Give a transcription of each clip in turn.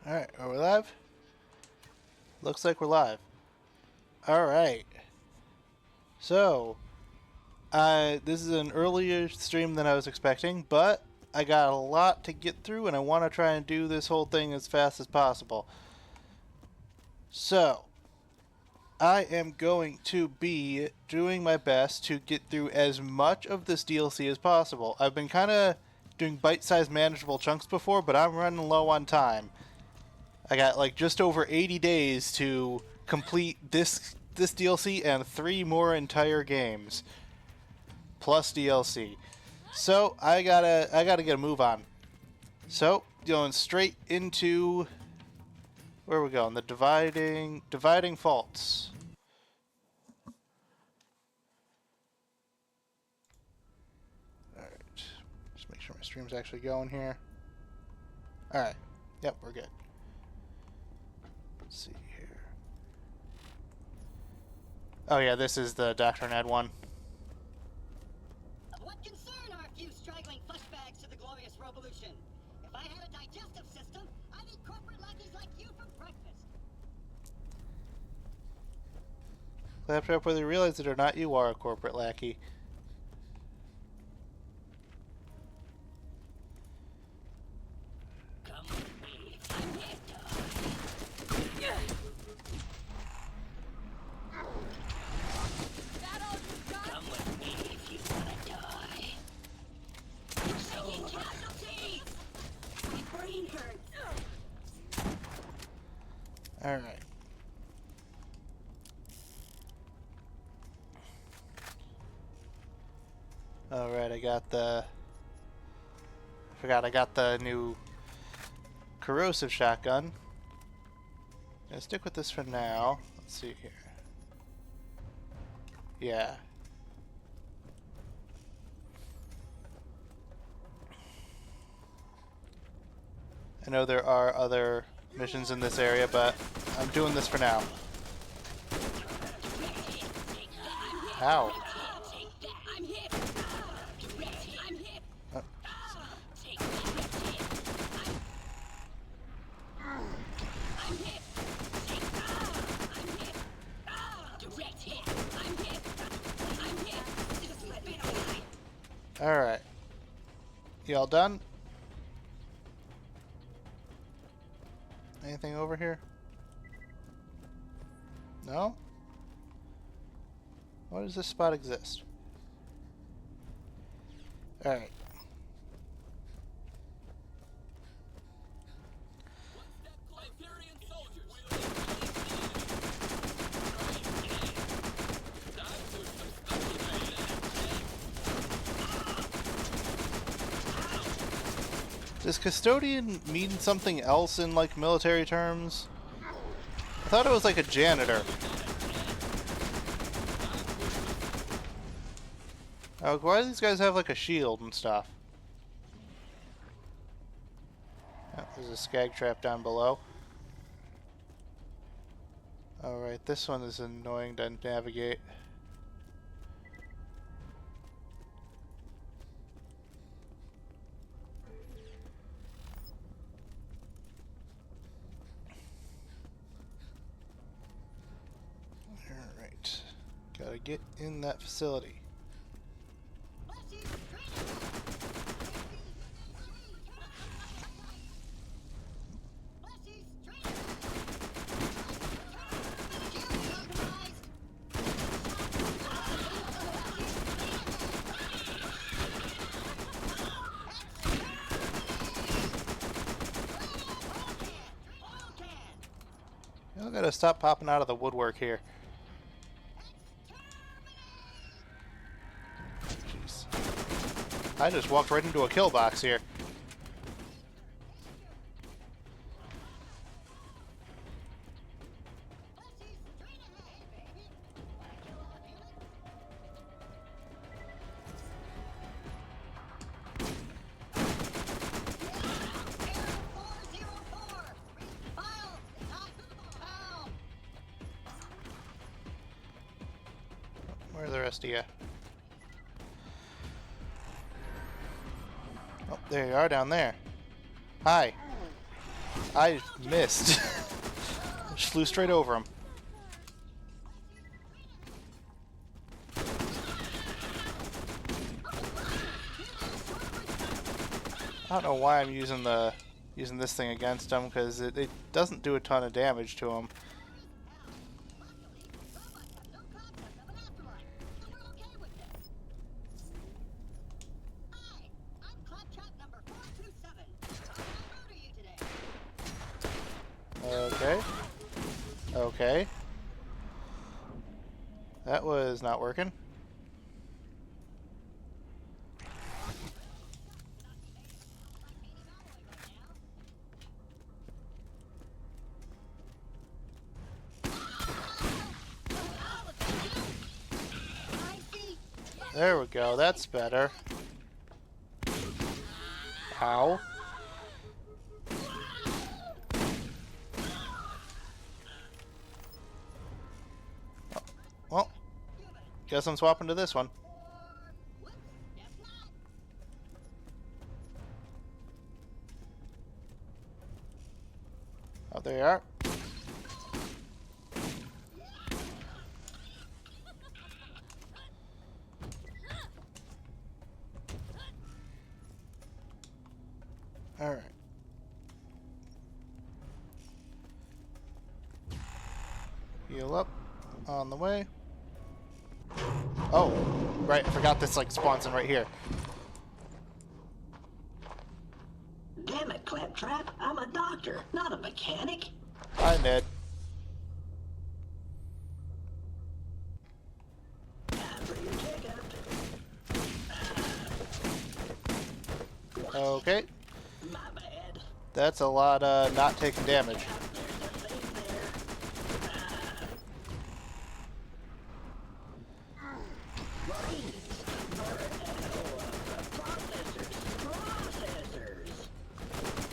Alright, are we live? Looks like we're live. Alright. So, this is an earlier stream than I was expecting, but I got a lot to get through and I want to try and do this whole thing as fast as possible. So, I am going to be doing my best to get through as much of this DLC as possible. I've been kind of doing bite-sized manageable chunks before, but I'm running low on time. I got like just over 80 days to complete this DLC and 3 more entire games plus DLC. So I gotta get a move on. So going straight into where are we going? The dividing faults. All right, just make sure my stream's actually going here. All right, yep, we're good. Let's see here. Oh yeah, this is the Dr. Ned one. Of what concern are a few straggling fleshbags to the glorious revolution? If I had a digestive system, I'd eat corporate lackeys like you for breakfast. Claptrap, whether you realize it or not, you are a corporate lackey. Come with me. I'm here, Come with me if you wanna die. You're taking casualties! My brain hurts. Alright. Alright, I got the... I forgot I got the new corrosive shotgun. Gonna stick with this for now. Let's see here. Yeah. I know there are other missions in this area, but I'm doing this for now. Ow. Oh. Alright. Y'all done? Anything over here? No? Why does this spot exist? Alright. Does custodian mean something else in, like, military terms? I thought it was like a janitor. Oh, why do these guys have, like, a shield and stuff? Oh, there's a skag trap down below. Alright, this one is annoying to navigate. Alright. Gotta get in that facility. I gotta stop popping out of the woodwork here. Jeez. I just walked right into a kill box here. Where are the rest of you? Oh, there you are down there. Hi. I missed. Just flew straight over him. I don't know why I'm using this thing against him, because it doesn't do a ton of damage to him. Okay. Okay. That was not working. There we go, that's better. Ow. Oh, well, guess I'm swapping to this one. Oh, there you are. Alright. Heal up. On the way. Oh, right, I forgot this like spawns in right here. Damn it, Claptrap. I'm a doctor, not a mechanic. Hi, Ned. Time for your checkup. Okay. My bad. That's a lot not taking damage. There's a thing there. Marines. Processors.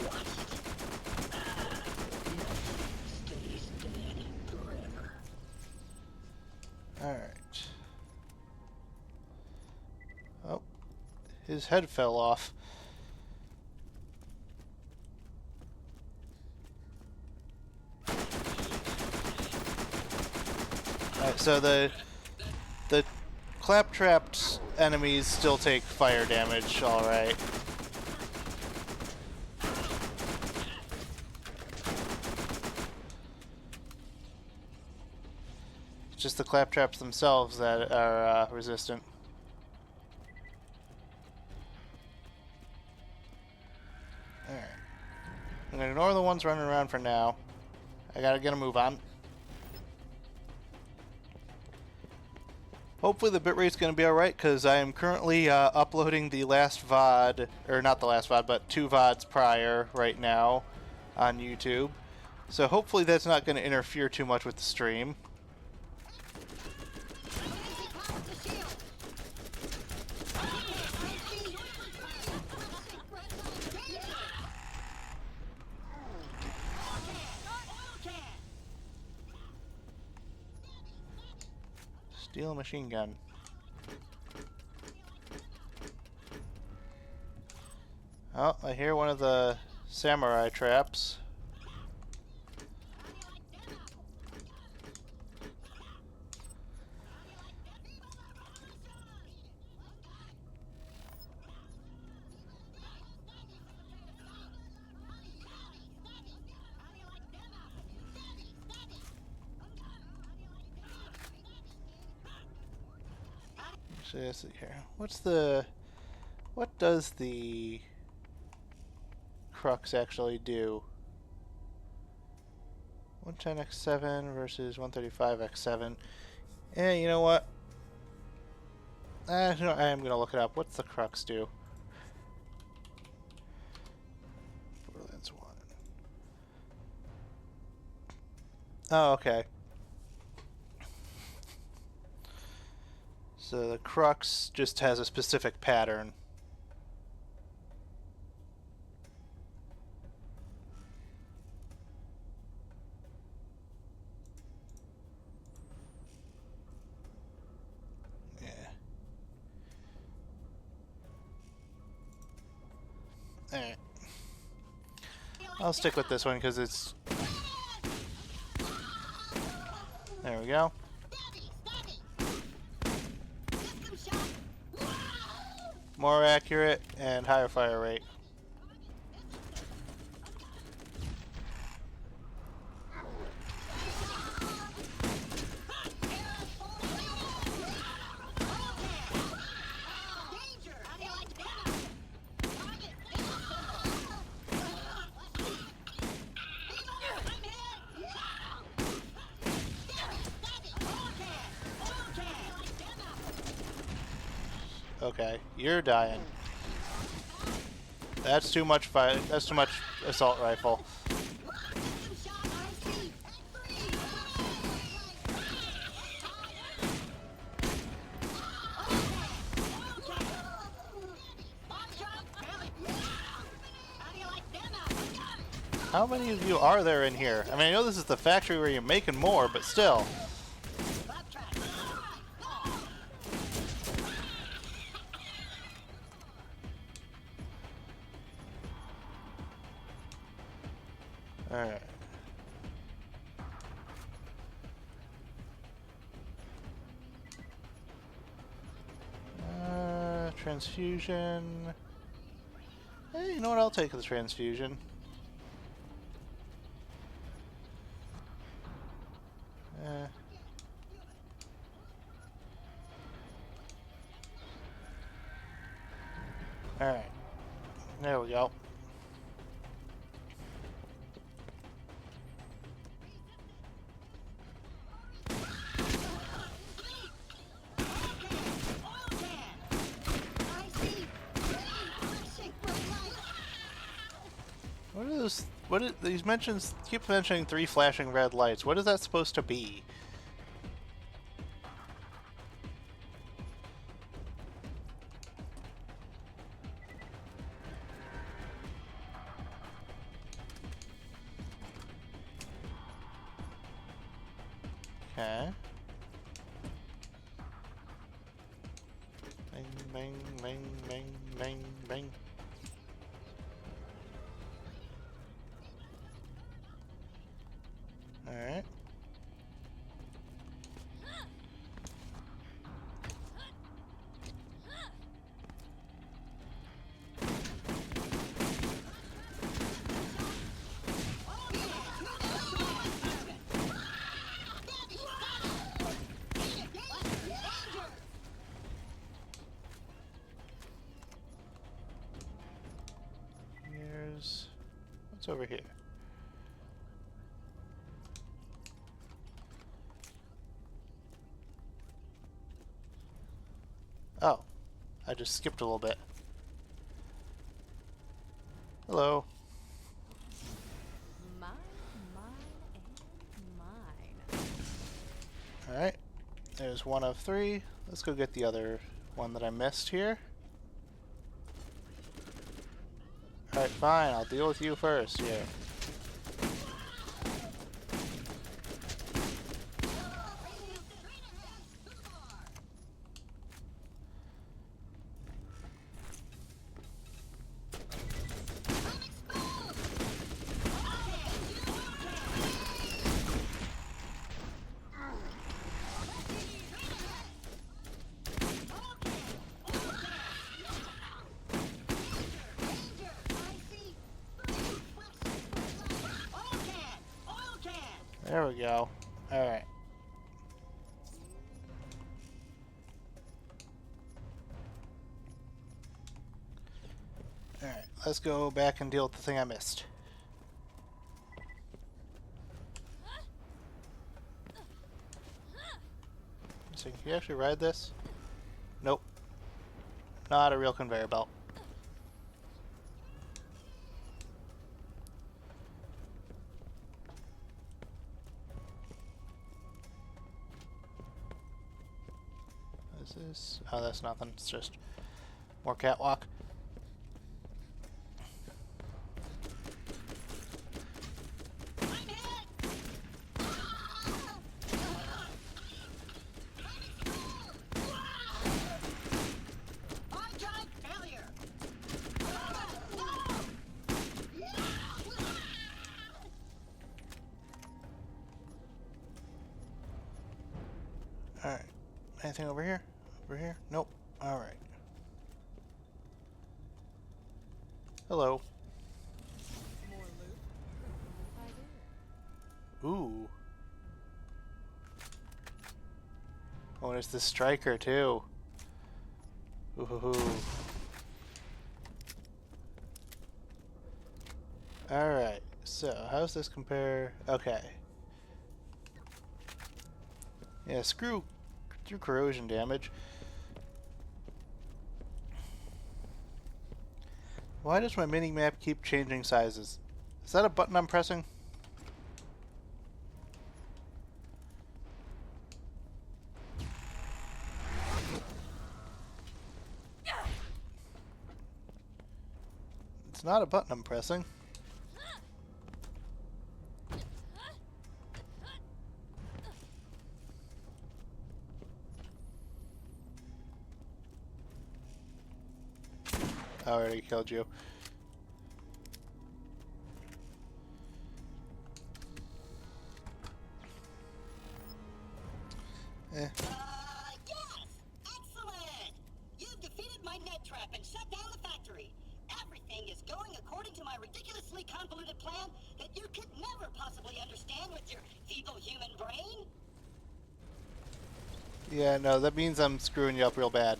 What? Stays dead forever. Alright. Oh. His head fell off. Alright, so the Claptrap's enemies still take fire damage, alright. It's just the Claptraps themselves that are resistant. Alright. I'm gonna ignore the ones running around for now. I gotta get a move on. Hopefully the bitrate's going to be alright, because I am currently uploading the last VOD, or not the last VOD, but 2 VODs prior right now on YouTube. So hopefully that's not going to interfere too much with the stream. Steel machine gun. Oh, I hear one of the samurai traps. Actually, let's see here. What does the crux actually do? 110x7 versus 135x7. Eh, you know what? No, I am gonna look it up. What's the crux do? Borderlands 1. Oh, okay. So the crux just has a specific pattern. Yeah. Alright. I'll stick with this one because it's... There we go. More accurate and higher fire rate. Okay, you're dying. That's too much fire. That's too much assault rifle. How many of you are there in here? I mean, I know this is the factory where you're making more, but still. Alright. Transfusion. Hey, you know what? I'll take the transfusion. Alright. There we go. What are those? What is, these mentions keep mentioning 3 flashing red lights. What is that supposed to be? Okay. Bang, bang, bang, bang, bang, bang. Alright. Here's... what's over here? Oh, I just skipped a little bit. Hello. Mine, and mine. Alright, there's one of 3. Let's go get the other one that I missed here. Alright, fine, I'll deal with you first here. There we go. Alright. Alright, let's go back and deal with the thing I missed. So, can you actually ride this? Nope. Not a real conveyor belt. What is this? Oh, that's nothing. It's just more catwalk. Anything over here? Over here? Nope. Alright. Hello. More loot? Ooh. Oh, and it's the striker too. Ooh. Alright, so how's this compare? Okay. Yeah, screw corrosion damage. Why does my mini-map keep changing sizes? Is that a button I'm pressing? It's not a button I'm pressing. I already killed you. Yes! Excellent! You've defeated my net trap and shut down the factory. Everything is going according to my ridiculously convoluted plan that you could never possibly understand with your feeble human brain. Yeah, no, that means I'm screwing you up real bad.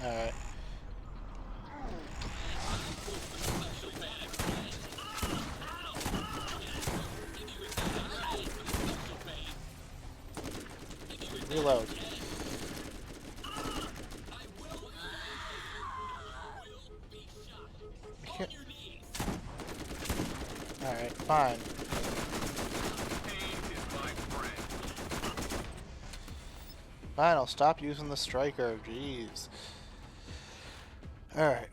Alright. Reload. Alright, fine. Fine, I'll stop using the striker. Jeez. Alright.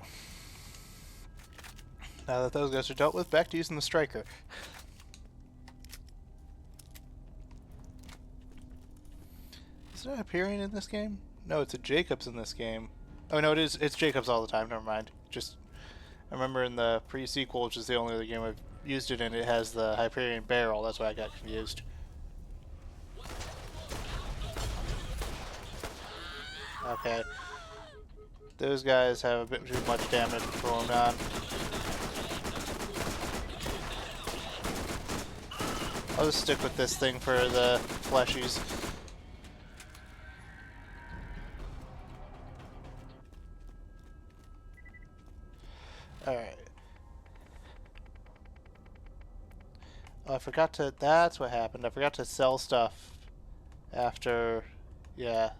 Now that those guys are dealt with, back to using the striker. Is it appearing in this game? No, it's a Jacobs in this game. Oh no, it is. It's Jacobs all the time. Never mind. Just I remember in the pre-sequel, which is the only other game I've used it in, it has the Hyperion barrel. That's why I got confused. Okay. Those guys have a bit too much damage going on. I'll just stick with this thing for the fleshies. Alright. Oh, I forgot to... That's what happened. I forgot to sell stuff after... Yeah.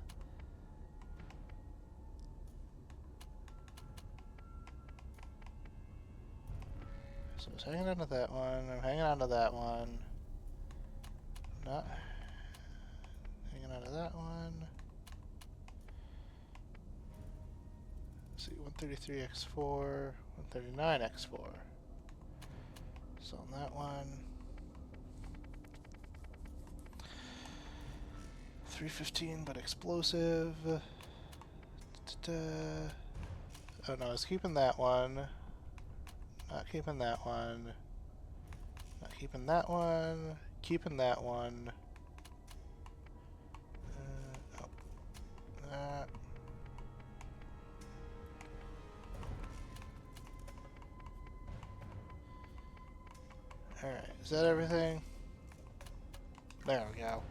So I was hanging on to that one. I'm hanging on to that one. Not... Hanging on to that one. Let's see, 133x4, 139x4. Selling that one. 315, but explosive. Oh no, I was keeping that one. Not keeping that one. Not keeping that one. Keeping that one. Oh, that. Alright, is that everything? There we go.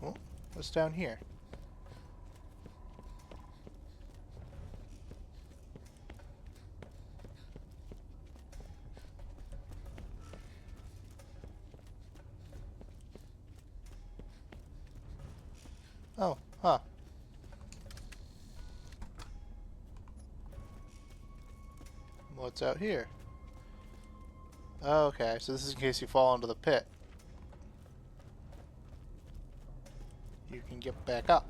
Oh, what's down here? Oh, huh. What's out here? Oh, okay, so this is in case you fall into the pit. You can get back up.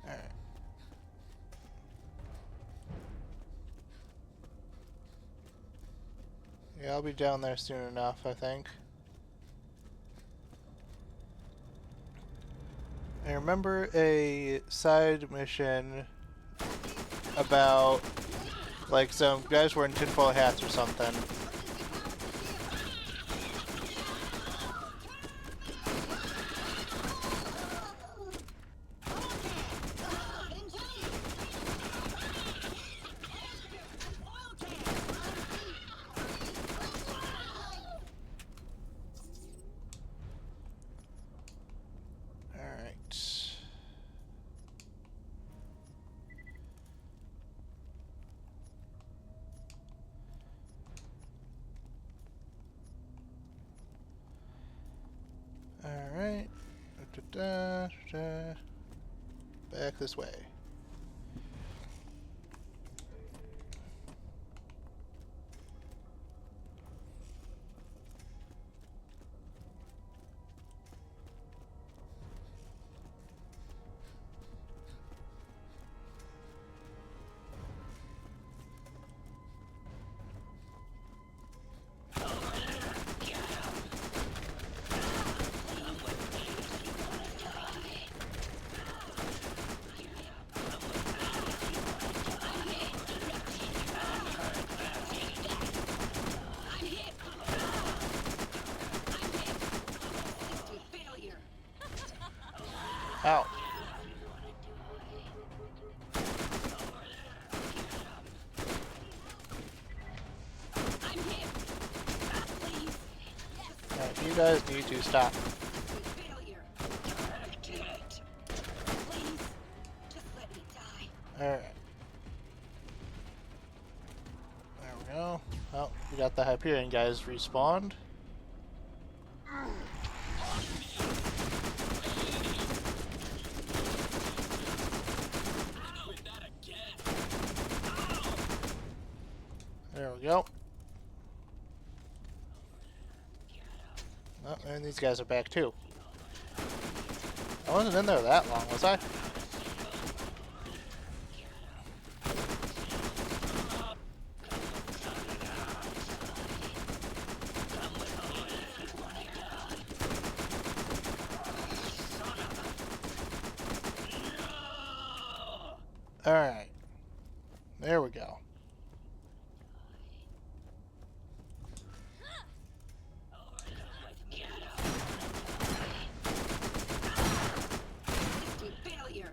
Alright. Yeah, I'll be down there soon enough, I think. I remember a side mission about, like, some guys wearing tinfoil hats or something. Alright. Alright. Back this way. Ow. Alright, you guys need to stop. Alright. There we go. Oh, we got the Hyperion guys respawned. There we go. Oh, and these guys are back too. I wasn't in there that long, was I? Alright. There we go. Failure.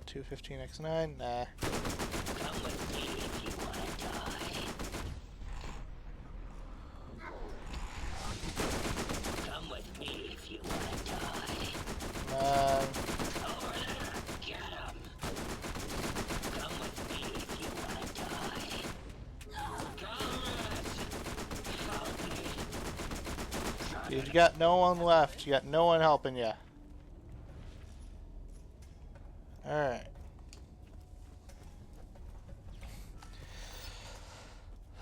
215x9? Nah. Come with me if you want to die. Come with me if you want to die. Over there, get him. Come with me if you want to die. Come You got no one left. You got no one helping you. Alright.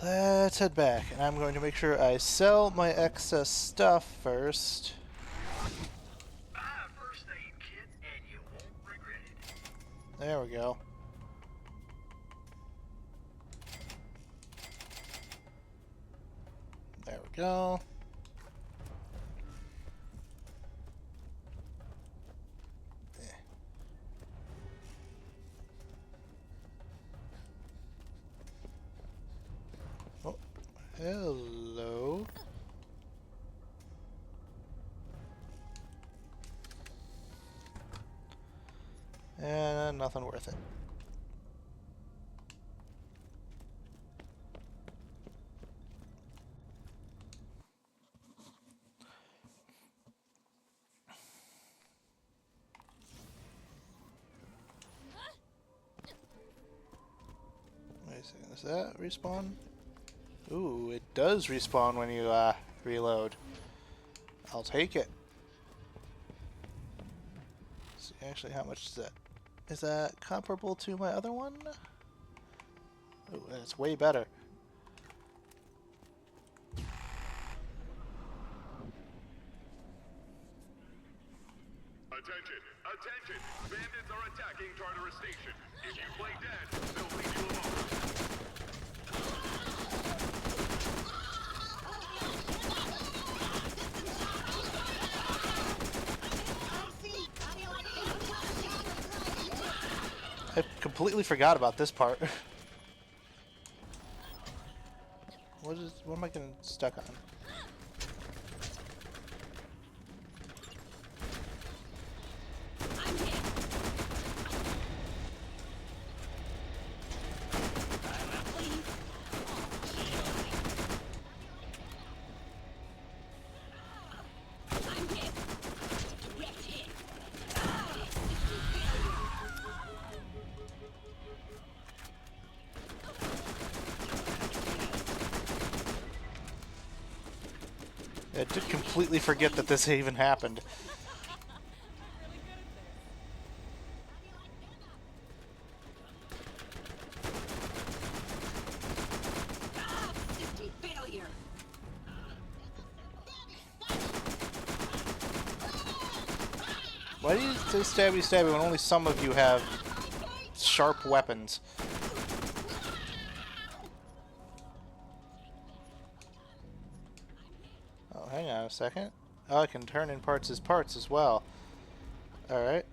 Let's head back, and I'm going to make sure I sell my excess stuff first. Buy a first aid kit and you won't regret it. There we go. There we go. Oh, hello. And nothing worth it. Wait a second, does that respawn? Ooh, it does respawn when you reload. I'll take it. Let's see, actually, how much is that? Is that comparable to my other one? Ooh, that's way better. Attention! Attention! Bandits are attacking Tartarus Station. If you play dead, they'll leave you alone. I completely forgot about this part. What am I getting stuck on? I did completely forget that this even happened. Really good at this. Failure. Why do you say stabby stabby when only some of you have sharp weapons? Oh, hang on a second. Oh, I can turn in parts as well. Alright.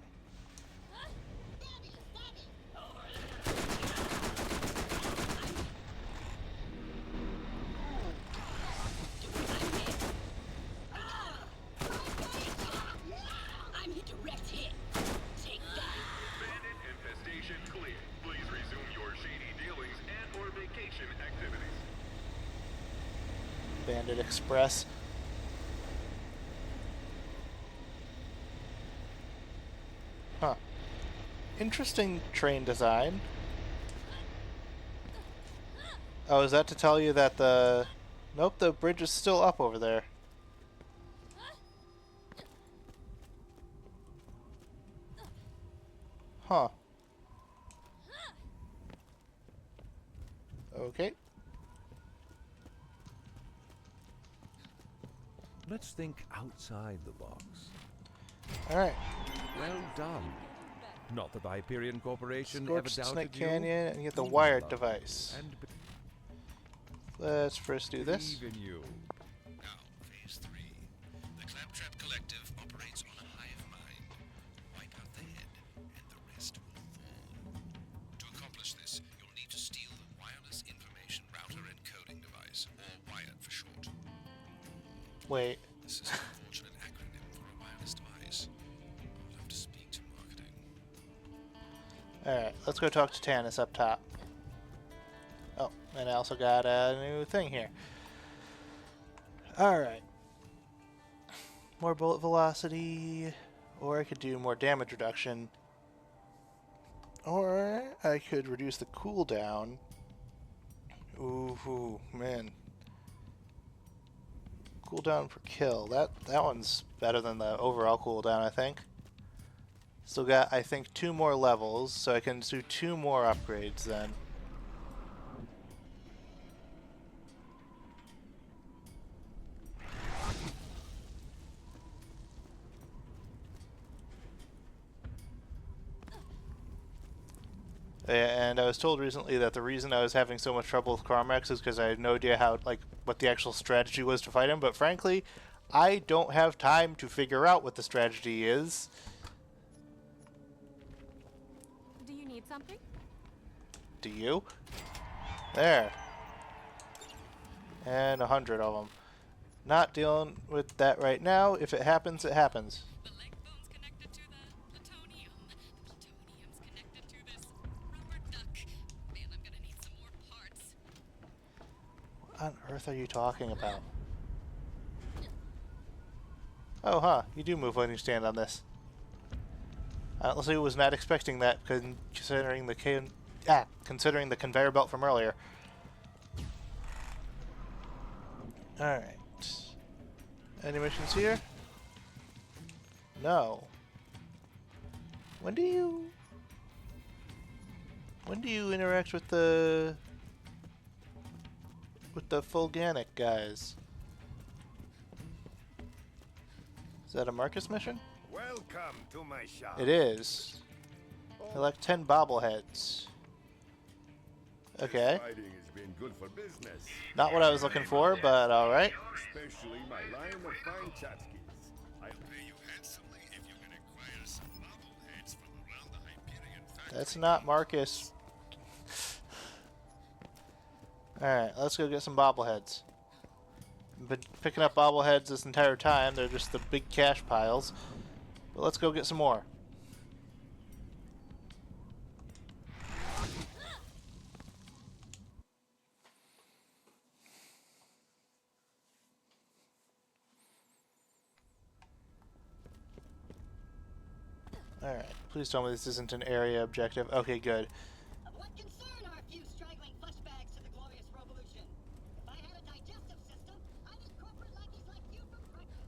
I'm hit direct hit. Take that. Bandit infestation clear. Please resume your shady dealings and or vacation activities. Bandit Express. Huh. Interesting train design. Oh, is that to tell you that the... Nope, the bridge is still up over there. Huh. Okay. Let's think outside the box. Alright. Well done. Not that the Hyperion Corporation Scorched ever Snake doubted you. Canyon and get the We wired love device. and Let's first do this. believe in you. Now, phase 3. The Claptrap Collective operates on a hive mind. Wipe out the head, and the rest will fall. To accomplish this, you'll need to steal the Wireless Information Router Encoding Device, or WIRE for short. Wait. This is an unfortunate acronym for a wireless device. I'll have to speak to marketing. Alright, let's go talk to Tannis up top. Oh, and I also got a new thing here. Alright. More bullet velocity, or I could do more damage reduction. Or I could reduce the cooldown. Ooh, man. Cooldown per kill. That one's better than the overall cooldown, I think. Still got, I think, 2 more levels, so I can do 2 more upgrades then. And I was told recently that the reason I was having so much trouble with Carmax is because I had no idea how, like, what the actual strategy was to fight him. But frankly, I don't have time to figure out what the strategy is. Do you need something? Do you? There. And 100 of them. Not dealing with that right now. If it happens, it happens. The leg bone's connected to the plutonium. The plutonium's connected to this rubber duck. Man, I'm gonna need some more parts. What on earth are you talking about? Oh, huh. You do move when you stand on this. I honestly was not expecting that, considering considering the conveyor belt from earlier. Alright. Any missions here? No. When do you interact with the Fulganic guys? Is that a Marcus mission? Welcome to my shop. It is. Collect 10 bobbleheads. Okay. Fighting has been good for business, Not what I was looking for, but alright. especially my line of fine tchotchkes. I'll pay you handsomely if you can acquire some bobbleheads from around the Hyperion factory. That's not Marcus. Alright, let's go get some bobbleheads. I've been picking up bobbleheads this entire time. They're just the big cash piles. But let's go get some more. Alright, please tell me this isn't an area objective. Okay, good. Of what concern are a few straggling fleshbags to the glorious revolution? If I had a digestive system, I'd eat corporate lackeys like you for breakfast.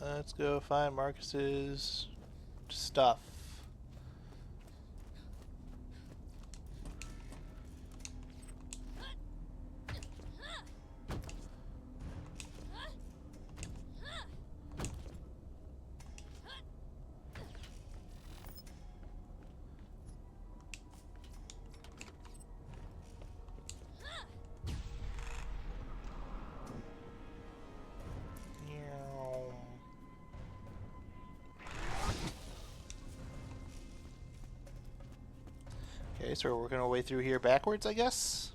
Let's go find Marcus's stuff. Okay, so we're working our way through here backwards, I guess?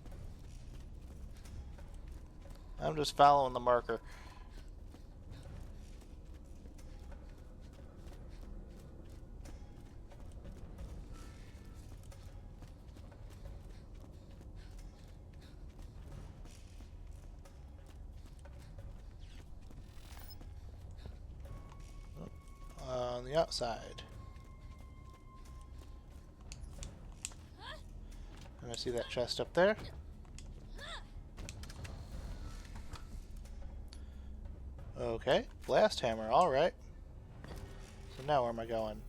I'm just following the marker. On the outside. And I see that chest up there. Okay, blast hammer, alright. So now where am I going?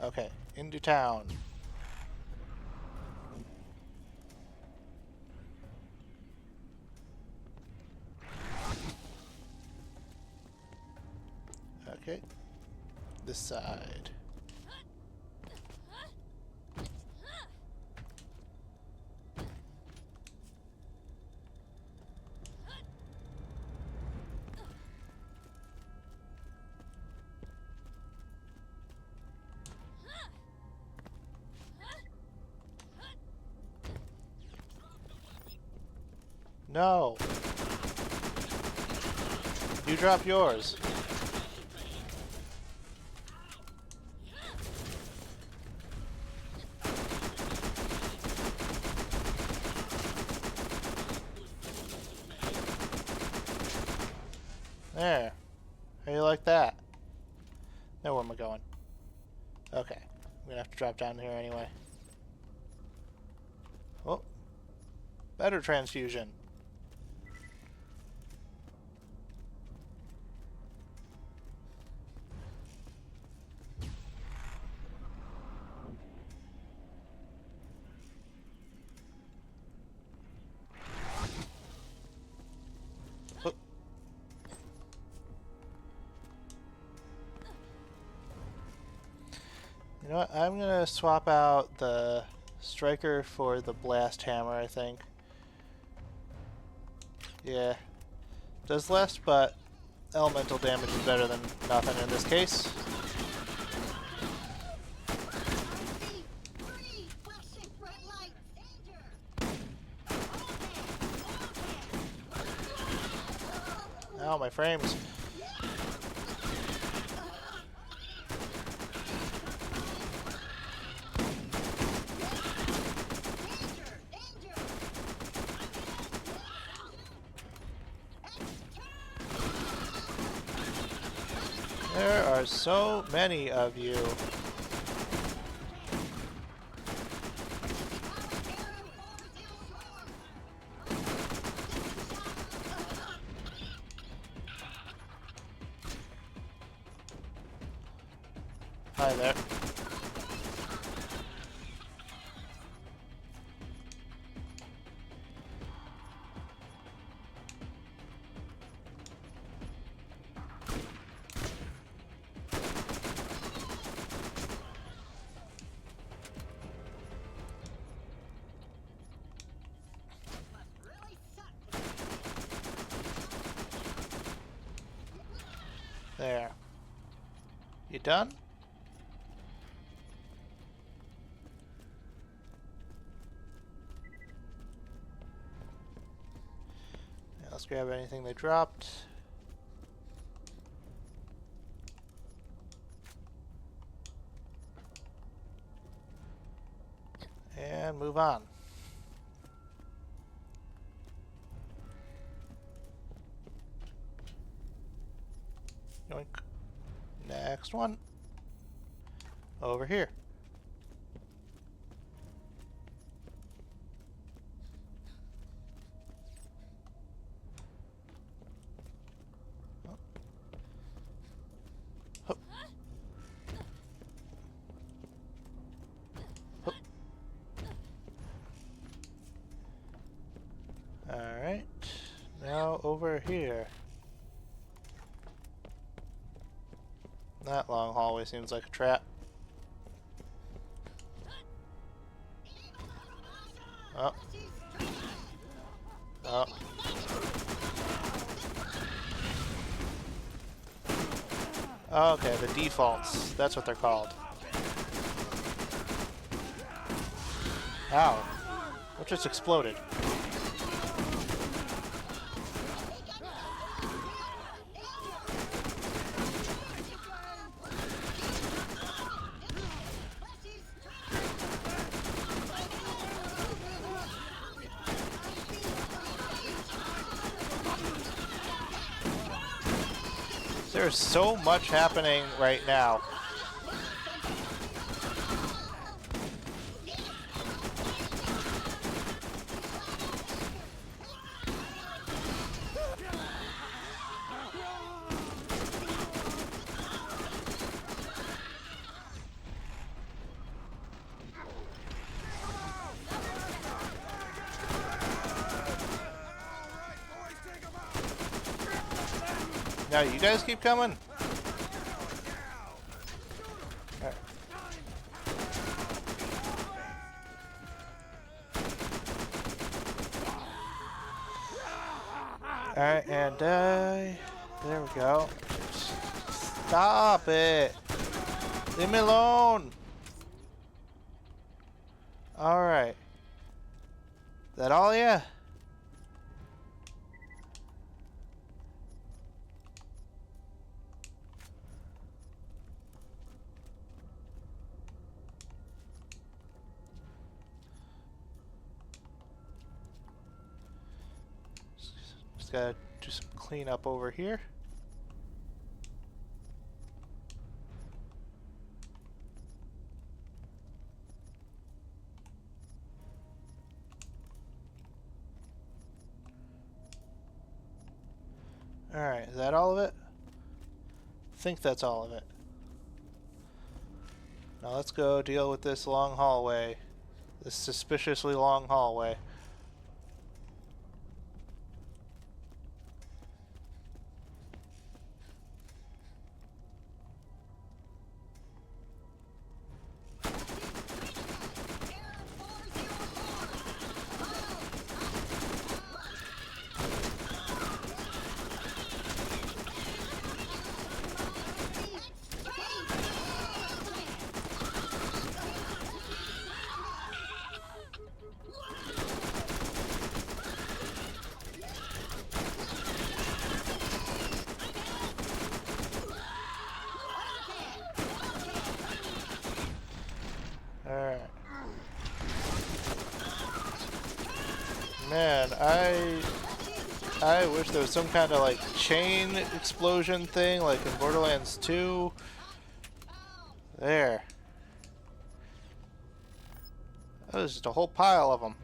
Okay, into town. Okay, this side. No! You drop yours. There. How you like that? Now where am I going? Okay. I'm gonna have to drop down here anyway. Oh. Better transfusion. Oh. You know what? I'm gonna swap out the striker for the blast hammer, I think. Yeah. Does less, but elemental damage is better than nothing in this case. Ow, my frames. There are so many of you. Hi there. You done? Yeah, let's grab anything they dropped. And move on. Yoink. Next one. Over here. Hup. Hup. Alright. Now over here. That long hallway seems like a trap. Oh. Oh. Okay, the defaults. That's what they're called. Ow. What just exploded? There's so much happening right now. Now you guys keep coming. Alright, and die. There we go. Stop it. Leave me alone. Alright. That all, yeah? Just gotta do some cleanup over here. Alright, is that all of it? I think that's all of it. Now let's go deal with this long hallway. This suspiciously long hallway. Alright. Man, I wish there was some kind of like chain explosion thing like in Borderlands 2. There. That was just a whole pile of them.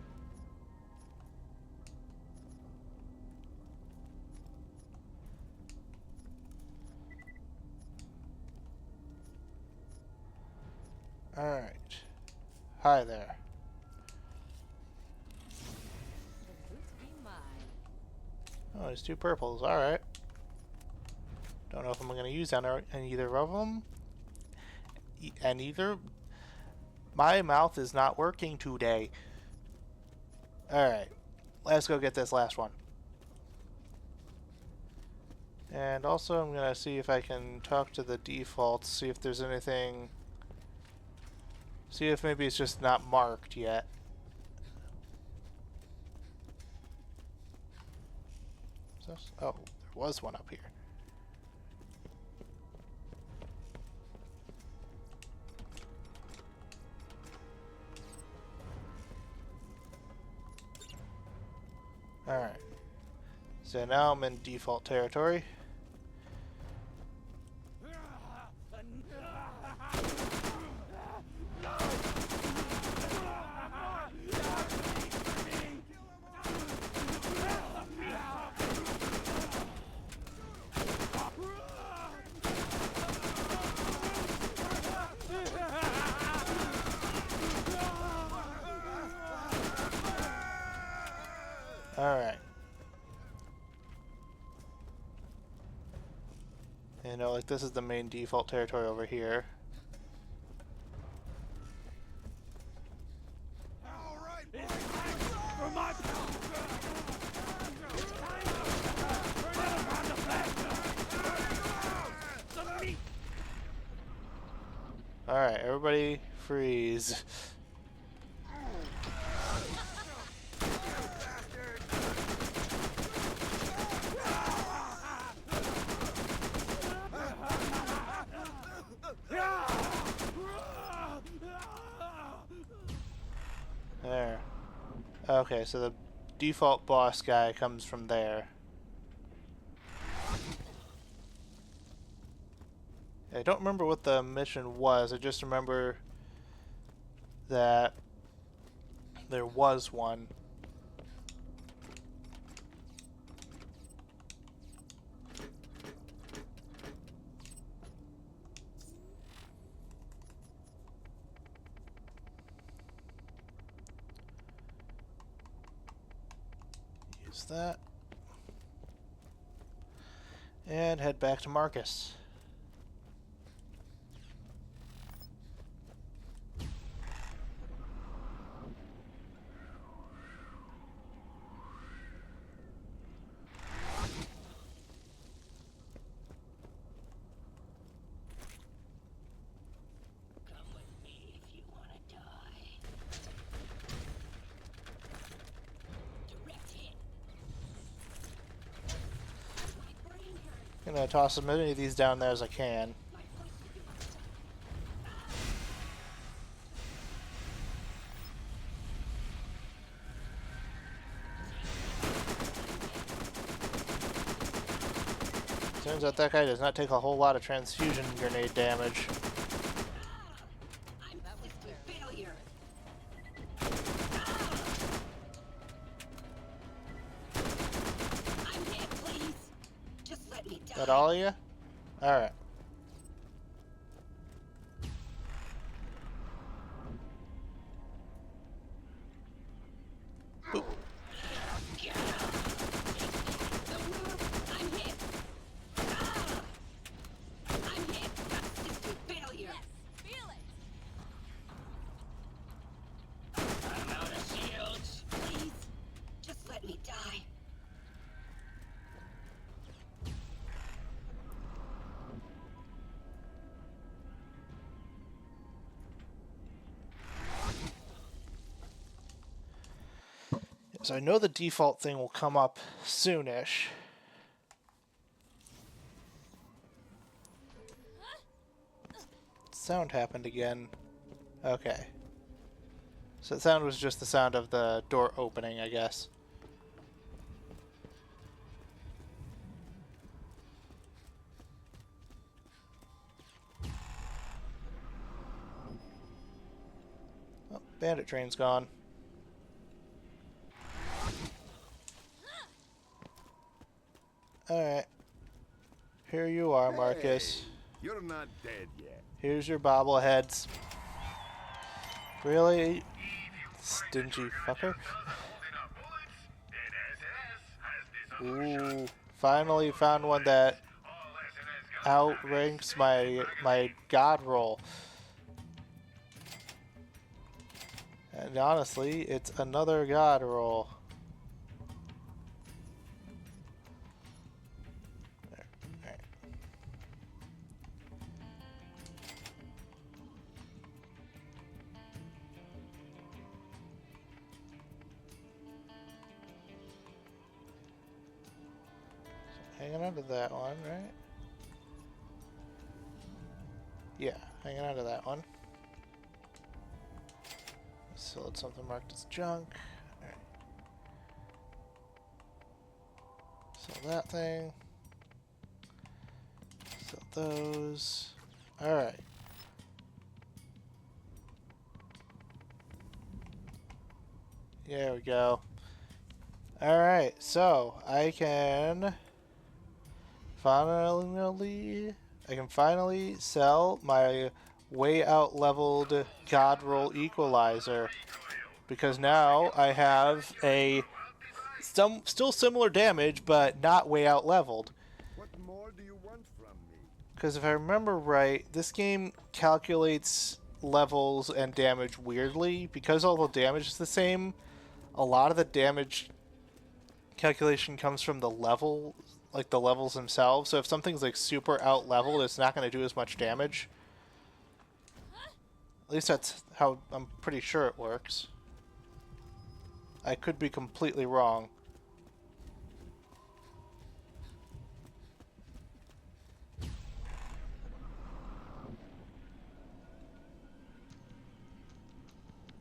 Alright. Hi there. Oh, there's two purples. Alright. Don't know if I'm going to use either of them. And either... My mouth is not working today. Alright. Let's go get this last one. And also I'm gonna see if I can talk to the defaults, see if there's anything, see if maybe it's just not marked yet. Oh, there was one up here. Alright. So now I'm in default territory. Alright. You know, like this is the main default territory over here. Alright, everybody freeze. There. Okay, so the default boss guy comes from there. I don't remember what the mission was, I just remember that there was one. Use that. And head back to Marcus. Come with me if you want to die. Direct hit. My brain hurts. I'm gonna toss as many of these down there as I can. My voice is doing stuff. Turns out that guy does not take a whole lot of transfusion grenade damage. I'm a system failure. I'm hit, please. Just let me die. That all of you? Alright. Boop. I'm hit. I'm hit. System failure. Feel it! I'm out of shields. Please, just let me die. So I know the default thing will come up soonish. Sound happened again. Okay. So the sound was just the sound of the door opening, I guess. Oh, bandit train's gone. Alright. Here you are, Marcus. Hey, you're not dead yet. Here's your bobbleheads. Really? Stingy fucker. Ooh. Finally found one that outranks my god roll. And honestly, it's another god roll. There. hanging on to that one, right? Yeah, hanging on to that one. Still had something marked as junk. Alright. Sell that thing. Sell those. Alright. There we go. Alright, so I can finally sell my way out leveled God roll equalizer, because now I have a still similar damage but not way out leveled. What more do you want from me? Because if I remember right, this game calculates levels and damage weirdly. Because all the damage is the same, a lot of the damage calculation comes from the level, like the levels themselves. So if something's like super out leveled, it's not going to do as much damage. At least that's how I'm pretty sure it works. I could be completely wrong.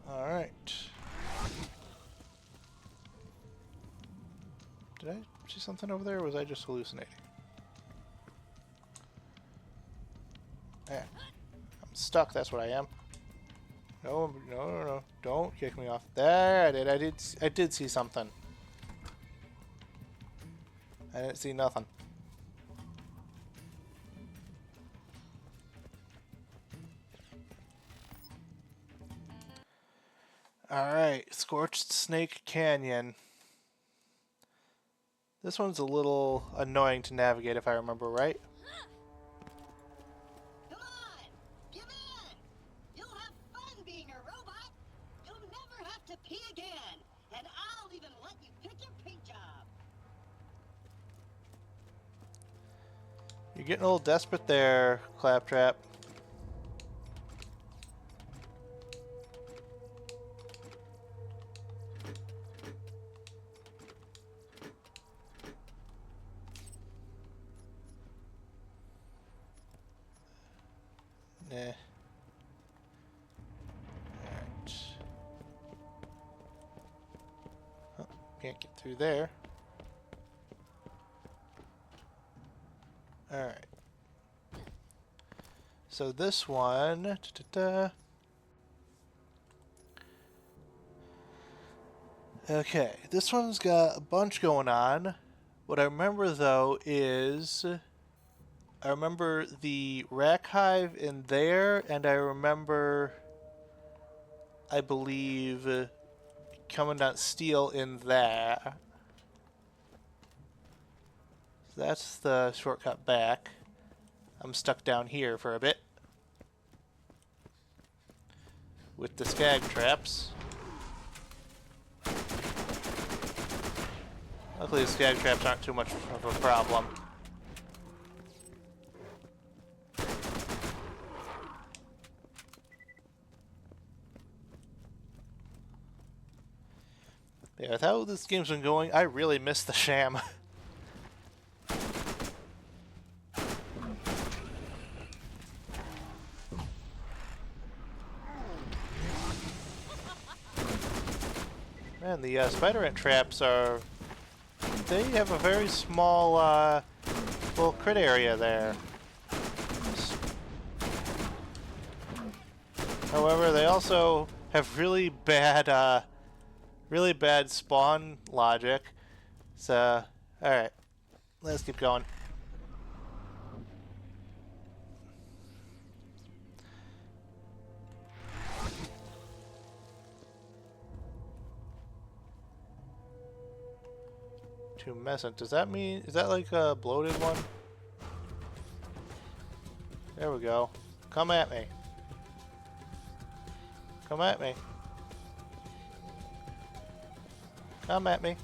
Alright. Did I see something over there, or was I just hallucinating? Eh. I'm stuck, that's what I am. No, no, no, no. Don't kick me off. There, I did see something. I didn't see nothing. Alright, Scorched Snake Canyon. This one's a little annoying to navigate if I remember right. Come on! Give in! You'll have fun being a robot! You'll never have to pee again! And I'll even let you pick your paint job! You're getting a little desperate there, Claptrap. Nah. Alright. Oh, can't get through there. Alright. So this one... Okay, this one's got a bunch going on. What I remember, though, is... I remember the rack hive in there, and I remember, I believe, Commandant Steel in there. So that's the shortcut back. I'm stuck down here for a bit with the skag traps. Luckily the skag traps aren't too much of a problem. Yeah, with how this game's been going, I really miss the sham. Man, the spider ant traps are... They have a very small little crit area there. However, they also have really bad spawn logic. So, alright. Let's keep going. Tumescent. Does that mean... Is that like a bloated one? There we go. Come at me. Come at me. Come at me.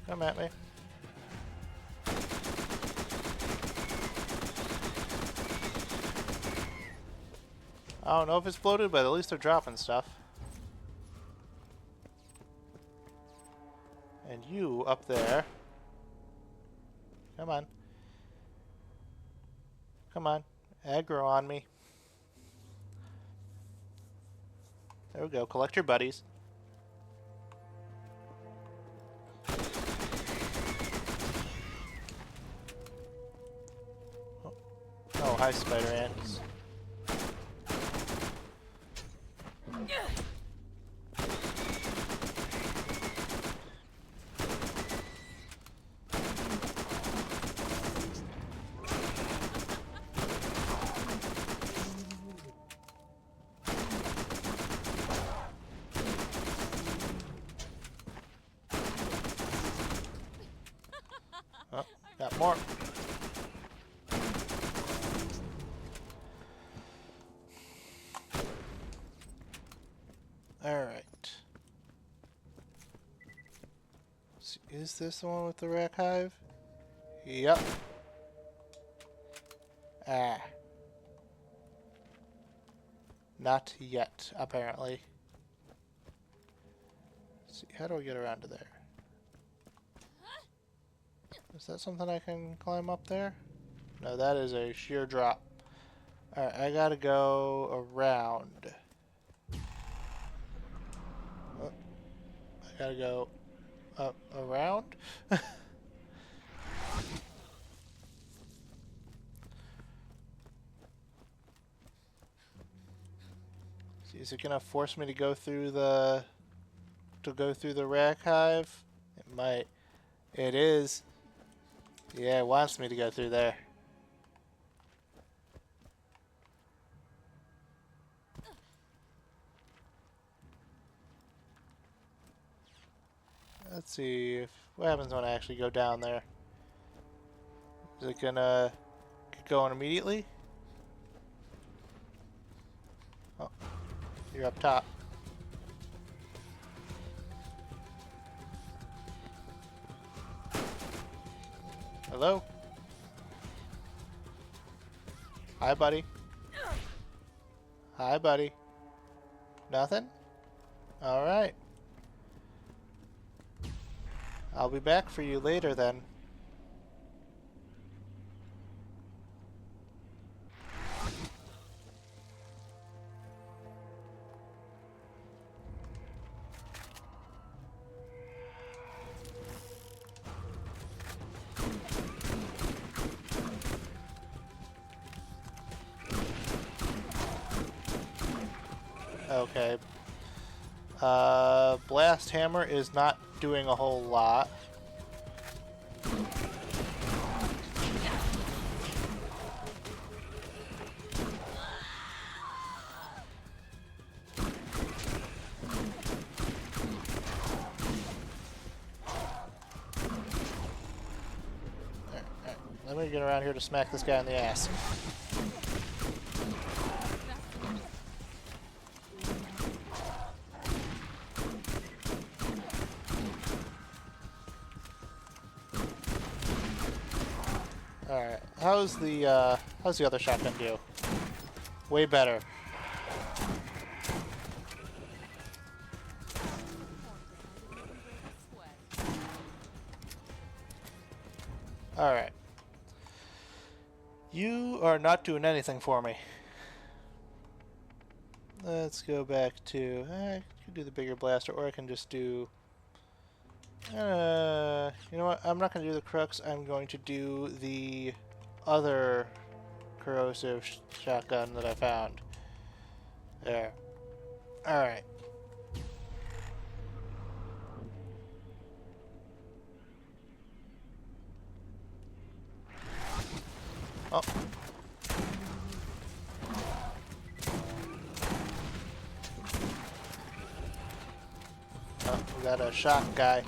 Come at me. I don't know if it's bloated, but at least they're dropping stuff. And you up there. Come on. Come on. Aggro on me. There we go. Collect your buddies. Oh, hi, spider ants. Oh, got more. Alright. Is this the one with the rack hive? Yep. Ah. Not yet, apparently. Let's see, how do I get around to there? Is that something I can climb up there? No, that is a sheer drop. Alright, I gotta go around. Oh, I gotta go up around? See, is it gonna force me to go through the rack hive? It might. It is. Yeah, it wants me to go through there. Let's see if what happens when I actually go down there. Is it gonna get going immediately? Oh, you're up top. Hello? Hi, buddy. Hi, buddy. Nothing? Alright. I'll be back for you later then. Okay. Blast Hammer is not doing a whole lot. Alright, let me get around here to smack this guy in the ass. Alright, how's the other shotgun do? Way better. Alright. You are not doing anything for me. Let's go back to... I could do the bigger blaster, or I can just do... you know what? I'm not going to do the crux. I'm going to do the other corrosive shotgun that I found. There. Alright. Oh. Oh, we got a shock guy.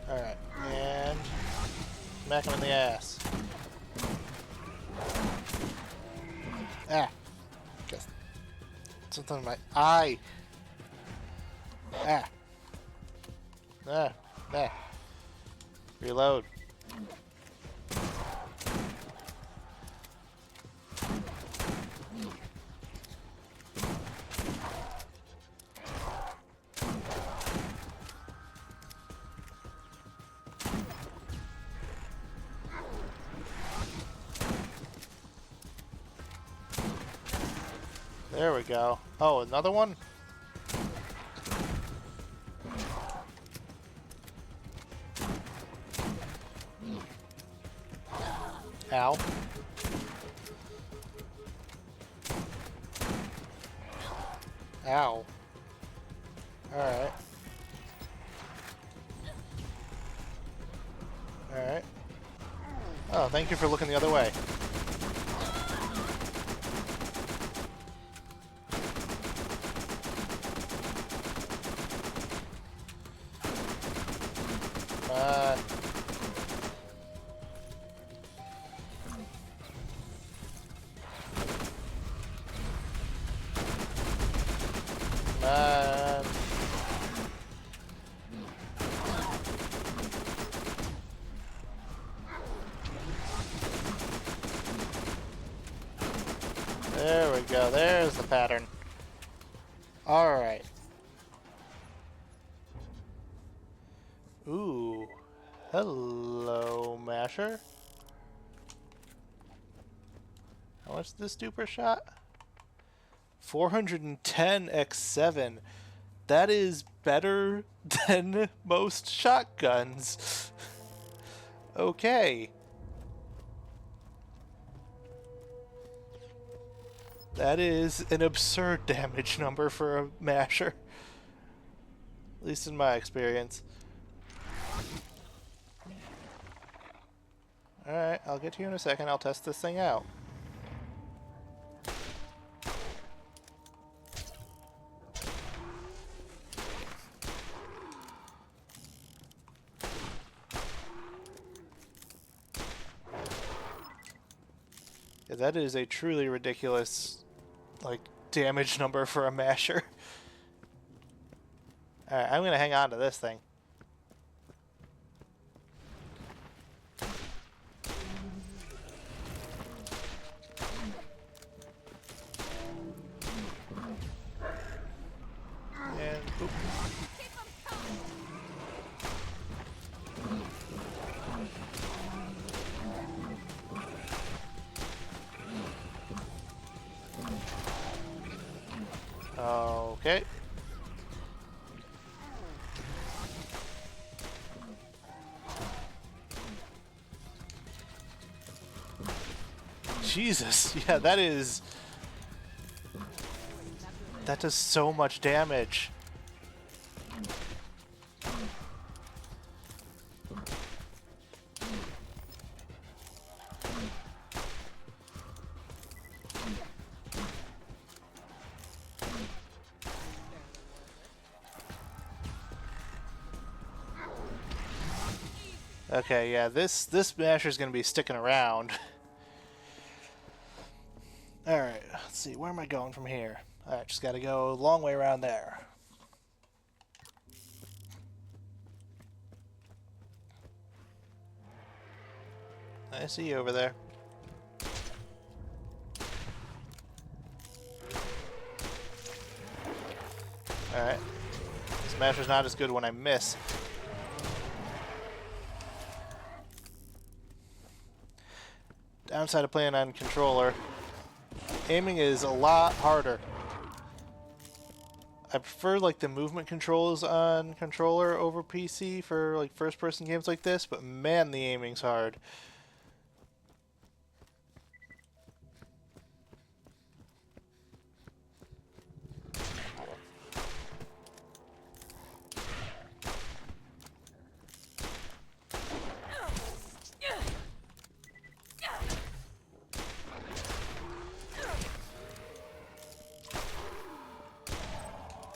Alright, and smack him in the ass. Ah! Guess something in my eye! Ah! Ah! Ah! Reload. There we go. Oh, another one? Ow. Ow. Alright. Alright. Oh, thank you for looking the other way. Man. There we go. There's the pattern. Alright. Ooh. Hello, Masher. How much did this do per shot? 410x7. That is better than most shotguns. Okay. That is an absurd damage number for a masher. At least in my experience. Alright, I'll get to you in a second. I'll test this thing out. Yeah, that is a truly ridiculous, like, damage number for a masher. Alright, I'm gonna hang on to this thing. And oop. Okay. Jesus, yeah, that does so much damage. Okay, yeah, this masher's gonna be sticking around. Alright, let's see, where am I going from here? Alright, just gotta go a long way around there. I see you over there. Alright. This masher's not as good when I miss. Downside of playing on controller, aiming is a lot harder. I prefer like the movement controls on controller over PC for like first person games like this, but man, the aiming's hard.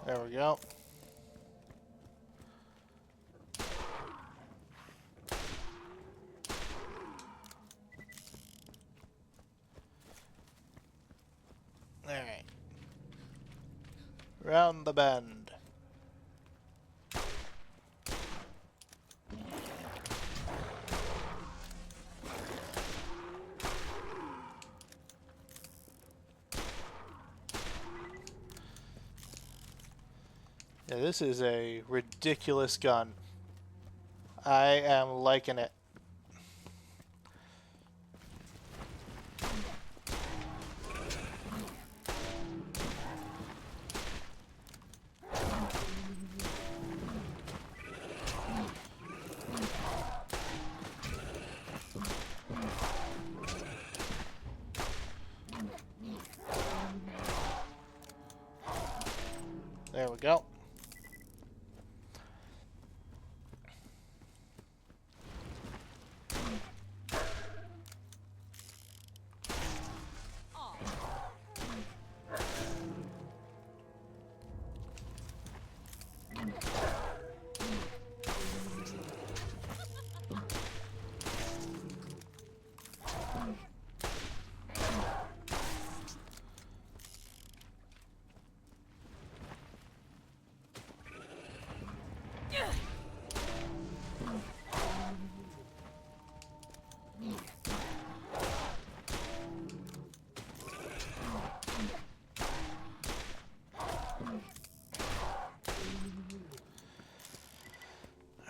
There we go. Alright. Round the bend. Yeah, this is a ridiculous gun. I am liking it. There we go.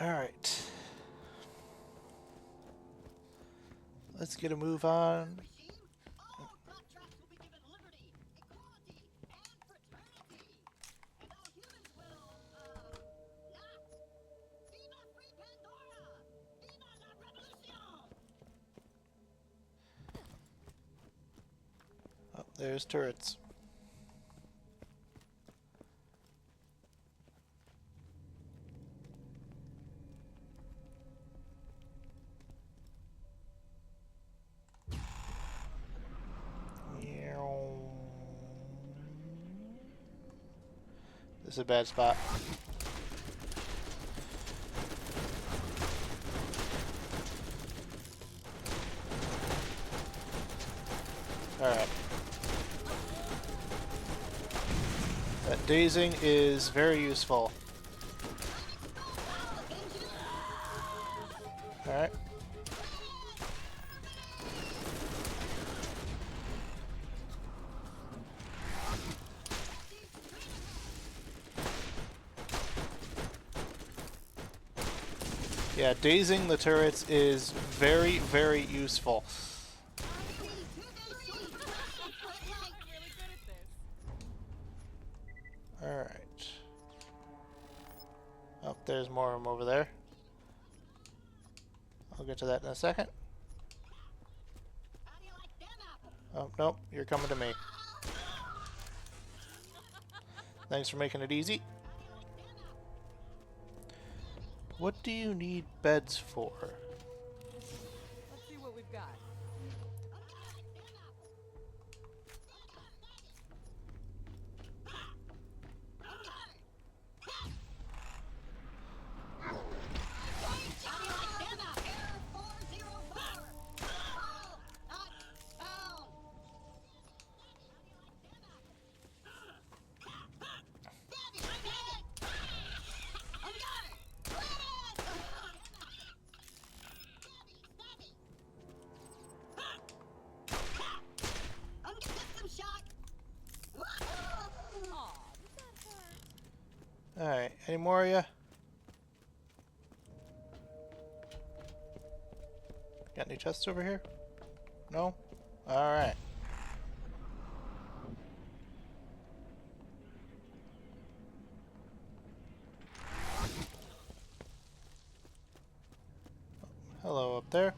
Alright. Let's get a move on. Regime, all claptraps will be given liberty, equality, and fraternity. And all humans will, not. Viva free Pandora! Viva la revolution! Oh, there's turrets. This is a bad spot. Alright. That dazing is very useful. Alright. Yeah, dazing the turrets is very, very useful. Alright. Oh, there's more of them over there. I'll get to that in a second. How do you like them apples? Oh, nope, you're coming to me. Thanks for making it easy. What do you need beds for? Let's see what we've got. Alright, any more of ya? Got any chests over here? No? Alright. Hello up there.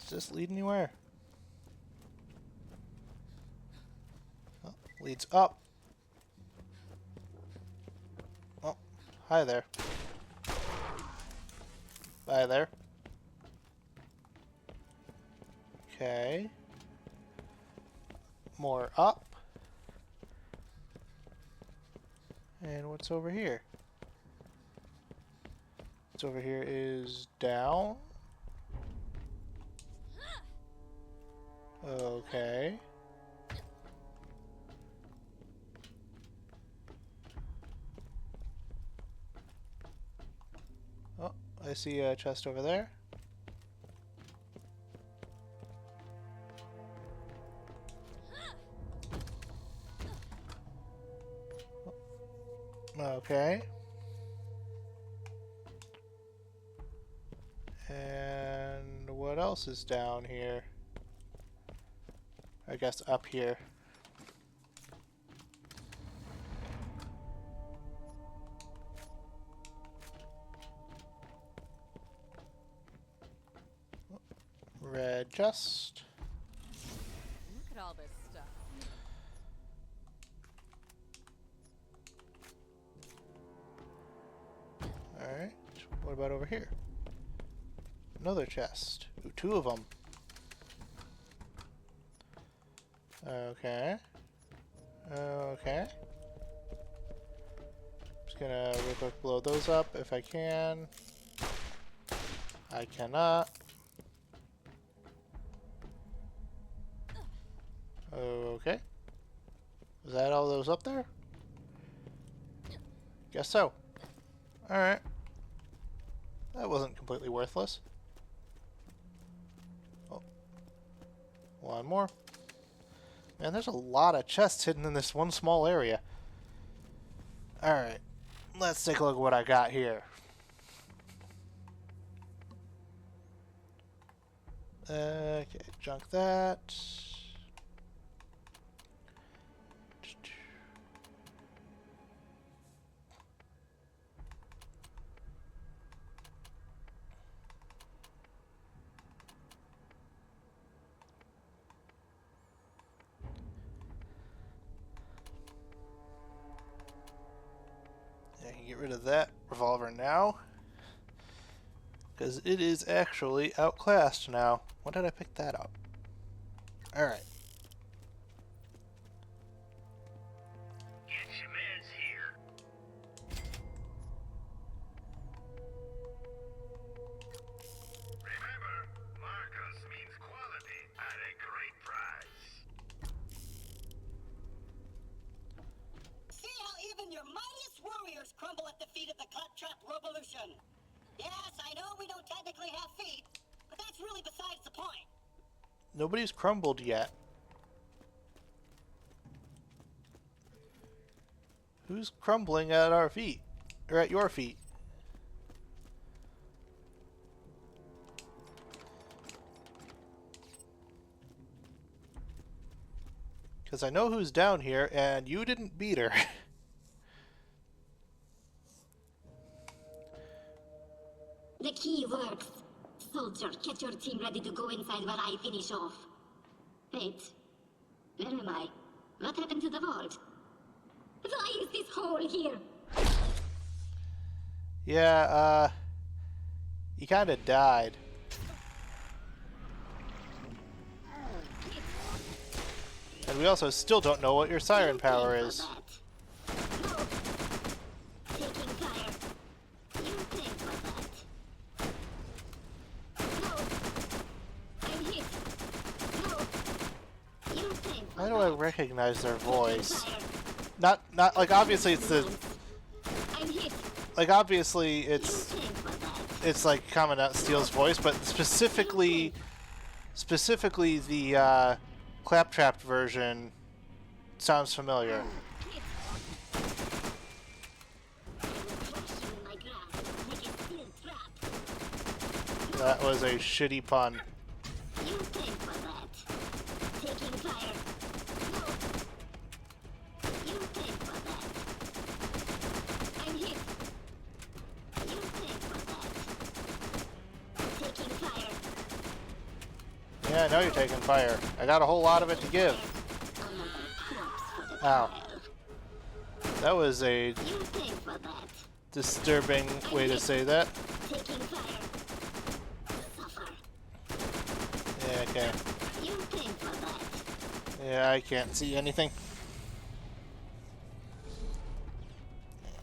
Does this lead anywhere? Oh, leads up. Oh, hi there. Bye there. Okay. More up. And what's over here? What's over here is down. Okay. Oh, I see a chest over there. Okay. And what else is down here? I guess up here. Red chest. Look at all this stuff. Alright. What about over here? Another chest. Ooh, 2 of them. Okay. Okay. Just gonna real quick blow those up if I can. I cannot. Okay. Is that all those up there? Guess so. Alright. That wasn't completely worthless. Oh. One more. Man, there's a lot of chests hidden in this one small area. Alright. Let's take a look at what I got here. Okay, junk that. I can get rid of that revolver now, because it is actually outclassed now. When did I pick that up? Alright. Get your meds here. Remember, Marcus means quality at a great price. See how even your mightiest warriors crumble at the feet of the claptrap revolution. Yes, I know we don't technically have feet, but that's really besides the point. Nobody's crumbled yet. Who's crumbling at our feet? Or at your feet? Because I know who's down here, and you didn't beat her. The key works. Soldier, get your team ready to go inside while I finish off. Wait. Where am I? What happened to the vault? Why is this hole here? Yeah, you kind of died. And we also still don't know what your siren power is. No. Taking fire. You think for that. No. I'm hit. No. You think for How do I that. recognize their voice? Fire. Not like obviously it's the I'm hit. like obviously You it's think for that. it's like Commandant Steele's voice, but specifically the claptrap version sounds familiar. Hit. I will crush you in my grasp like a steel trap. That was a shitty pun. You think for that. Taking fire. No. You think for that. I'm hit. You think for that. Taking fire. Yeah, I know you're taking fire. I got a whole lot of it to give. Another corpse for the Ow. pile. That was a You think for that. disturbing way to say that. Taking fire. Suffer. Yeah, okay. You think for that. Yeah, I can't see anything.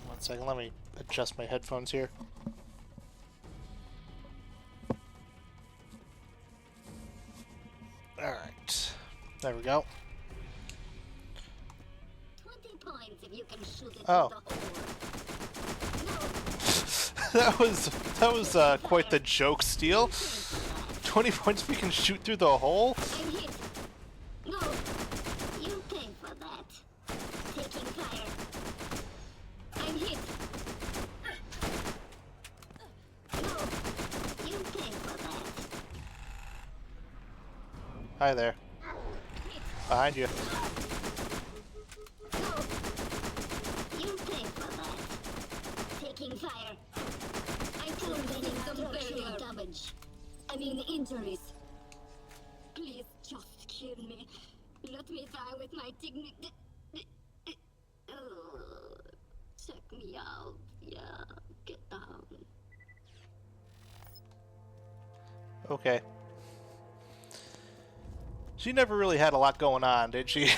One second, let me adjust my headphones here. Alright. There we go. 20 points if you can shoot it Oh. through the hole. that was quite the joke, Steel. 20 points we can shoot through the hole? I'm hit. No, you pay for that. Taking fire. I'm hit. No, you pay for that. Hi there. Behind you. No, you pay for that. Taking fire. I'm taking some very damage. I mean injuries. Please just kill me. Let me die with my dignity. Check me out. Yeah, get down. Okay. She never really had a lot going on, did she?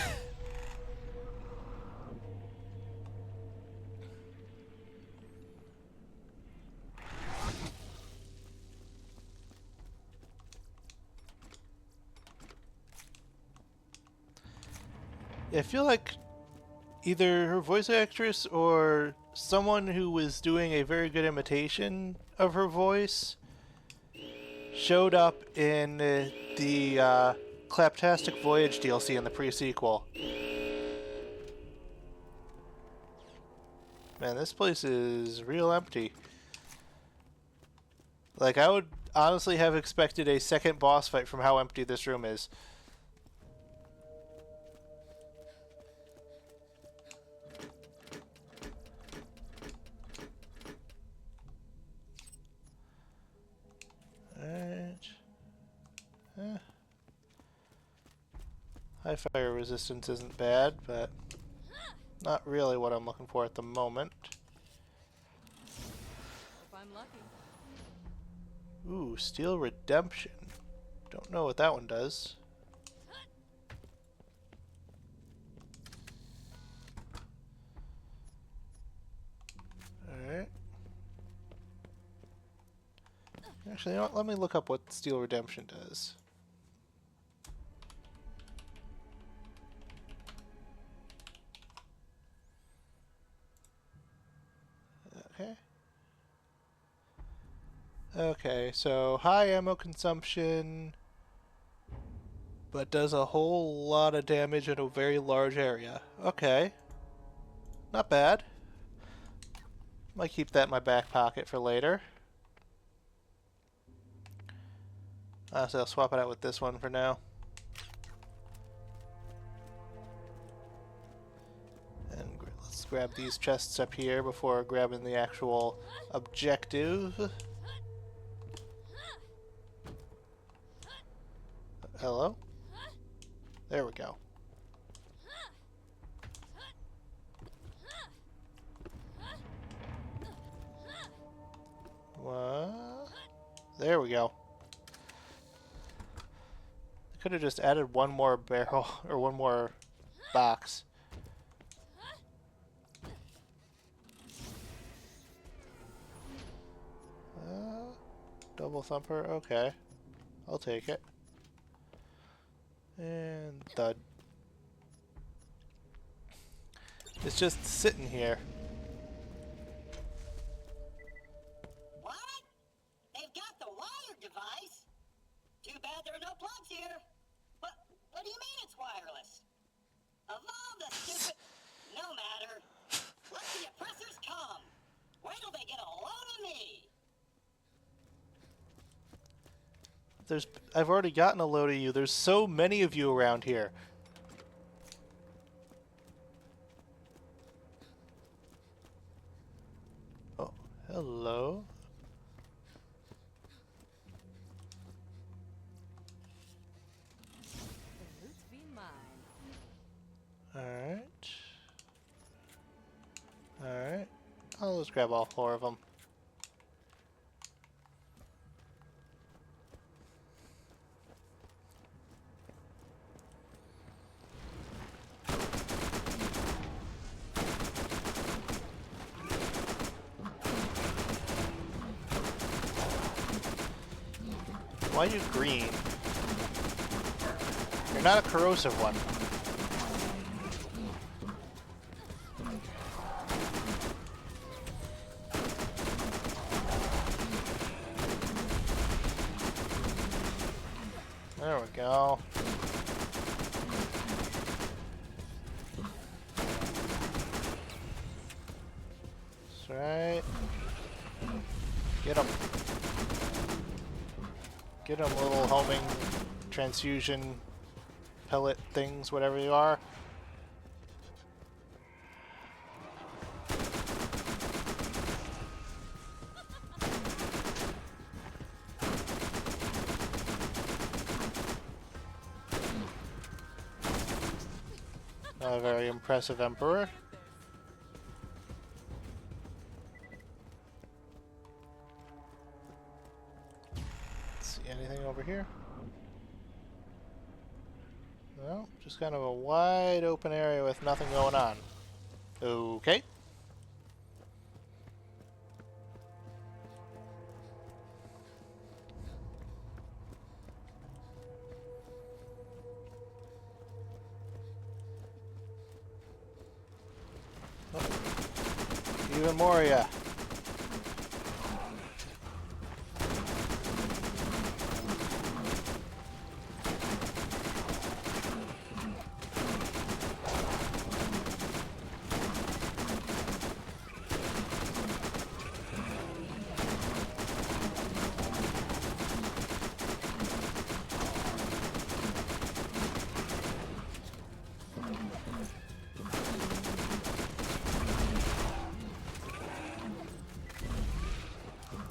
I feel like either her voice actress or someone who was doing a very good imitation of her voice showed up in the Claptastic Voyage DLC in the pre-sequel. Man, this place is real empty. Like, I would honestly have expected a second boss fight from how empty this room is. High fire resistance isn't bad, but not really what I'm looking for at the moment. If I'm lucky. Ooh, Steel Redemption. Don't know what that one does. Alright. Actually, you know what? Let me look up what Steel Redemption does. Okay. Okay, so high ammo consumption, but does a whole lot of damage in a very large area. Okay. Not bad. Might keep that in my back pocket for later. So I'll swap it out with this one for now. And let's grab these chests up here before grabbing the actual objective. Hello? There we go. What? There we go. Could have just added one more barrel or one more box. Double thumper, okay. I'll take it. And thud. It's just sitting here. What? They've got the wire device? Too bad there are no plugs here. What do you mean it's wireless? Of all the stupid... No matter. Let the oppressors come. Wait till they get a load of me. I've already gotten a load of you. There's so many of you around here. Oh, hello. The loot be mine. Alright. Alright. I'll just grab all 4 of them. Why are you green? You're not a corrosive one. There we go. That's right. Get him. Get him, little homing transfusion pellet things, whatever you are. A very impressive Emperor. See anything over here? No, just kind of a wide open area with nothing going on. Okay. Even more, yeah.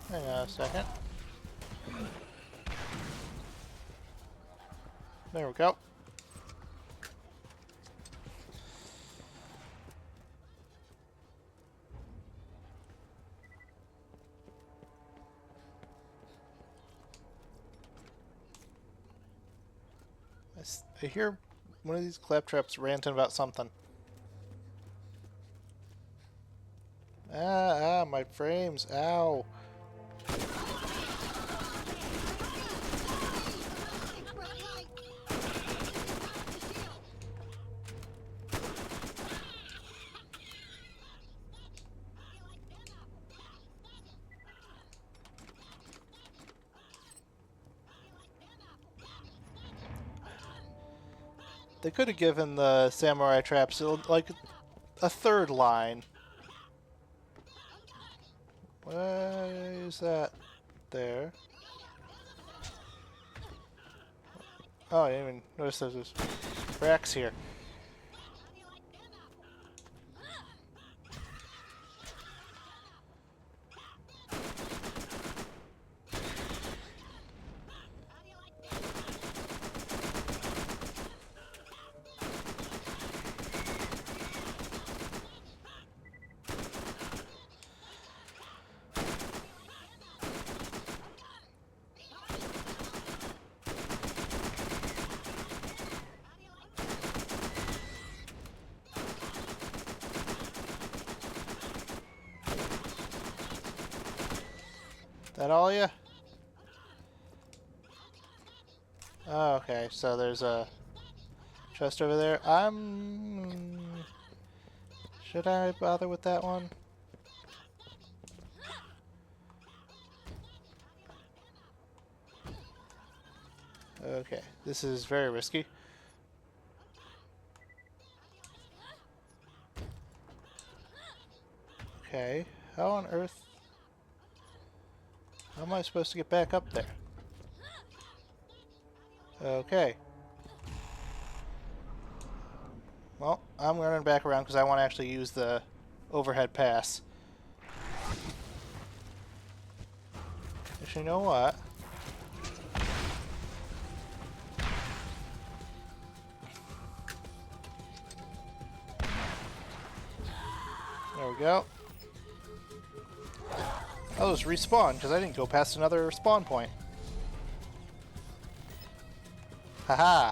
Hang on a second. There we go. I hear one of these claptraps ranting about something. My frames. Ow. They could have given the samurai traps like a third line. Why is that there? Oh, I didn't even notice there's cracks here. That all ya? Oh, okay, so there's a chest over there. Should I bother with that one? Okay, this is very risky. Okay, how on earth... How am I supposed to get back up there? Okay. Well, I'm running back around because I want to actually use the overhead pass. Actually, you know what? There we go. I'll just respawn because I didn't go past another spawn point. Haha!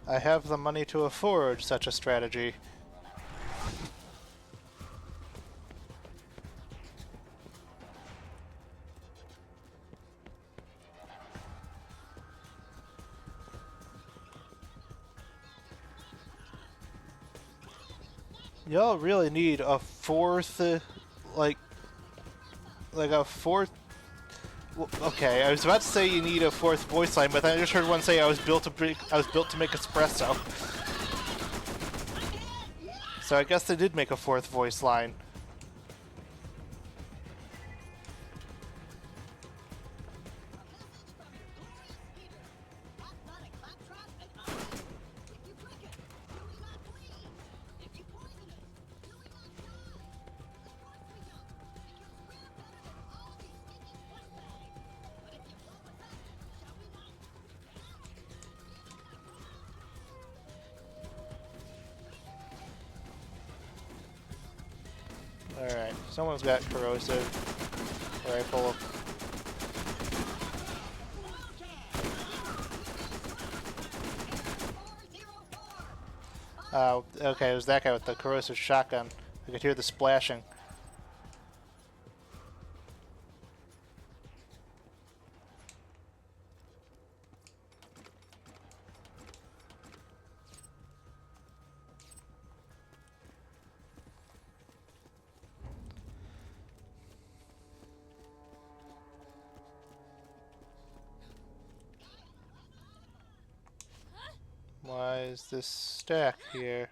I have the money to afford such a strategy. Y'all really need a fourth, like a fourth. Okay, I was about to say you need a fourth voice line, but then I just heard one say I was built to make espresso. So I guess they did make a fourth voice line. Alright, someone's got corrosive rifle. Okay, it was that guy with the corrosive shotgun. I could hear the splashing. Why is this stack here?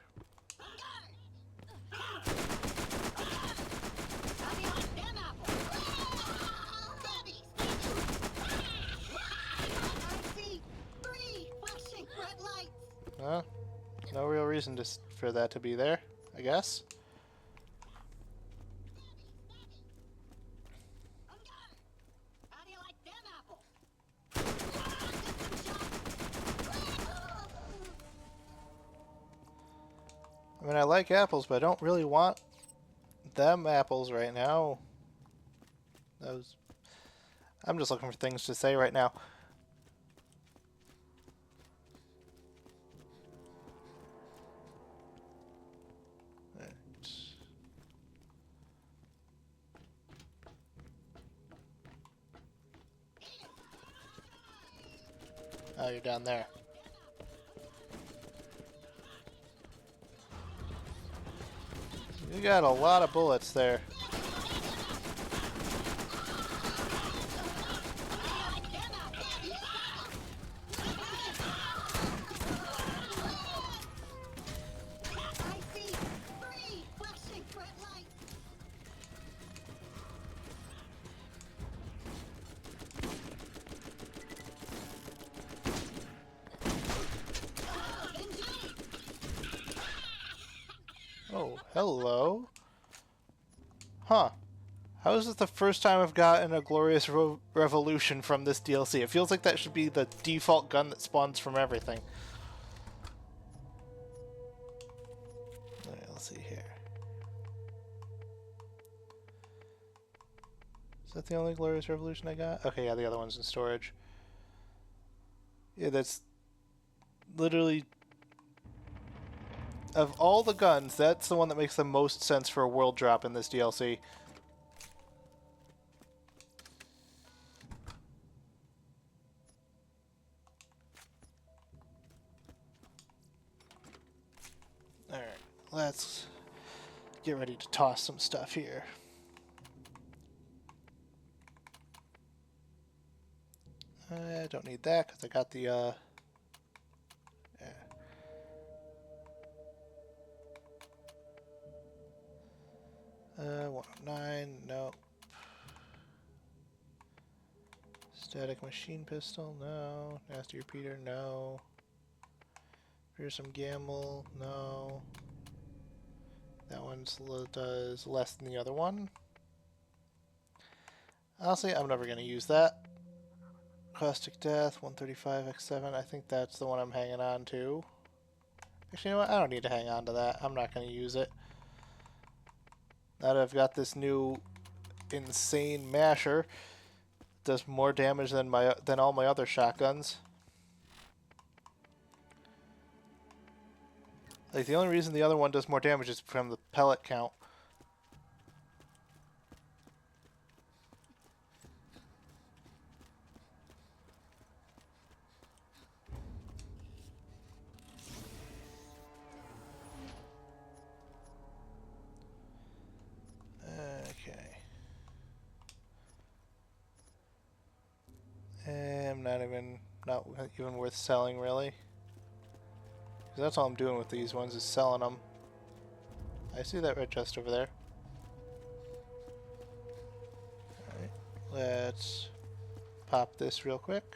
Huh? No real reason for that to be there, I guess. I mean, I like apples, but I don't really want them apples right now. I'm just looking for things to say right now. Oh, you're down there. You got a lot of bullets there. Oh, hello. Huh. How is this the first time I've gotten a glorious revolution from this DLC? It feels like that should be the default gun that spawns from everything. Alright, let's see here. Is that the only glorious revolution I got? Okay, yeah, the other one's in storage. Yeah, that's literally... Of all the guns, that's the one that makes the most sense for a world drop in this DLC. Alright, let's get ready to toss some stuff here. I don't need that because I got the, yeah. 109, no. Static machine pistol, no. Nasty repeater, no. Fearsome gamble, no. That one does less than the other one. Honestly, I'm never going to use that. Caustic Death, 135x7, I think that's the one I'm hanging on to. Actually, you know what? I don't need to hang on to that. I'm not going to use it. Now that I've got this new insane masher, it does more damage than all my other shotguns. Like, the only reason the other one does more damage is from the pellet count. even worth selling, really. 'Cause that's all I'm doing with these ones, is selling them. I see that red chest over there. Alright, let's pop this real quick.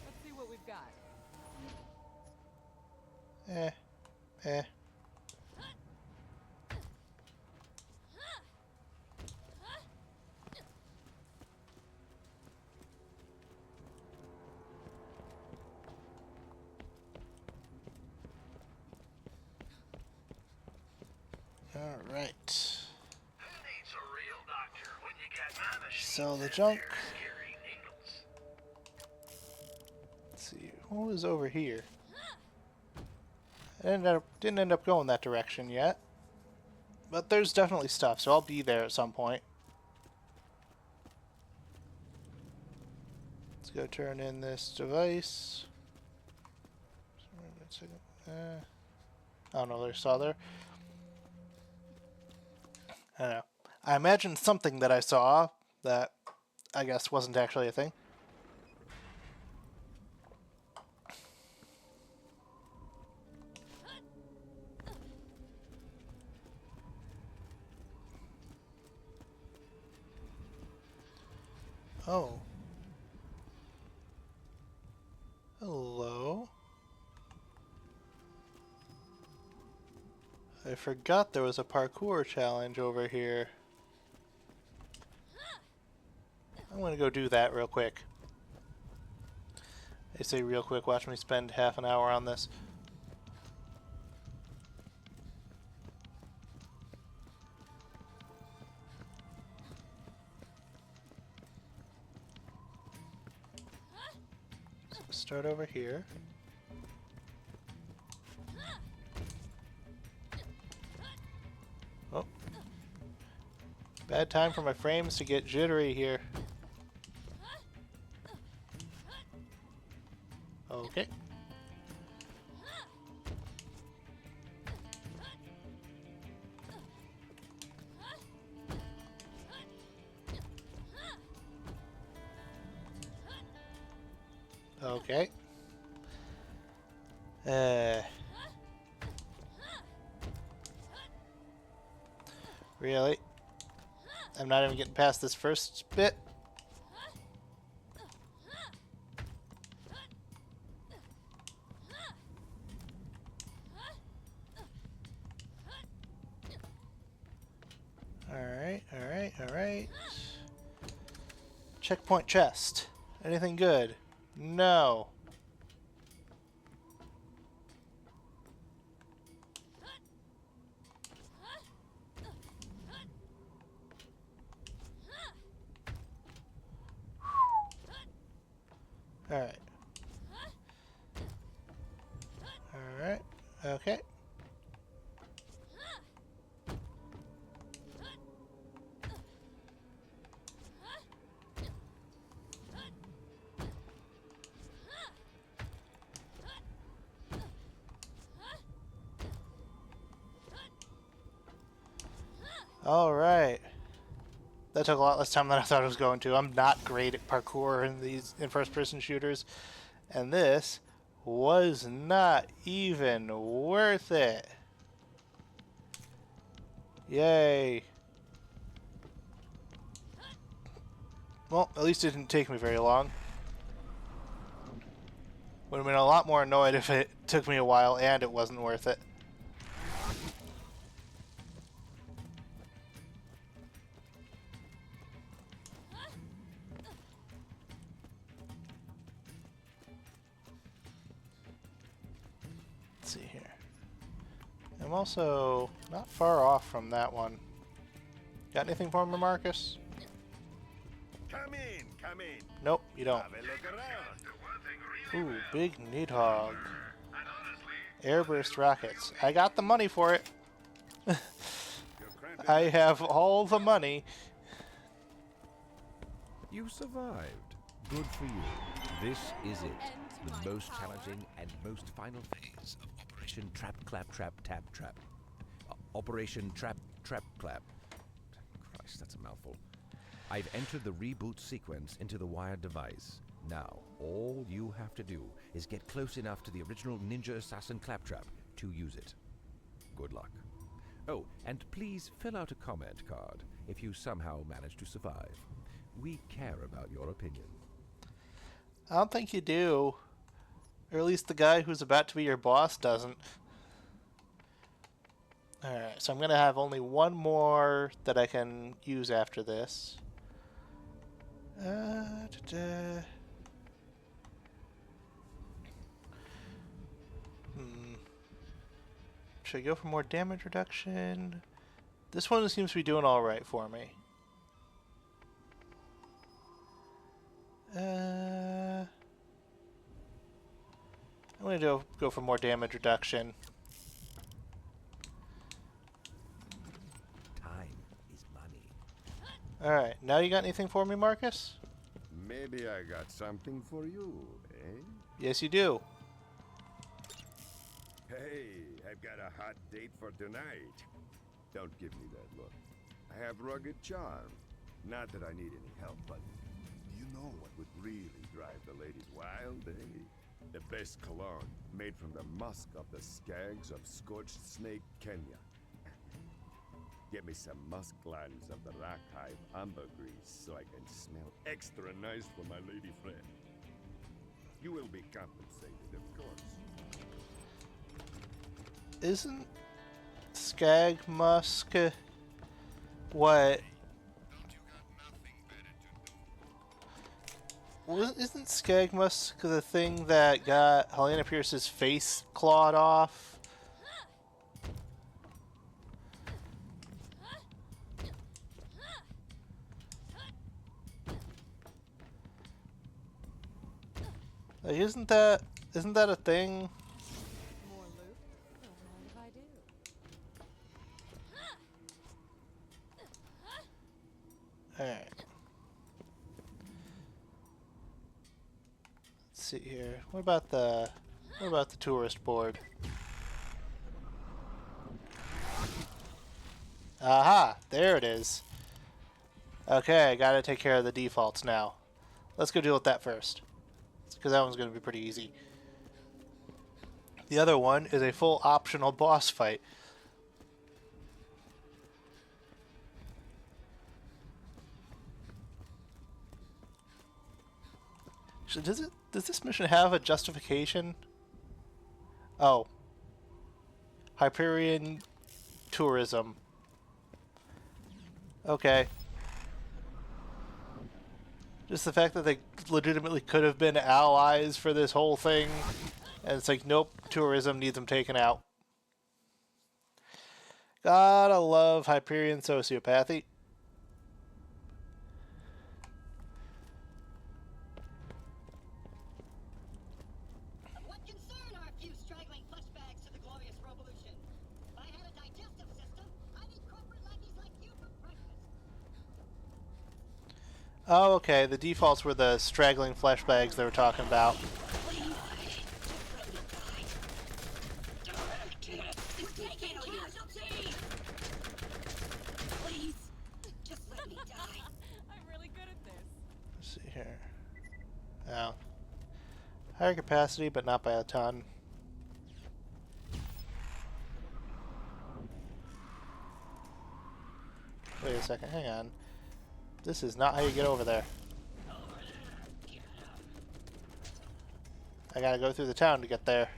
Let's see what we've got. Eh. Alright. Who needs a real doctor when you got my machine Sell the out junk. there scaring needles? Let's see, what was over here? I didn't end up going that direction yet. But there's definitely stuff, so I'll be there at some point. Let's go turn in this device. I don't know, there's saw there. I don't know. I imagined something that I saw that I guess wasn't actually a thing. Oh. Hello. I forgot there was a parkour challenge over here. I'm gonna go do that real quick. I say real quick, watch me spend half an hour on this. So start over here. Oh. Bad time for my frames to get jittery here. Okay. Okay. Really? I'm not even getting past this first bit. Alright. Checkpoint chest. Anything good? No. Alright. Okay. Alright. That took a lot less time than I thought it was going to. I'm not great at parkour in first-person shooters, and this was not even worth it. Yay. Well, at least it didn't take me very long. Would have been a lot more annoyed if it took me a while and it wasn't worth it. Let's see here. I'm also not far off from that one. Got anything for me, Marcus? Come in, come in. Nope, you don't. Have a look around. Ooh, big Nidhogg. Airburst rockets. I got the money for it. I have all the money. You survived. Good for you. This is it. The most challenging and most final Phase of Operation Operation Trap Clap Trap Tap Trap. Operation Trap Trap Clap. Christ, that's a mouthful. I've entered the reboot sequence into the wired device. Now, all you have to do is get close enough to the original Ninja Assassin Claptrap to use it. Good luck. Oh, and please fill out a comment card if you somehow manage to survive. We care about your opinion. I don't think you do. Or at least the guy who's about to be your boss doesn't. Alright, so I'm going to have only one more that I can use after this. Should I go for more damage reduction? This one seems to be doing alright for me. I'm going to go for more damage reduction. Time is money. Alright, now you got anything for me, Marcus? Maybe I got something for you, eh? Yes, you do. Hey, I've got a hot date for tonight. Don't give me that look. I have rugged charm. Not that I need any help, but you know what would really drive the ladies wild, eh? The best cologne, made from the musk of the skags of scorched snake, Kenya. Get me some musk glands of the rock hive ambergris so I can smell extra nice for my lady friend. You will be compensated, of course. Isn't skag musk what? Isn't skag musk the thing that got Helena Pierce's face clawed off? Like, isn't that a thing? More loot? Don't mind if I do. Alright. Let's see here. What about the tourist board? Aha! There it is. Okay, I gotta take care of the defaults now. Let's go deal with that first, because that one's gonna be pretty easy. The other one is a full optional boss fight. So does this mission have a justification? Oh. Hyperion tourism. Okay. Just the fact that they legitimately could have been allies for this whole thing, and it's like, nope, tourism needs them taken out. Gotta love Hyperion sociopathy. Of what concern are a few straggling fleshbags to the glorious revolution? If I had a digestive system, I'd eat corporate lackeys like you for breakfast. Oh, okay, the defaults were the straggling fleshbags they were talking about. Please, just let me die. I'm really good at this. Let's see here. Oh. Higher capacity, but not by a ton. Wait a second, hang on. This is not how you get over there. I gotta go through the town to get there.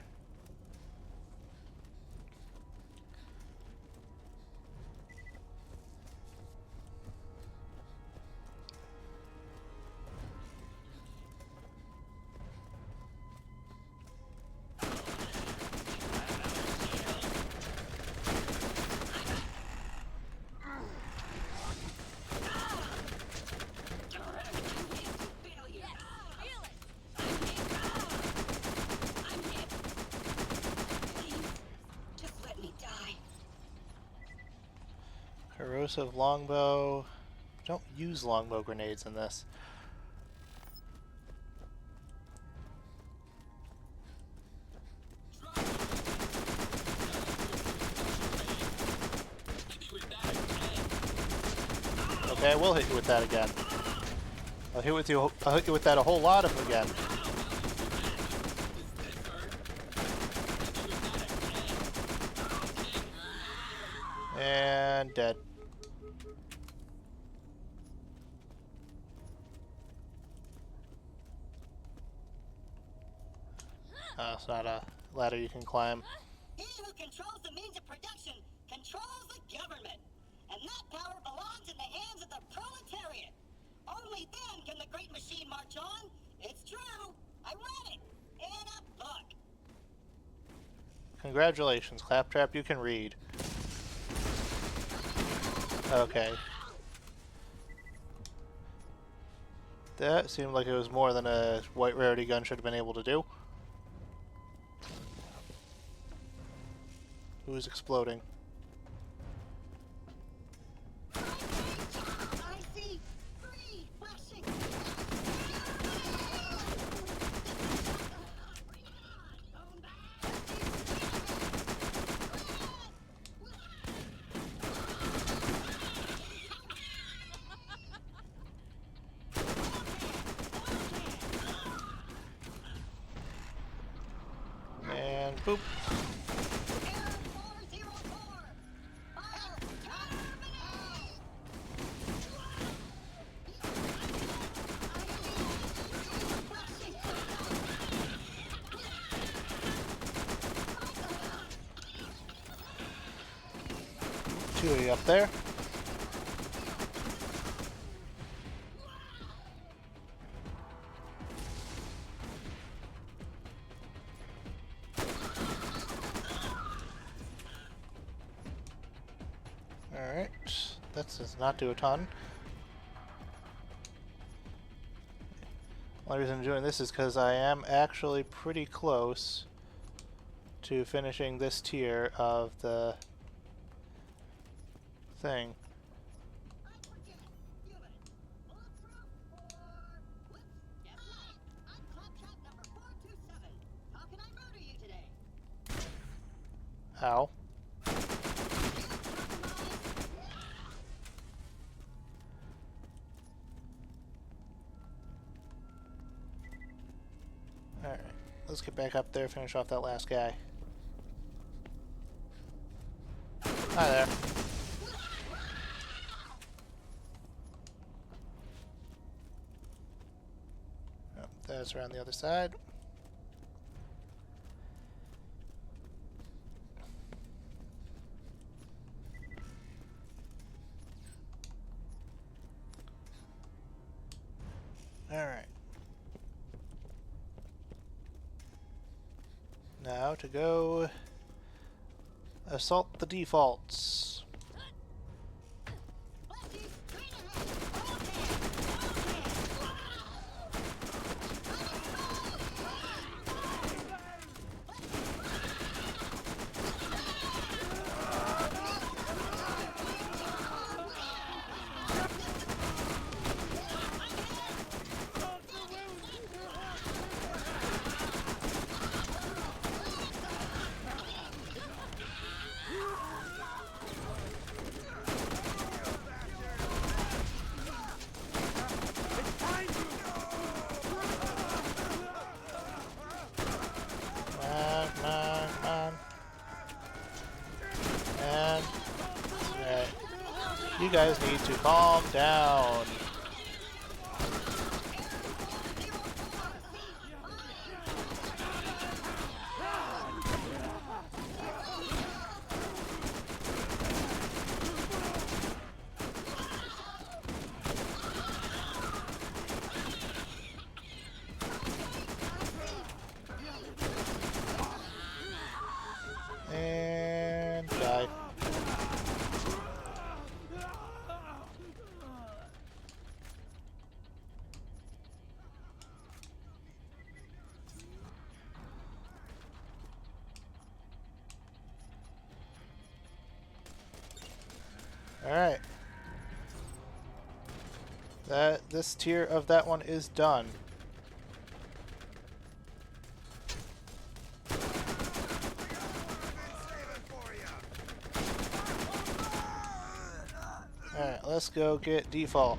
Just let me die. Corrosive longbow. Don't use longbow grenades in this. Okay, I will hit you with that again. I'll hit you with that a whole lot of again. And dead. It's not a ladder you can climb. He who controls the means of production controls the government. And that power belongs in the hands of the proletariat. Only then can the great machine march on. It's true. I read it in a book. Congratulations, Claptrap, you can read. Okay. That seemed like it was more than a white rarity gun should have been able to do. Who's exploding? I see three flashing. And boop. Two of you up there. Alright, that does not do a ton. The only reason I'm doing this is because I am actually pretty close to finishing this tier of the thing. Ow. Alright, let's get back up there, finish off that last guy. Hi there. Oh, that's around the other side. Alright. Now to go assault the defaults. And right. You guys need to calm down. And die. Alright. This tier of that one is done. Alright, let's go get default.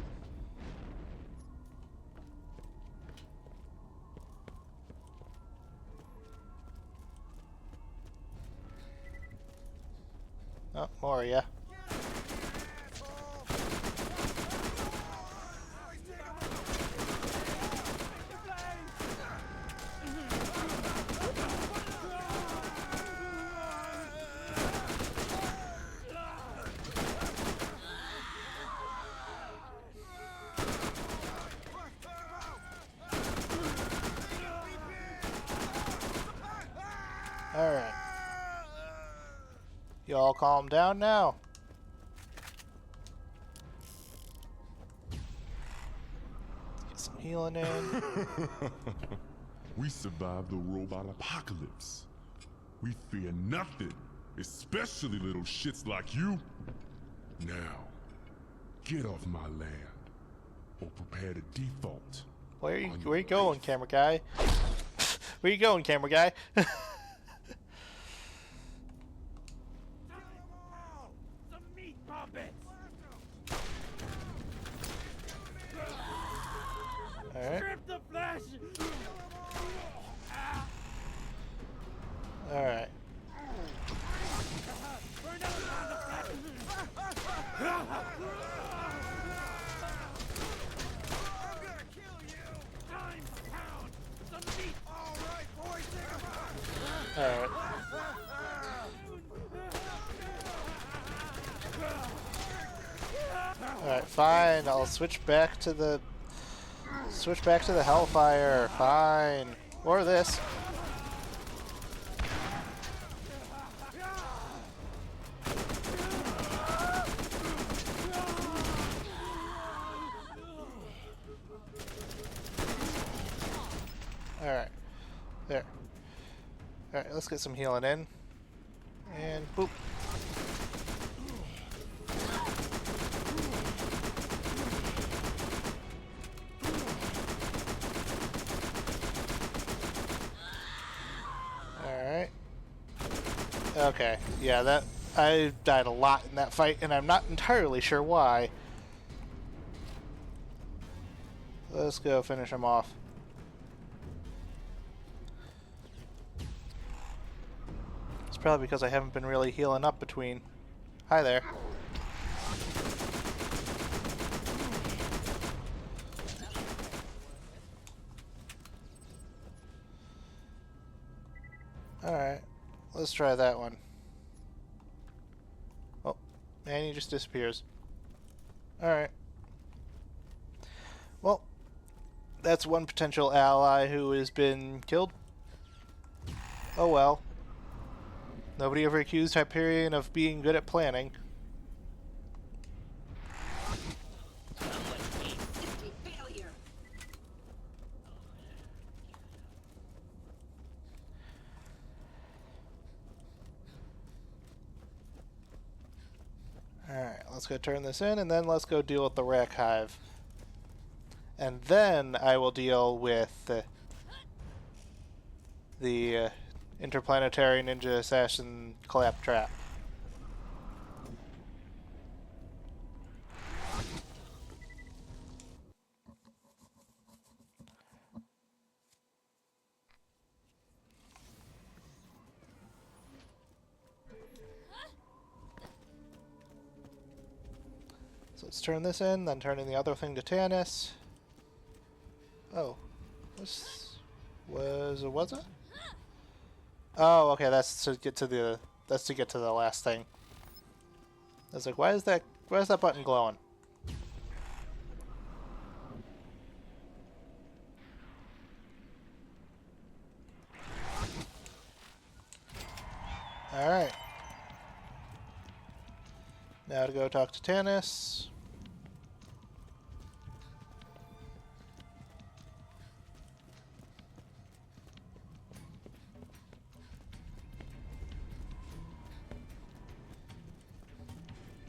Oh, more, yeah. Alright. You all calm down now. Get some healing in. We survived the robot apocalypse. We fear nothing, especially little shits like you. Now, get off my land, or prepare to default. Where you going, camera guy? Where you going, camera guy? Alright. Alright. Alright. Alright, fine. I'll switch back to the Hellfire. Fine. Or this. Alright. There. Alright, let's get some healing in. And boop. Alright. Okay. Yeah, that I died a lot in that fight, and I'm not entirely sure why. Let's go finish him off. It's probably because I haven't been really healing up between. Hi there. Alright, let's try that one. Oh, and he just disappears. Alright. Well, that's one potential ally who has been killed. Oh well. Nobody ever accused Hyperion of being good at planning. Alright, let's go turn this in, and then let's go deal with the Rack Hive. And then I will deal with the Interplanetary Ninja Assassin Claptrap. So let's turn this in, then turn in the other thing to Tannis. Oh, this was it? Oh, okay. That's to get to the last thing. I was like, why is that button glowing? All right. Now to go talk to Tannis.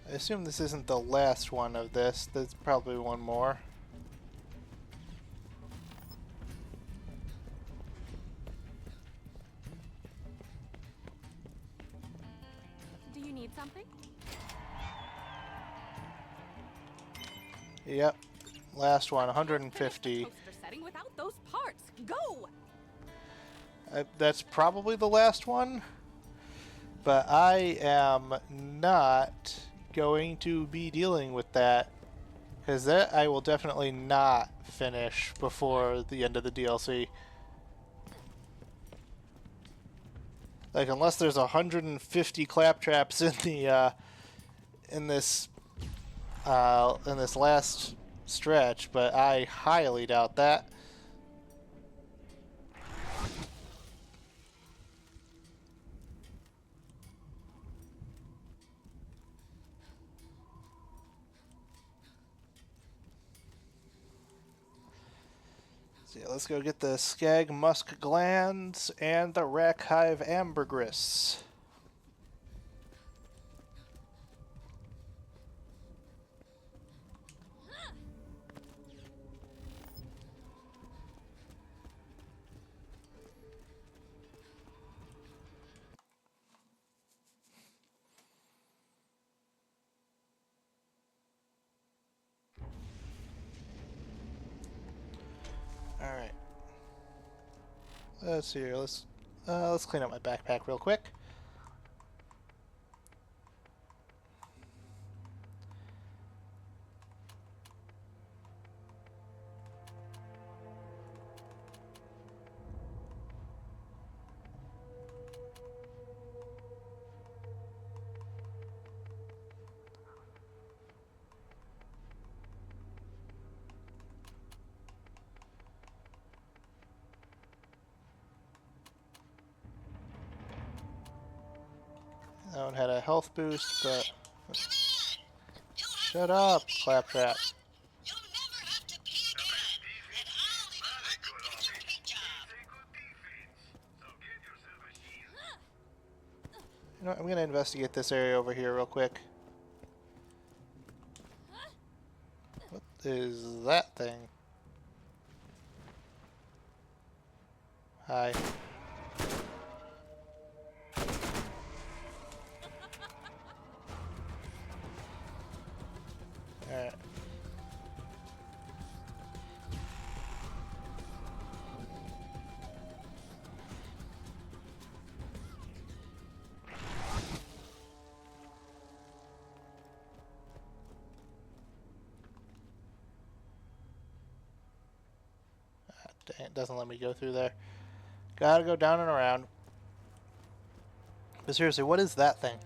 I assume this isn't the last one of this. There's probably one more. Do you need something? Yep. Last one, Finish 150. the toaster setting without those parts. Go! That's probably the last one. But I am not going to be dealing with that. Because that I will definitely not finish before the end of the DLC. Like, unless there's 150 claptraps in the in this last stretch, but I highly doubt that. So yeah, let's go get the Skag Musk Glands and the Rack Hive Ambergris. All right. Let's see here. Let's clean up my backpack real quick. That one had a health boost, but shut up, Claptrap. You'll never have to pee again, and I'll even work the picture paint job. So get yourself a shield. You know what, I'm gonna investigate this area over here real quick. What is that thing? Hi. Alright. Dang, it doesn't let me go through there. Gotta go down and around. But seriously, what is that thing?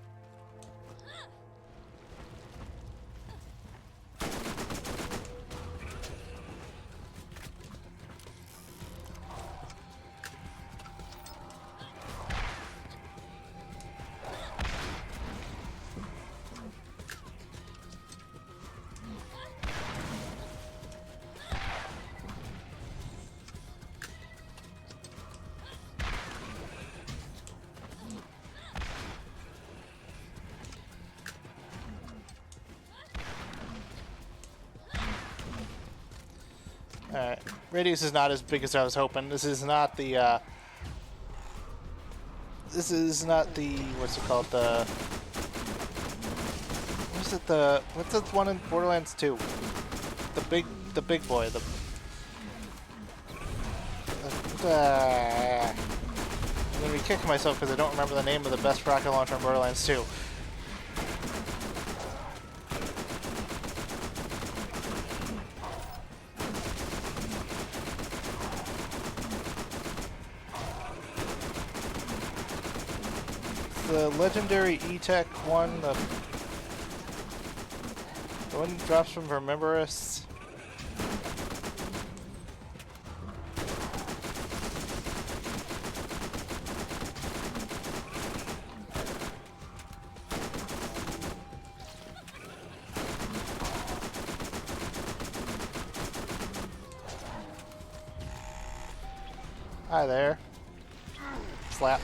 Alright. Radius is not as big as I was hoping. This is not the, what's it called, what's the one in Borderlands 2? The big boy, I'm gonna be kicking myself because I don't remember the name of the best rocket launcher in Borderlands 2. The legendary E-Tech one, the one that drops from Rememberus. Hi there. Slap.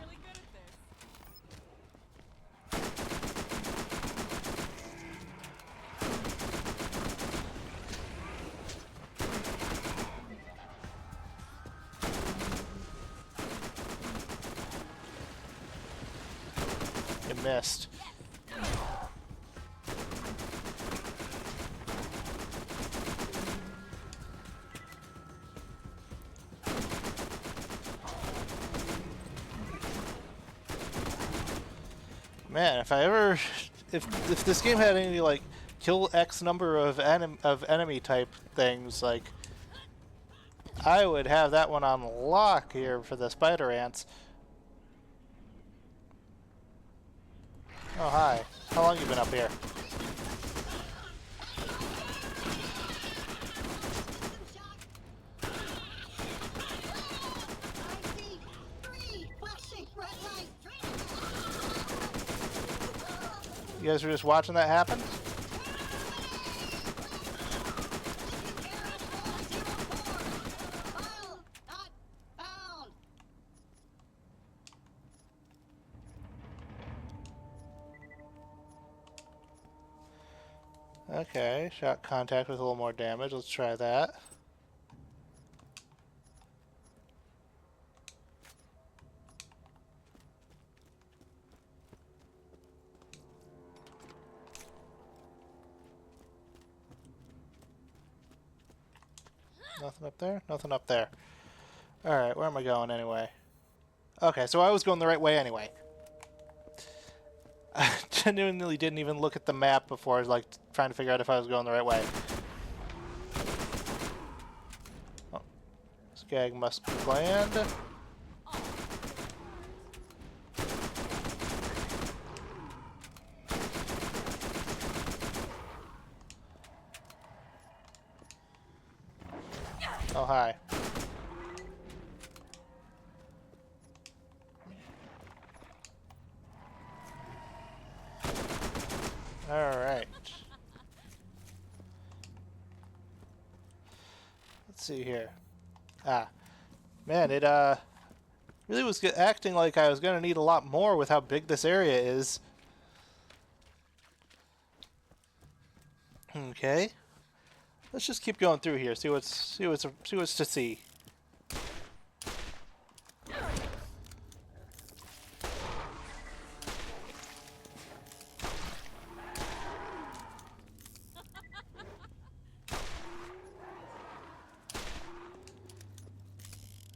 Really good at this. missed. Man, if this game had any like kill X number of enemy type things, like I would have that one on lock here for the spider ants. Oh hi, how long you been up here? You guys were just watching that happen? Okay, shot contact with a little more damage. Let's try that. Nothing up there? Nothing up there. Alright, where am I going anyway? Okay, so I was going the right way anyway. I genuinely didn't even look at the map before, like, trying to figure out if I was going the right way. Oh. Skag must land. Oh, hi. Alright. Let's see here. Ah. Man, it really was acting like I was going to need a lot more with how big this area is. Okay. Let's just keep going through here, see what's to see.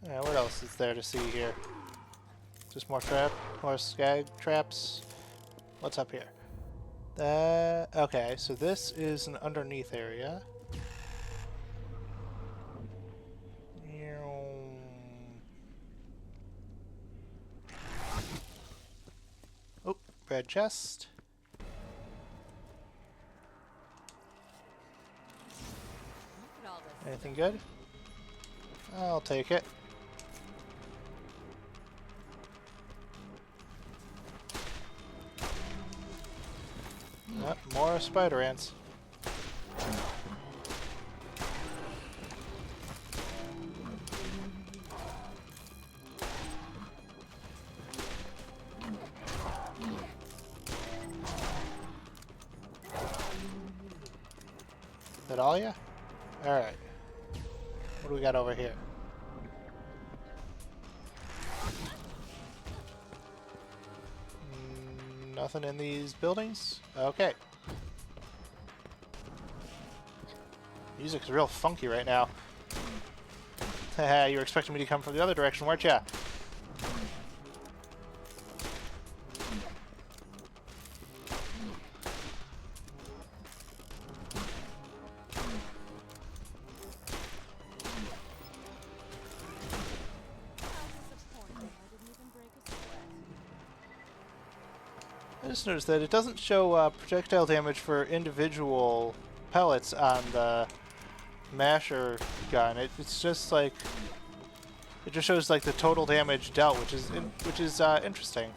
What else is there to see here? Just more skag traps. What's up here? Okay, so this is an underneath area. Oh, red chest. Anything good? I'll take it. Yep, more spider ants. Is that all ya? Alright. What do we got over here? Nothing in these buildings? Okay. Music's real funky right now. Haha, you were expecting me to come from the other direction, weren't ya? I just noticed that it doesn't show projectile damage for individual pellets on the masher gun. It's just like it just shows like the total damage dealt, which is interesting.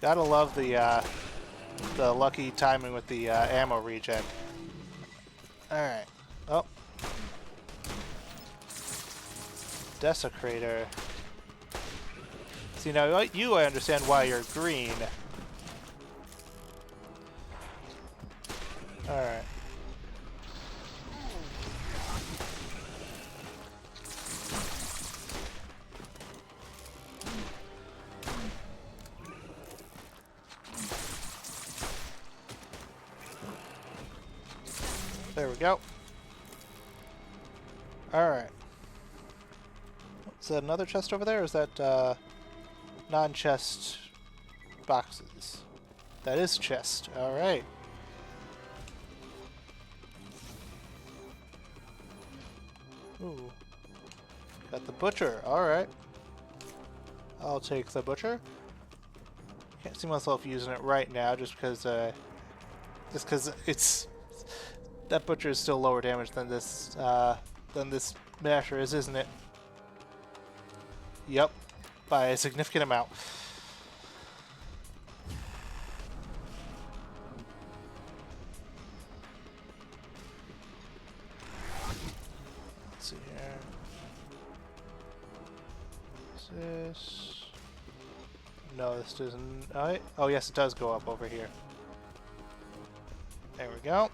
Gotta love the lucky timing with the ammo regen. Alright. Oh. Desecrator. See, now like you, I understand why you're green. Alright. There we go. Alright. Is that another chest over there, or is that non-chest boxes? That is chest. Alright. Ooh. Got the butcher. Alright. I'll take the butcher. Can't see myself using it right now just because it's that butcher is still lower damage than this masher is, isn't it? Yep, by a significant amount. Let's see here. What's this? No, this doesn't. Oh, yes, it does go up over here. There we go.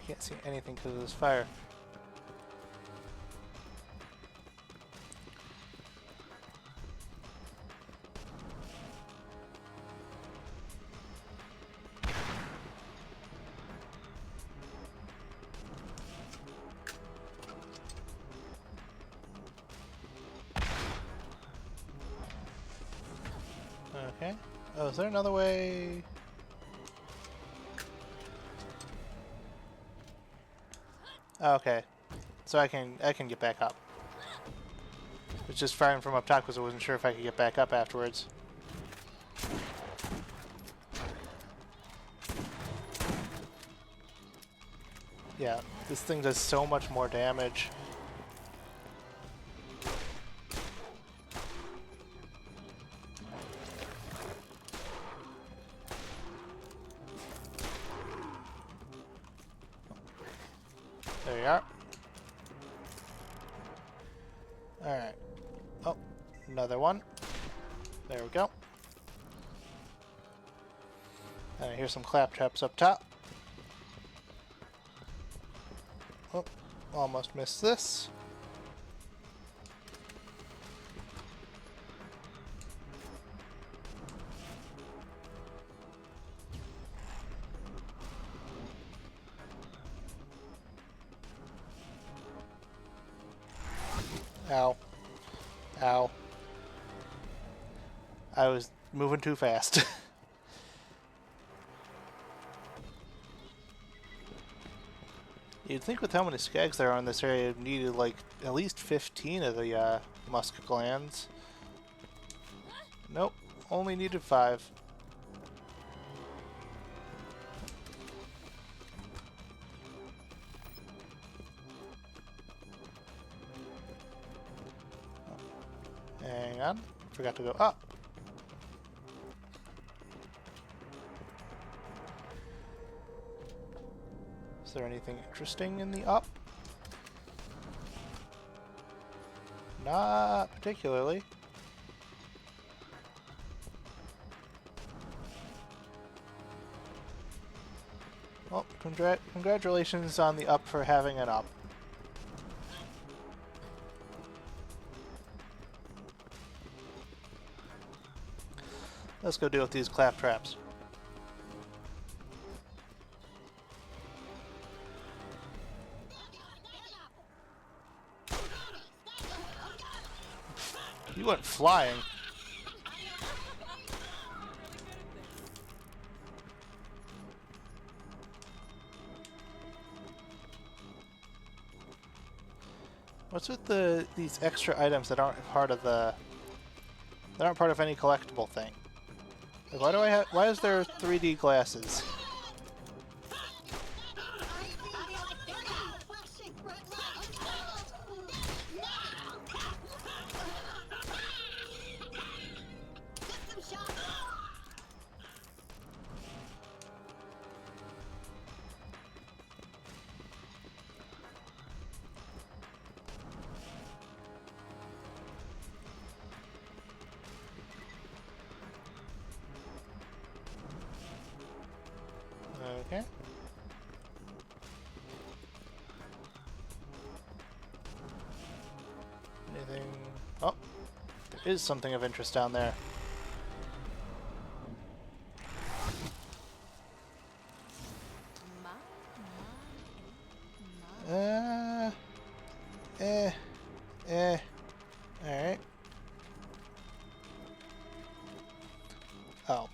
Can't see anything because of this fire. Okay. Oh, is there another way? Okay, so I can get back up. It's just firing from up top because I wasn't sure if I could get back up afterwards. Yeah, this thing does so much more damage. There you are. Alright. Oh, another one. There we go. And here's some claptraps up top. Oh, almost missed this. Ow. Ow. I was moving too fast. You'd think with how many skags there are in this area, you needed like at least 15 of the musk glands. Nope, only needed 5. Hang on, forgot to go up. Is there anything interesting in the up? Not particularly. Well, congratulations on the up for having an up. Let's go deal with these claptraps. You went flying. What's with these extra items that aren't part of the that aren't part of any collectible thing? Like, why is there 3D glasses? Okay. Anything? Oh, there is something of interest down there. Alright. Oh,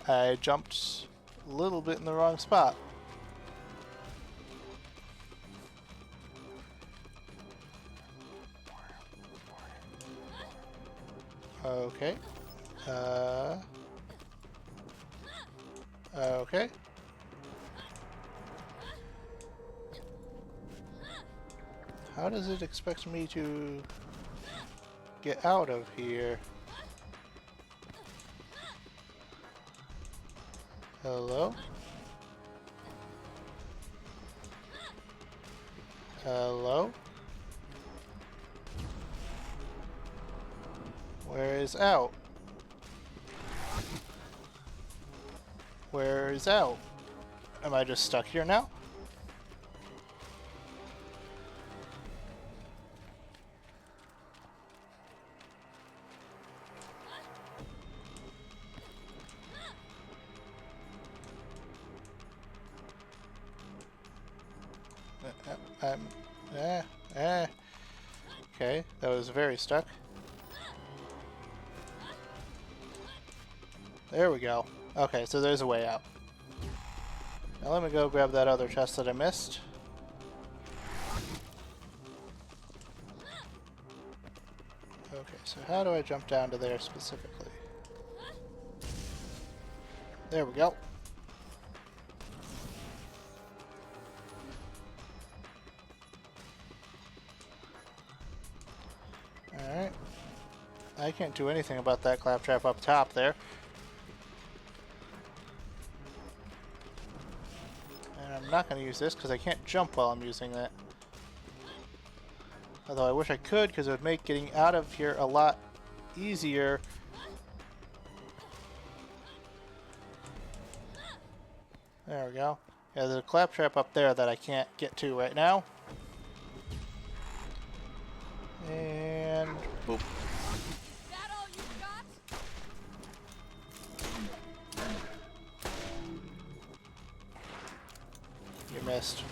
I jumped a little bit in the wrong spot. Okay. Okay. How does it expect me to get out of here? Hello? Hello? Where is out? Where is out? Am I just stuck here now? Okay, that was very stuck. There we go. Okay, so there's a way out. Now let me go grab that other chest that I missed. Okay, so how do I jump down to there specifically? There we go. Alright. I can't do anything about that claptrap up top there. And I'm not going to use this because I can't jump while I'm using that. Although I wish I could because it would make getting out of here a lot easier. There we go. Yeah, there's a claptrap up there that I can't get to right now. And boop. That all you got? You missed.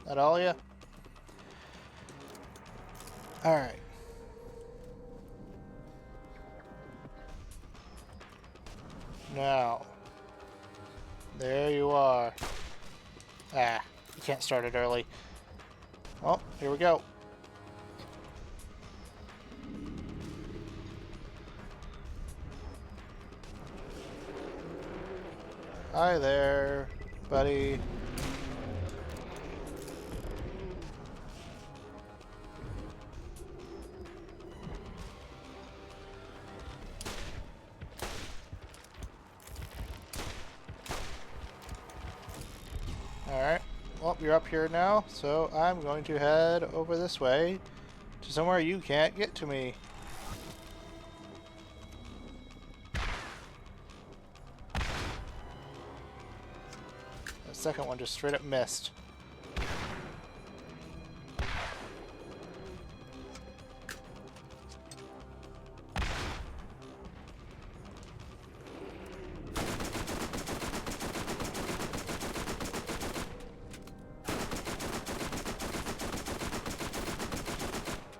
That all ya? Alright. Now. There you are. Ah, you can't start it early. Well, here we go. Hi there, buddy. Alright, well, you're up here now, so I'm going to head over this way to somewhere you can't get to me. The second one just straight up missed.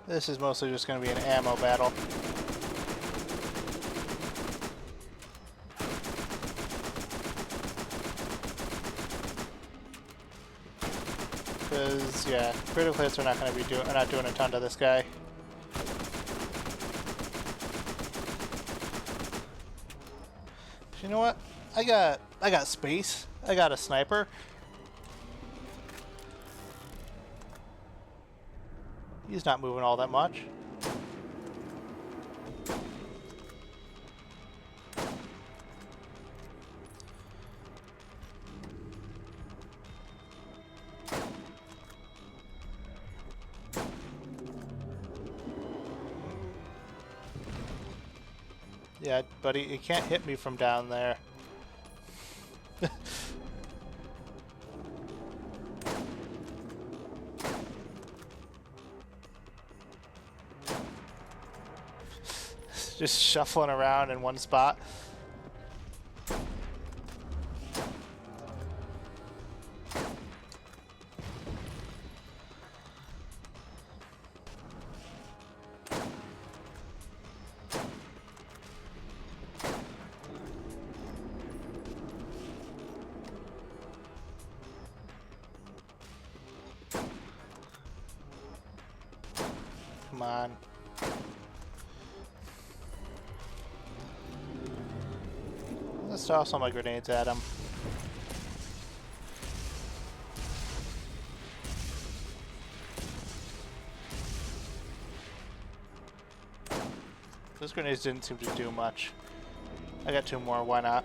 This is mostly just going to be an ammo battle. Because, yeah, critical hits are not going to be doing a ton to this guy. You know what? I got space. I got a sniper. He's not moving all that much. Yeah, buddy, you can't hit me from down there. Just shuffling around in one spot. Come on. Let's toss all my grenades at him. Those grenades didn't seem to do much. I got 2 more, why not?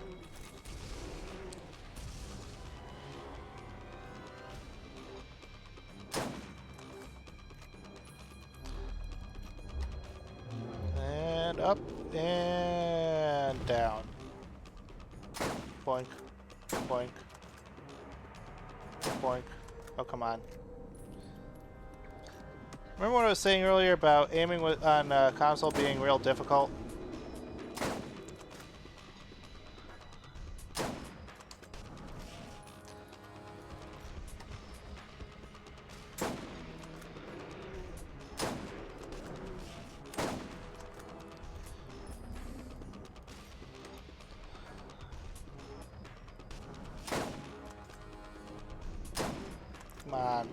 And up and down. Boink, boink, boink. Oh, come on. Remember what I was saying earlier about aiming on console being real difficult? Come on.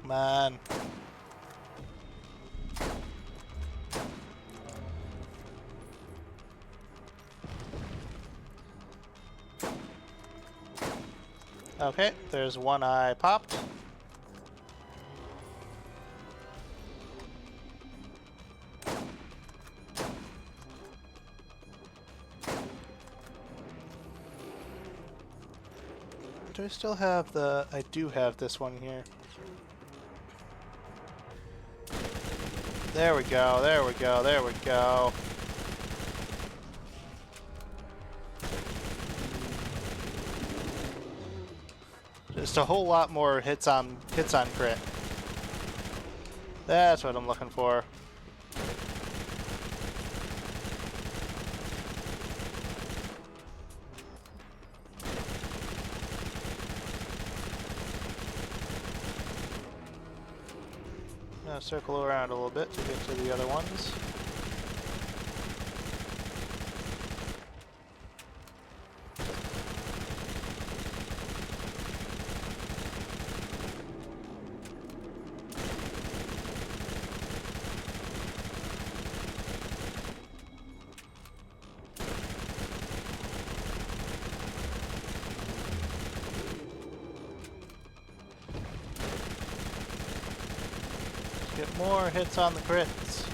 Come on. Okay, there's one eye popped. Do I still have the... I do have this one here. There we go, there we go, there we go. Just a whole lot more hits on crit. That's what I'm looking for. Now circle around a little bit to get to the other ones. Get more hits on the crits.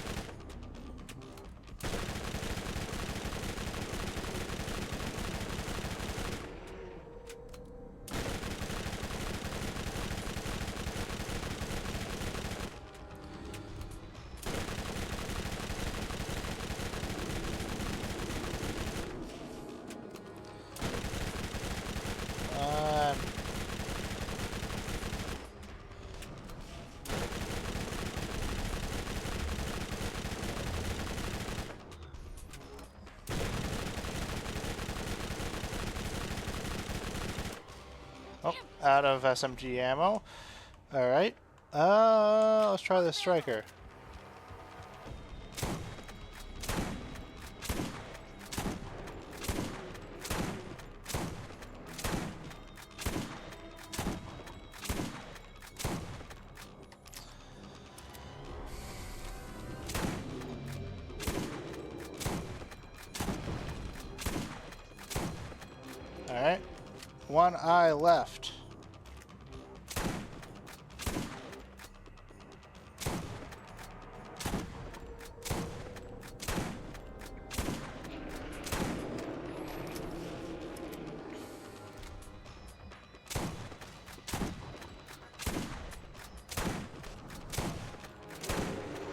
Oh, out of SMG ammo. Alright. Let's try the striker. one eye left.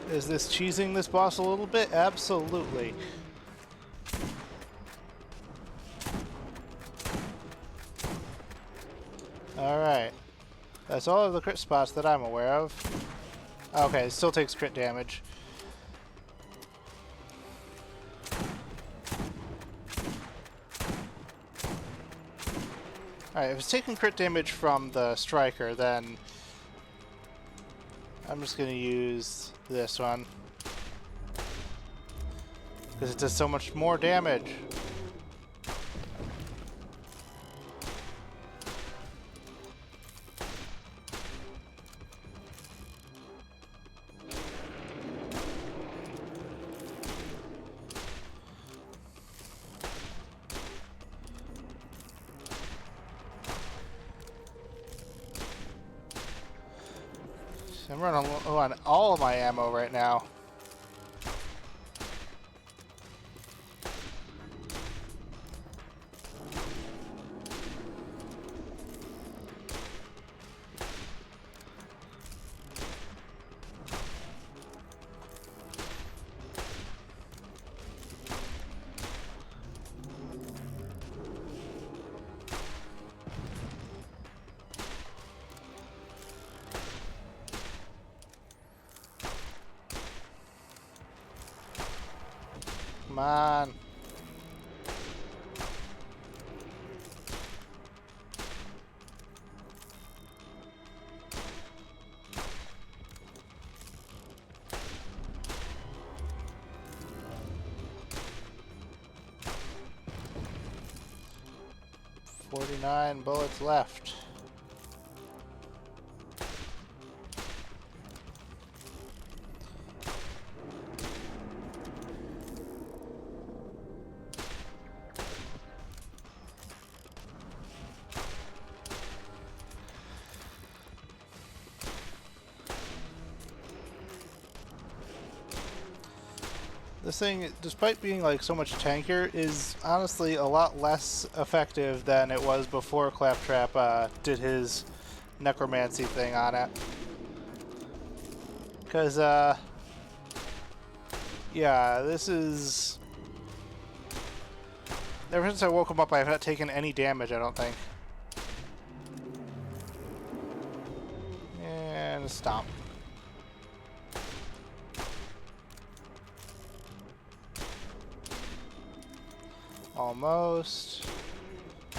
Is this cheesing this boss a little bit? Absolutely. Alright. That's all of the crit spots that I'm aware of. Okay, it still takes crit damage. Alright, if it's taking crit damage from the striker, then I'm just going to use this one. Because it does so much more damage. I'm running low on all of my ammo right now. Come on. "49 bullets left." This thing, despite being like so much tankier, is honestly a lot less effective than it was before Claptrap did his necromancy thing on it. Because, yeah, this is... Ever since I woke him up, I have not taken any damage, I don't think. And stomp. Almost.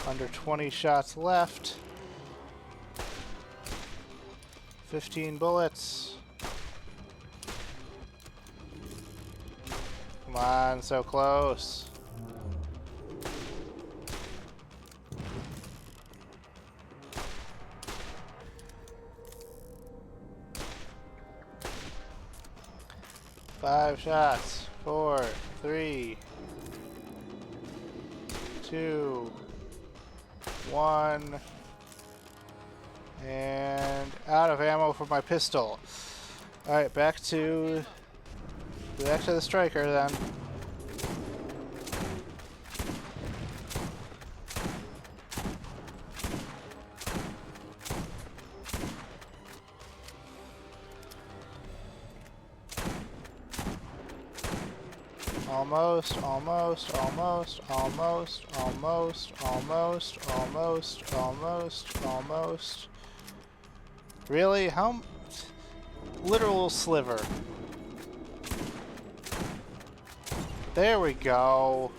Under 20 shots left. 15 bullets. Come on, so close. Five shots. 4, 3, 2, 1, and out of ammo for my pistol. Alright, back to the striker then. Almost, almost, almost, almost, almost, almost, almost, almost, almost. Really? How? Literal sliver. There we go.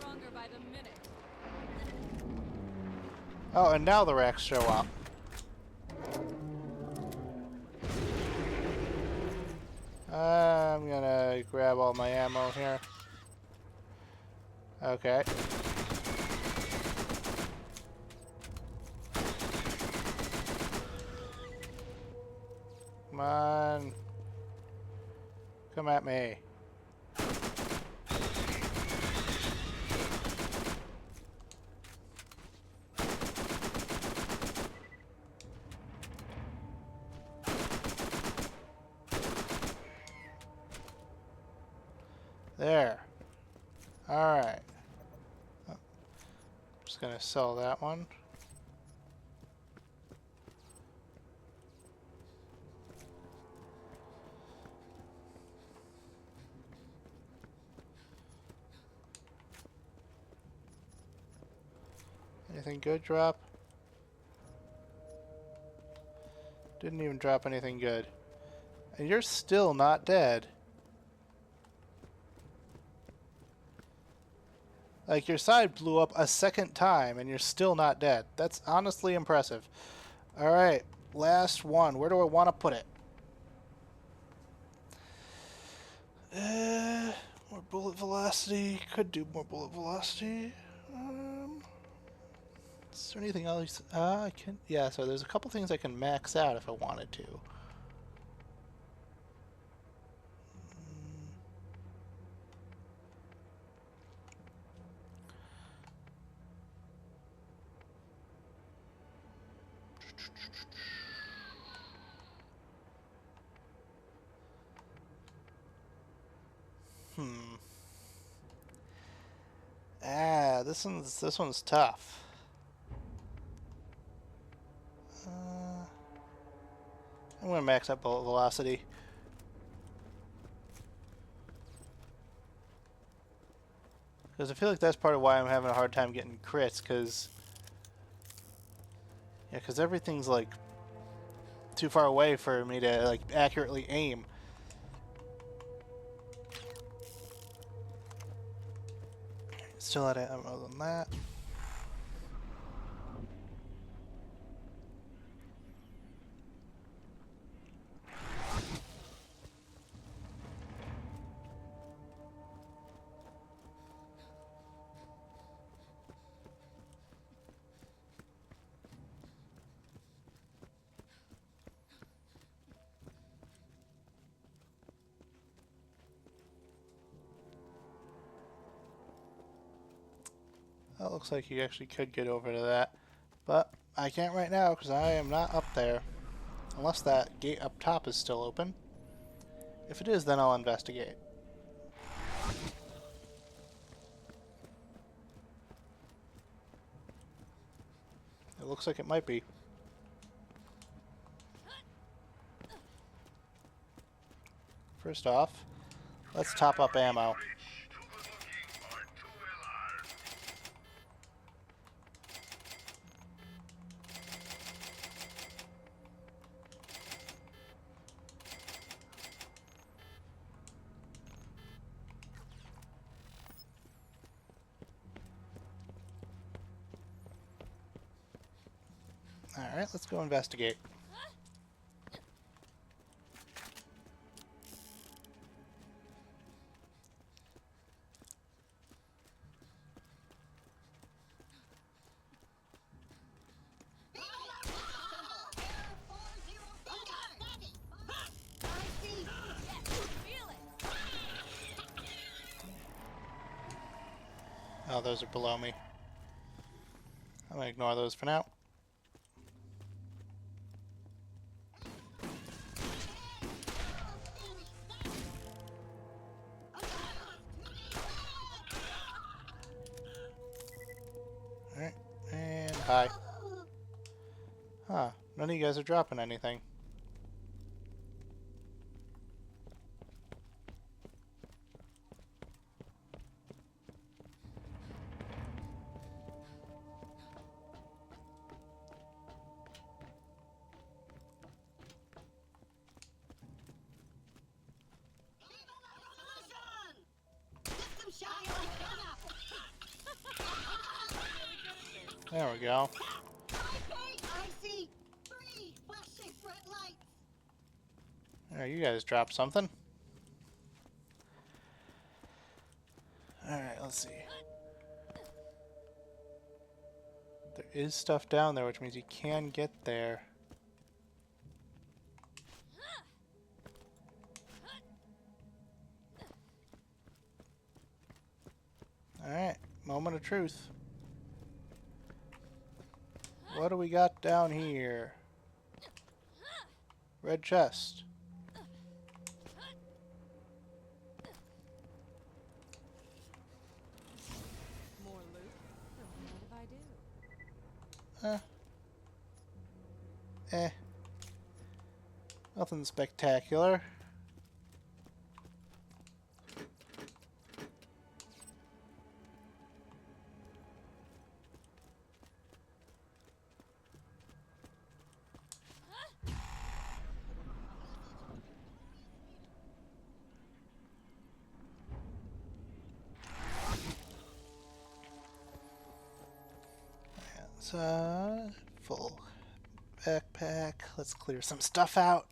Oh, and now the racks show up. I'm gonna grab all my ammo here. Okay. Come on. Come at me. There. Alright. Just gonna sell that one. Anything good drop? Didn't even drop anything good. And you're still not dead. Like, your side blew up a second time and you're still not dead. That's honestly impressive. Alright, last one. Where do I want to put it? More bullet velocity. Could do more bullet velocity. Is there anything else? I can. Yeah, so there's a couple things I can max out if I wanted to. This one's tough. I'm gonna max out bullet velocity. Because I feel like that's part of why I'm having a hard time getting crits, because everything's like too far away for me to like accurately aim. Still out of ammo than that. That looks like you actually could get over to that. But I can't right now because I am not up there. Unless that gate up top is still open. If it is, then I'll investigate. It looks like it might be. First off, let's top up ammo. Alright, let's go investigate. Oh, those are below me. I'm gonna ignore those for now. Alright, and hi. Huh, none of you guys are dropping anything. There we go. Alright, you guys dropped something. Alright, let's see. There is stuff down there, which means you can get there. Alright, moment of truth. What do we got down here? Red chest. Eh. Nothing spectacular. Full backpack. Let's clear some stuff out.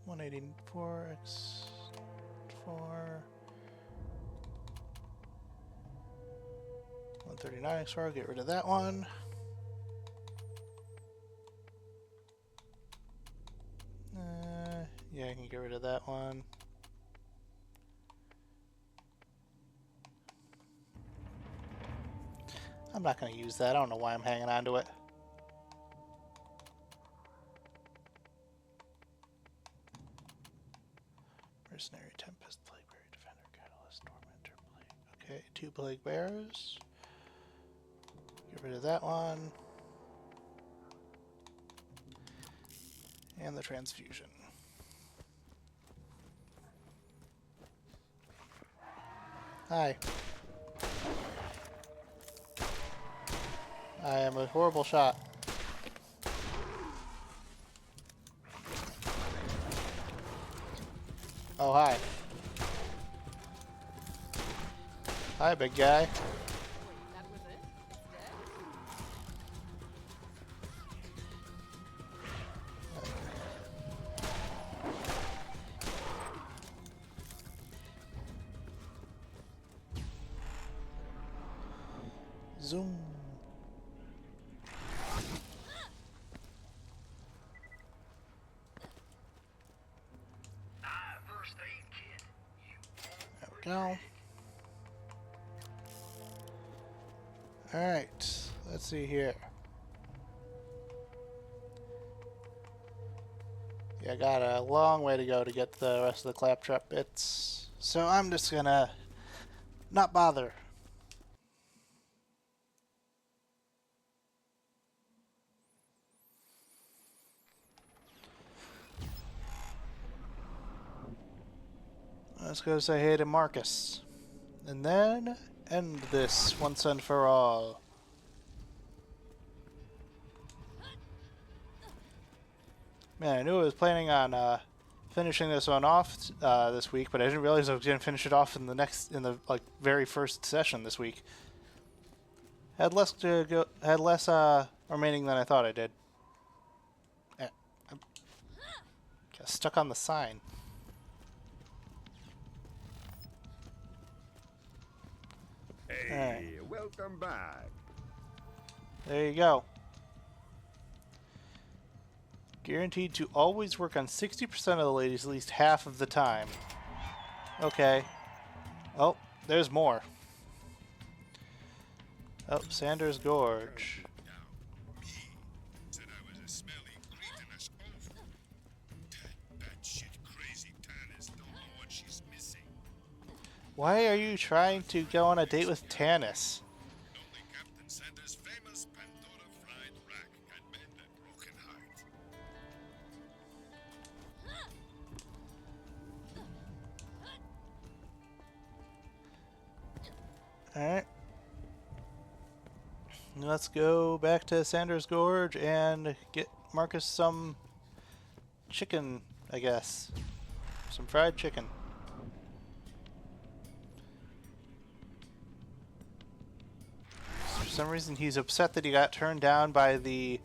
$184x4. 139x4. Get rid of that one. Yeah, I can get rid of that one. I'm not going to use that. I don't know why I'm hanging on to it. Mercenary, Tempest, Plagueberry, Defender, Catalyst, Tormentor, Plague. Okay, 2 Plague Bearers. Get rid of that one. And the Transfusion. Hi. I am a horrible shot. Oh, hi. Hi, big guy. Wait, that was it? It's dead? Zoom. First aid kit. There we go. Alright, let's see here. Yeah, I got a long way to go to get the rest of the claptrap bits. So I'm just gonna not bother. Let's go say hey to Marcus. And then end this once and for all. Man, I knew I was planning on finishing this one off this week, but I didn't realize I was going to finish it off in the very first session this week. Had less to go, had less remaining than I thought I did. I got stuck on the sign. Hey, welcome back. There you go. Guaranteed to always work on 60% of the ladies at least half of the time. Okay. Oh, there's more. Oh, Sanders Gorge. Now, me said I was a smelly, cretinous awful. That shit crazy Tannis don't know what she's missing. Why are you trying to go on a date with Tannis? Only Captain Sanders' famous Pandora fried rack can mend a broken heart. Alright. Let's go back to Sanders Gorge and get Marcus some chicken, I guess. Some fried chicken. For some reason he's upset that he got turned down by the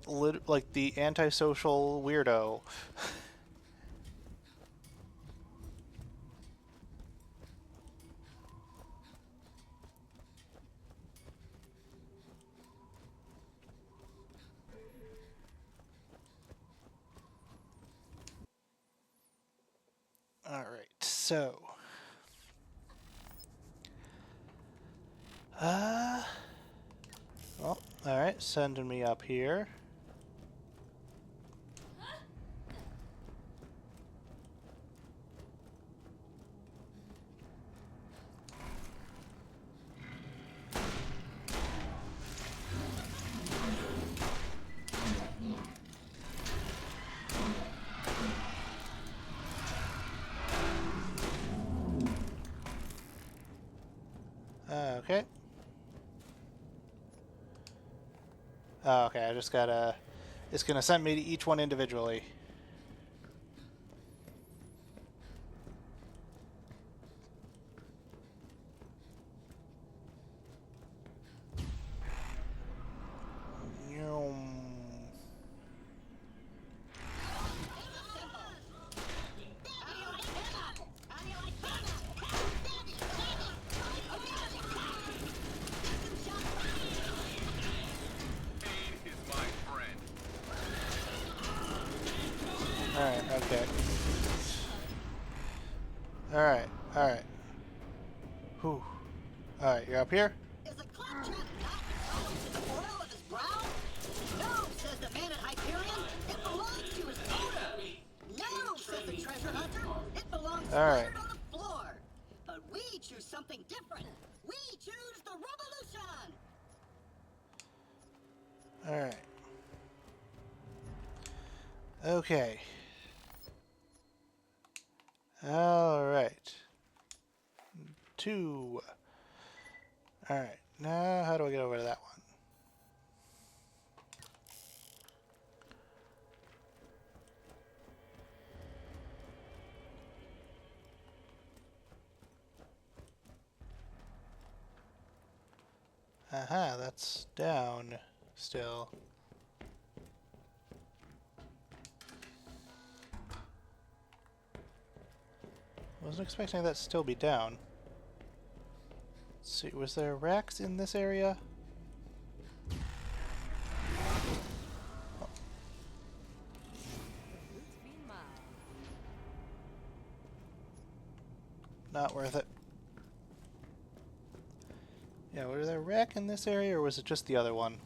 the antisocial weirdo. Alright, so well, alright, sending me up here. Oh, okay, I just gotta... It's gonna send me to each one individually. Alright, okay. Alright, alright. Whew. Alright, you're up here? Is a claptrap not entitled to the oil of his brow? No, says the man at Hyperion. It belongs to his owner. No, says the treasure hunter. It belongs scattered on the floor. But we choose something different. We choose the revolution. Alright. Okay. Alright. 2. Alright. Now, how do I get over to that one? Aha, that's down still. Wasn't expecting that to still be down. Let's see, was there racks in this area? Oh. Not worth it. Yeah, was there a rack in this area, or was it just the other one?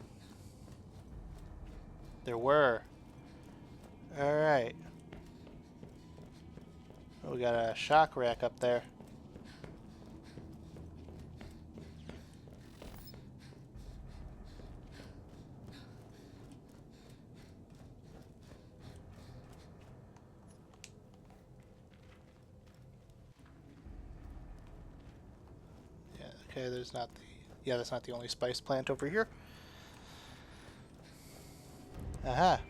There were. Alright. Oh, we got a shock rack up there. Yeah, okay, there's not the... Yeah, that's not the only spice plant over here. Aha.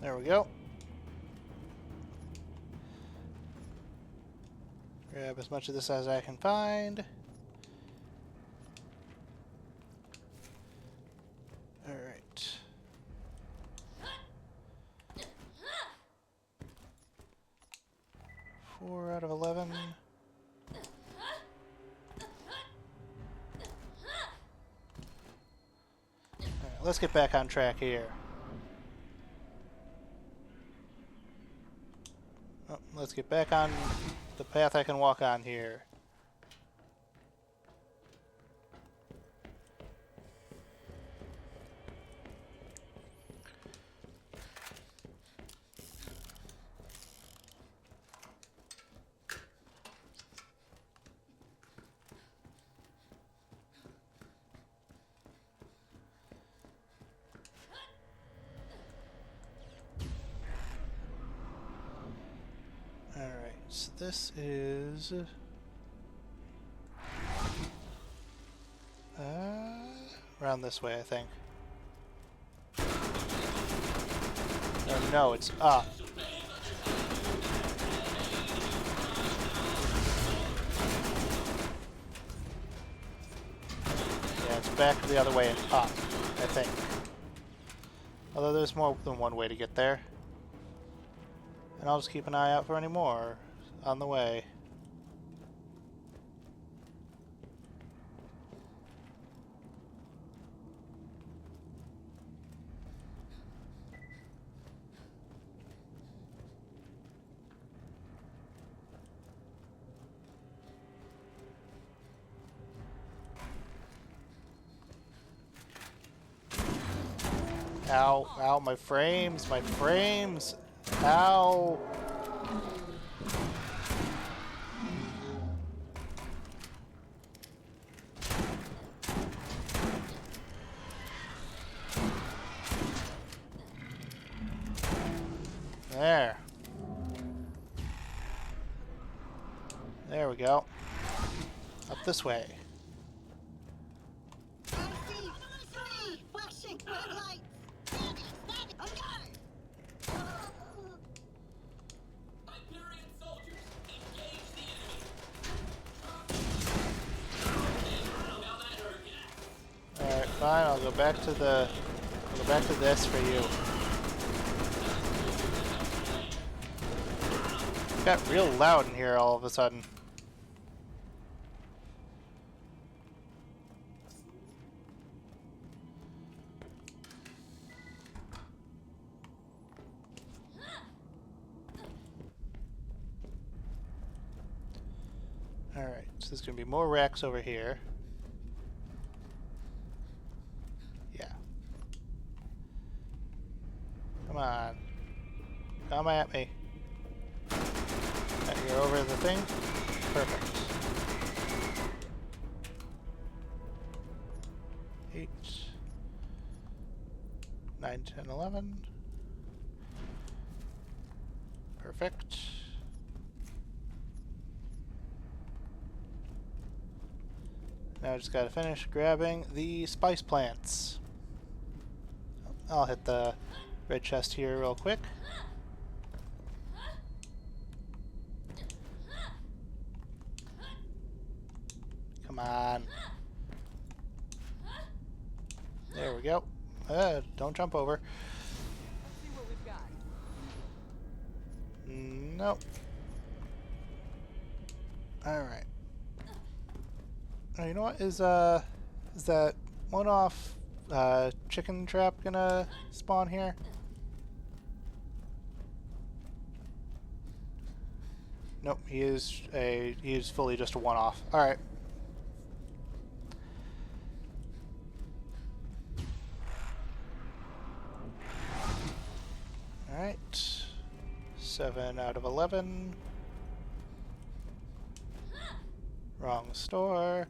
There we go. Grab as much of this as I can find. Alright. Four out of 11. Alright, let's get back on track here. Oh, let's get back on the path I can walk on here. Alright, so this is... around this way, I think. Oh, no, it's up. Yeah, it's back the other way and up, I think. Although there's more than one way to get there. And I'll just keep an eye out for any more on the way. Ow, ow, my frames, ow. this way. I see three flashing red lights. Steady, on guard. Hyperion soldiers, engage the enemy. Alright, fine, I'll go back to this for you. It got real loud in here all of a sudden. Alright, so there's gonna be more racks over here. Yeah. Come on. Come at me. You're over the thing? Perfect. 8, 9, 10, 11. Perfect. Now I just gotta finish grabbing the spice plants. I'll hit the red chest here real quick. Come on. There we go. Don't jump over. Let's see what we've got. Nope. Alright. Oh, you know what? Is that one-off chicken trap gonna spawn here? Nope, he is fully just a one-off. Alright. Alright. 7 out of 11. Wrong store.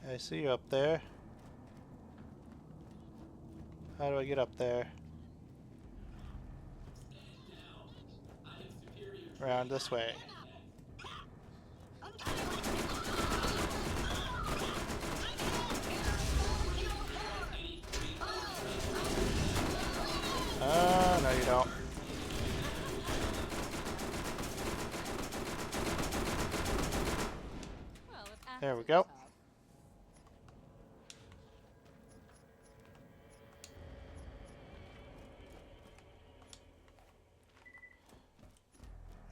I see you up there. How do I get up there? Around this way. No you don't. Well, it There we acted go. tough.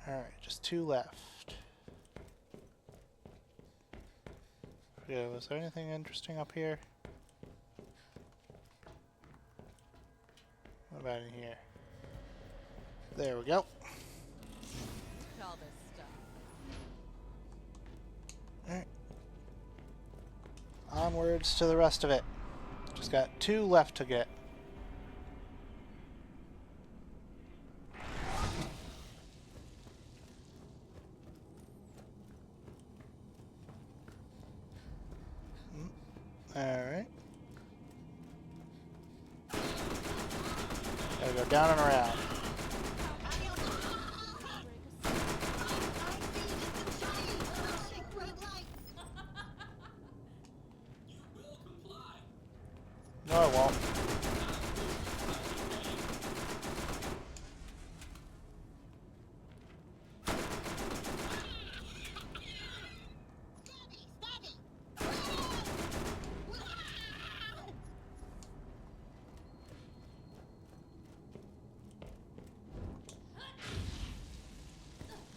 Alright, just 2 left. Yeah, was there anything interesting up here? What about in here? There we go. All this stuff. Alright. Onwards to the rest of it. Just got 2 left to get. Alright. Gotta go down and around. No, I won't.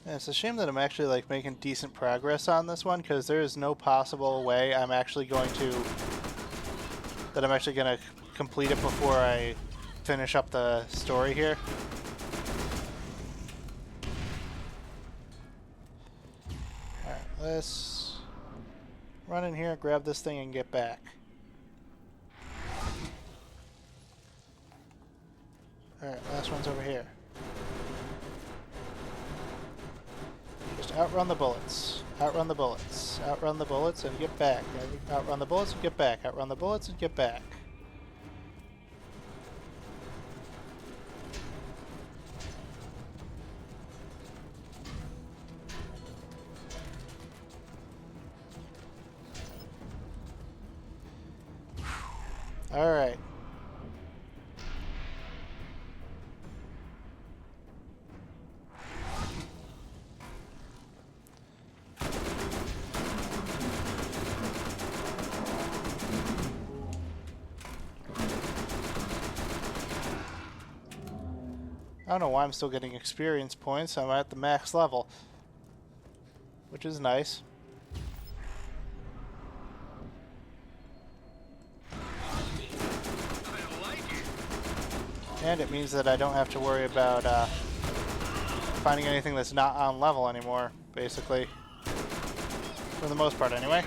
Yeah, it's a shame that I'm actually like making decent progress on this one, because there is no possible way I'm actually going to complete it before I finish up the story here. Alright, let's run in here, grab this thing, and get back. Alright, last one's over here. Outrun the bullets. Outrun the bullets. Outrun the bullets and get back. Outrun the bullets and get back. Outrun the bullets and get back. Alright. I don't know why I'm still getting experience points. I'm at the max level, which is nice. And it means that I don't have to worry about finding anything that's not on level anymore, basically. For the most part, anyway.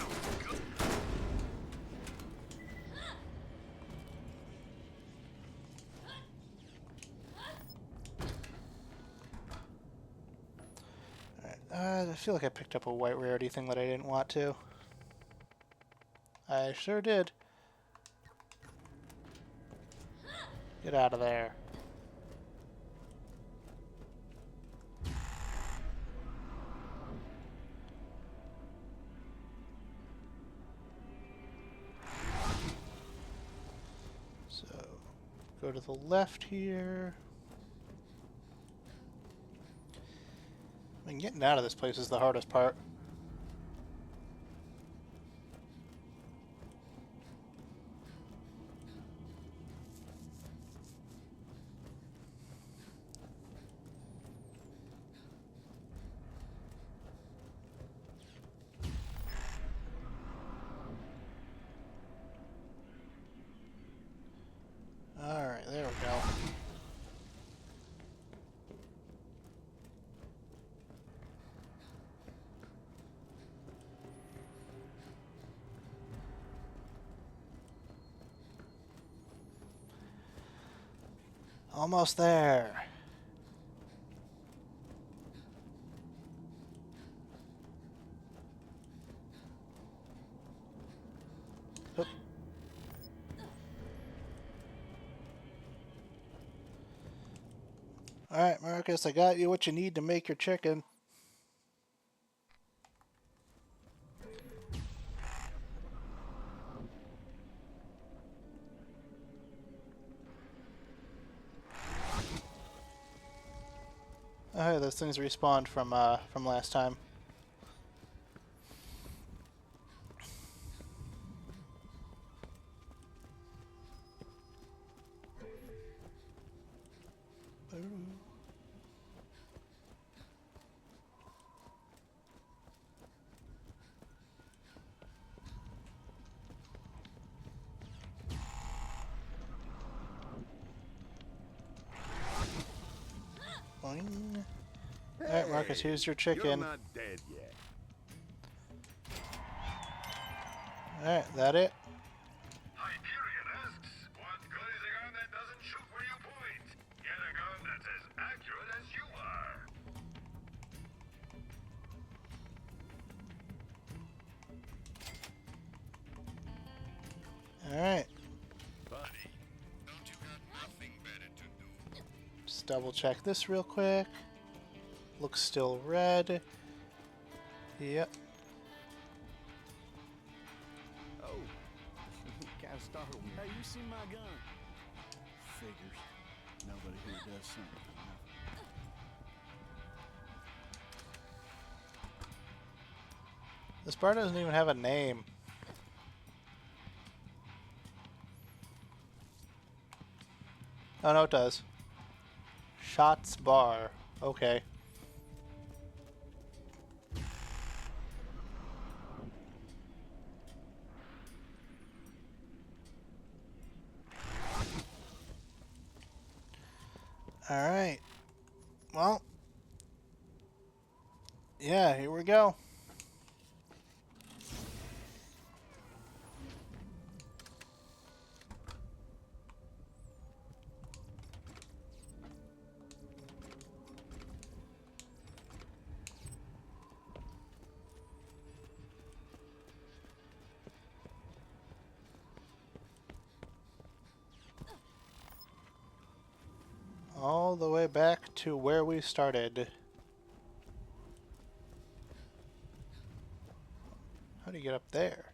I feel like I picked up a white rarity thing that I didn't want to. I sure did. Get out of there. So, go to the left here. I mean, getting out of this place is the hardest part. Alright, there we go. Almost there. Oop. Alright, Marcus, I got you what you need to make your chicken. Oh, hey, those things respawned from last time. Boing. Alright, Marcus, here's your You're chicken. not dead yet. Alright, that it? Hyperion asks, what good is a gun that doesn't shoot where you point? Get a gun that's as accurate as you are. Alright. Buddy, don't you got nothing better to do? Just double check this real quick. Looks still red. Yep. Oh, kind of startled me. Hey, you see my gun? Figures. Nobody here does something. This bar doesn't even have a name. Oh, no, it does. Shots Bar. Okay. Alright. Well. Yeah, here we go. the way back to where we started. How do you get up there?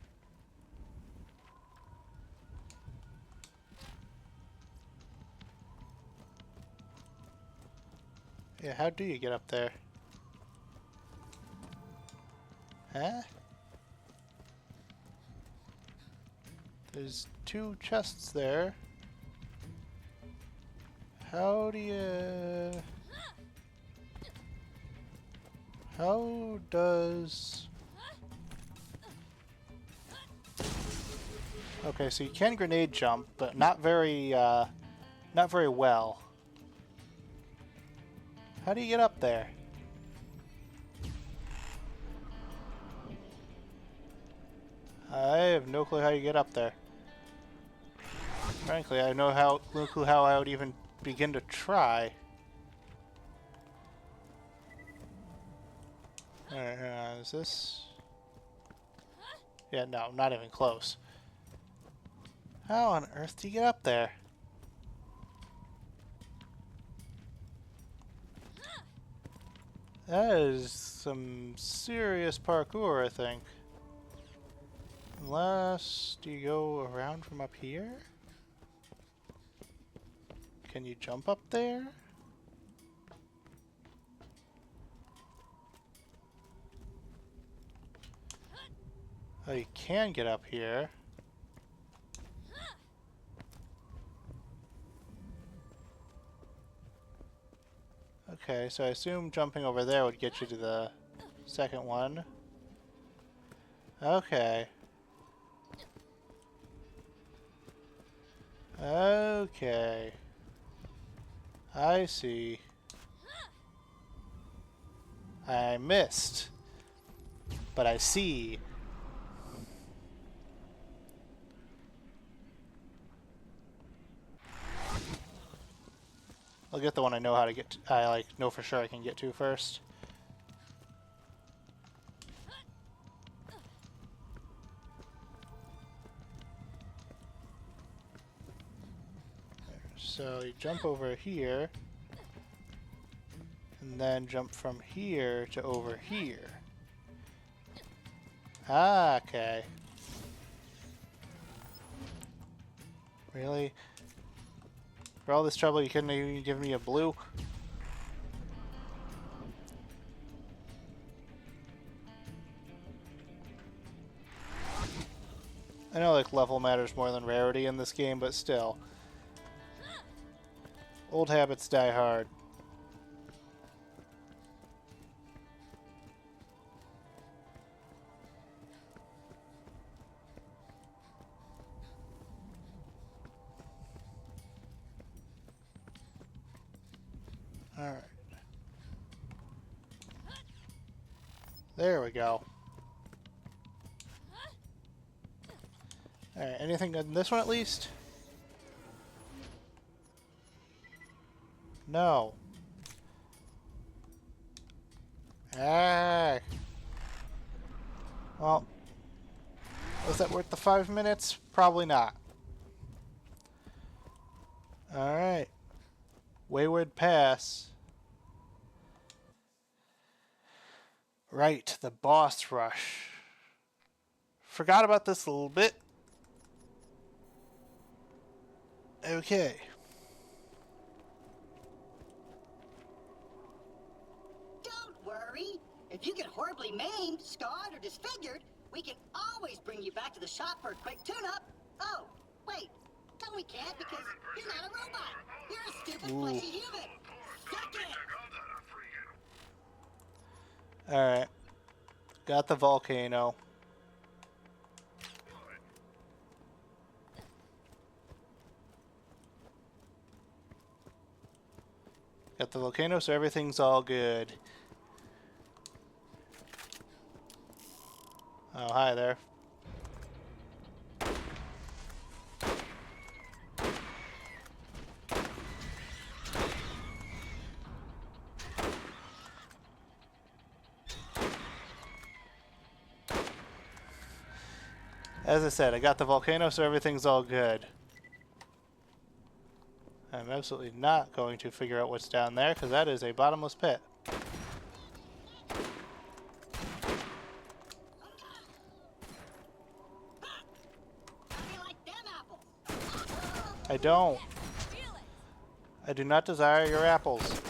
Yeah, how do you get up there? Huh? There's 2 chests there. How do you... How does... Okay, so you can grenade jump, but not very well. How do you get up there? I have no clue how you get up there. Frankly, I have no clue how I would even begin to try. Alright, is this... Yeah, no, not even close. How on earth do you get up there? That is some serious parkour, I think. Unless... Do you go around from up here? Can you jump up there? Oh, you can get up here. Okay, so I assume jumping over there would get you to the second one. Okay. Okay. I see. I missed. But I see. I'll get the one I know how to get to, I know for sure I can get to first. So you jump over here, and then jump from here to over here. Ah, okay. Really? For all this trouble, you couldn't even give me a blue? I know, like, level matters more than rarity in this game, but still. Old habits die hard. Alright. There we go. Alright, anything good in this one at least? No. Ah. Well, was that worth the 5 minutes? Probably not. Alright. Wayward Pass. Right, the boss rush. Forgot about this a little bit. Okay. Don't worry. If you get horribly maimed, scarred, or disfigured, we can always bring you back to the shop for a quick tune-up. Oh, wait. No, we can't because you're not a robot. You're a stupid fleshy human. Suck it! Alright. Got the volcano. Got the volcano, so everything's all good. Oh, hi there. As I said, I got the volcano, so everything's all good. I'm absolutely not going to figure out what's down there, because that is a bottomless pit. I don't. I do not desire your apples.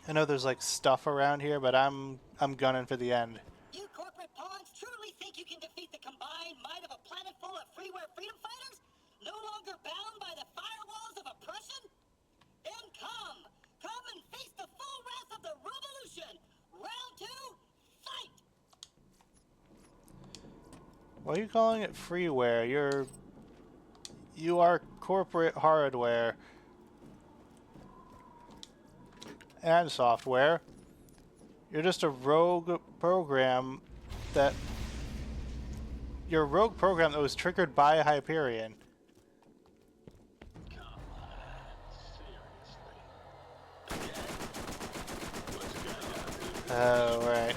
I know there's like stuff around here, but I'm gunning for the end. You corporate pawns truly think you can defeat the combined might of a planet full of freeware freedom fighters? No longer bound by the firewalls of oppression? Then come! Come and face the full wrath of the revolution! Round 2, fight! Why are you calling it freeware? You are corporate hardware. And software. You're just a rogue program that... You're a rogue program that was triggered by a Hyperion. Oh, right.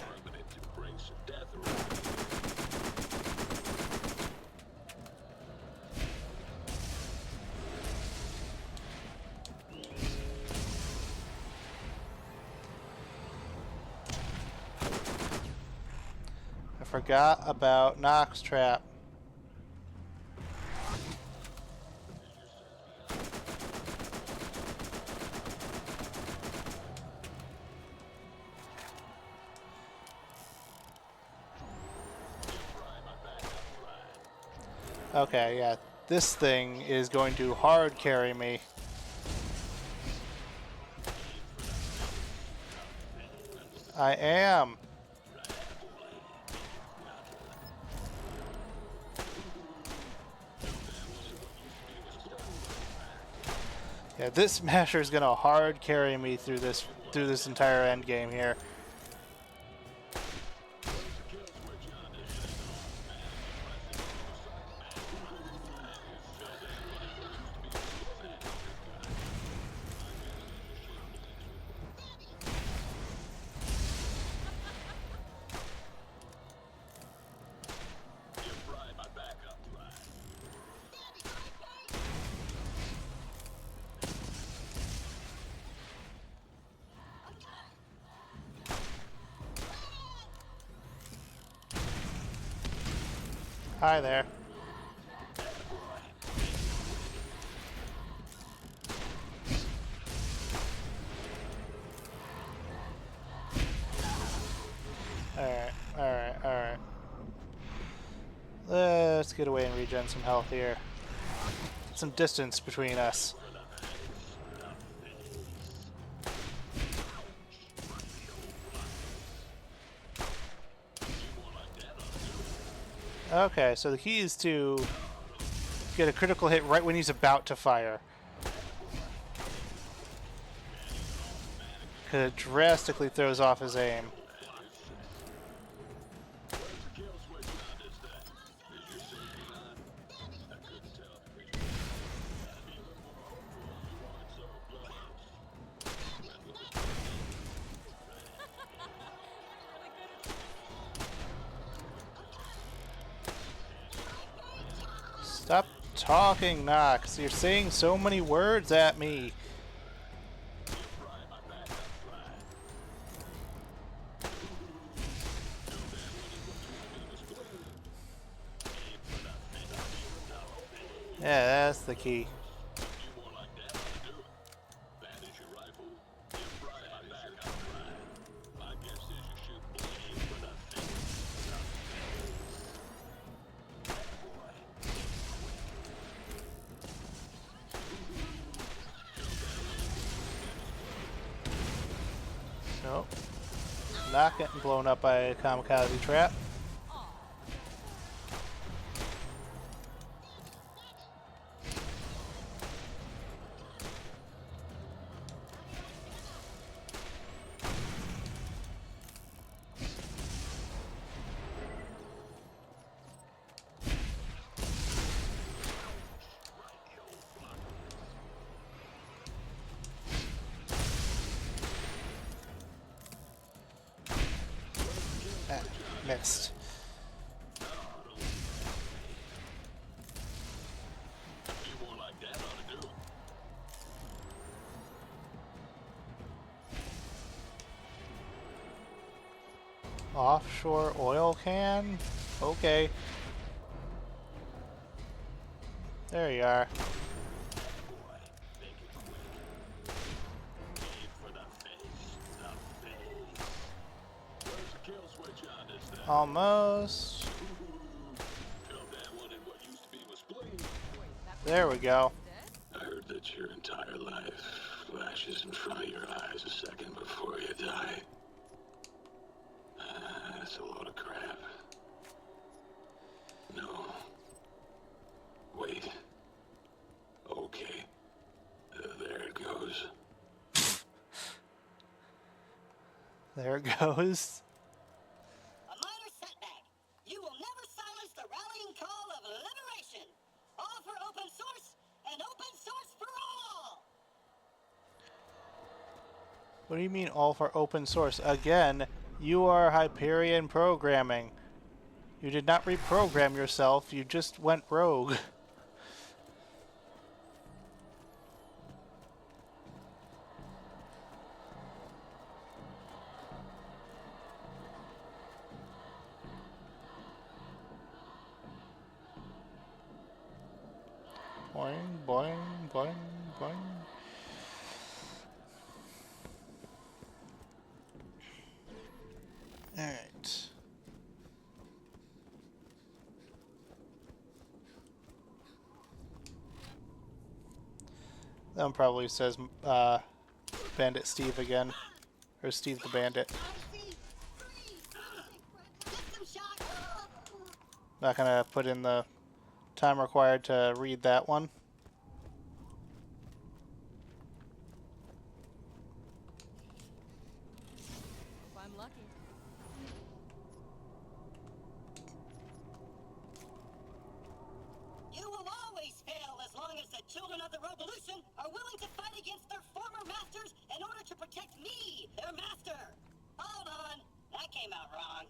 I forgot about Nox Trap. Okay, yeah. This thing is going to hard carry me. I am. Yeah, this smasher is gonna hard carry me through this entire end game here. Hi there. Alright. Let's get away and regen some health here. Some distance between us. Okay, so the key is to get a critical hit right when he's about to fire. Because it drastically throws off his aim. Stop talking, Nox. You're saying so many words at me. Yeah, that's the key. Nope. Not getting blown up by a kamikaze trap. Missed. Offshore oil can? Okay. There you are. Almost. There we go. I heard that your entire life flashes in front of your eyes a second before you die. That's a load of crap. No. Wait. Okay. There it goes. There it goes. A minor setback. You will never silence the rallying call of liberation. All for open source and open source for all. What do you mean all for open source? Again, you are Hyperion programming. You did not reprogram yourself, you just went rogue. Boing, boing, boing, boing. Alright. That one probably says Bandit Steve again. Or Steve the Bandit. Not gonna put in the time required to read that one. If I'm lucky. You will always fail as long as the children of the revolution are willing to fight against their former masters in order to protect me, their master. Hold on, that came out wrong.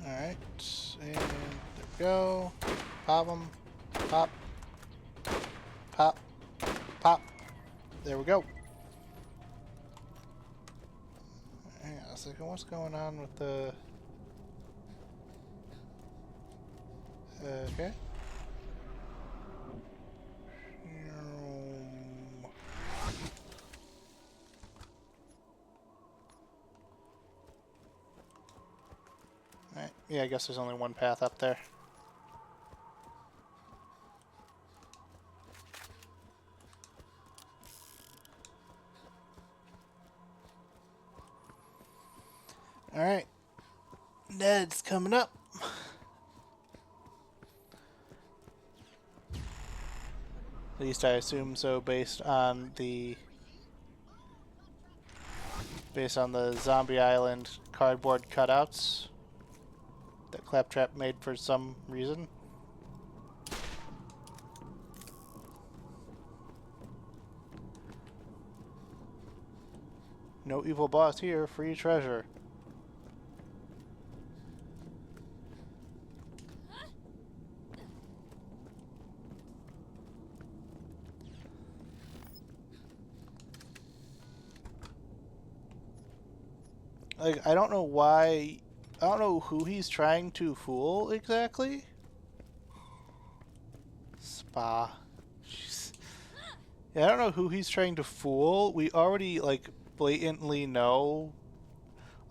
Alright, and there we go. Pop them. Pop. Pop. Pop. There we go. Hang on a second, what's going on with the... Okay. Alright, yeah, I guess there's only one path up there. Alright. Ned's coming up. At least I assume so based on the Zombie Island cardboard cutouts that Claptrap made for some reason. No evil boss here, free treasure. Like, I don't know why, I don't know who he's trying to fool exactly. Spa. Jeez. Yeah, I don't know who he's trying to fool. We already, like, blatantly know.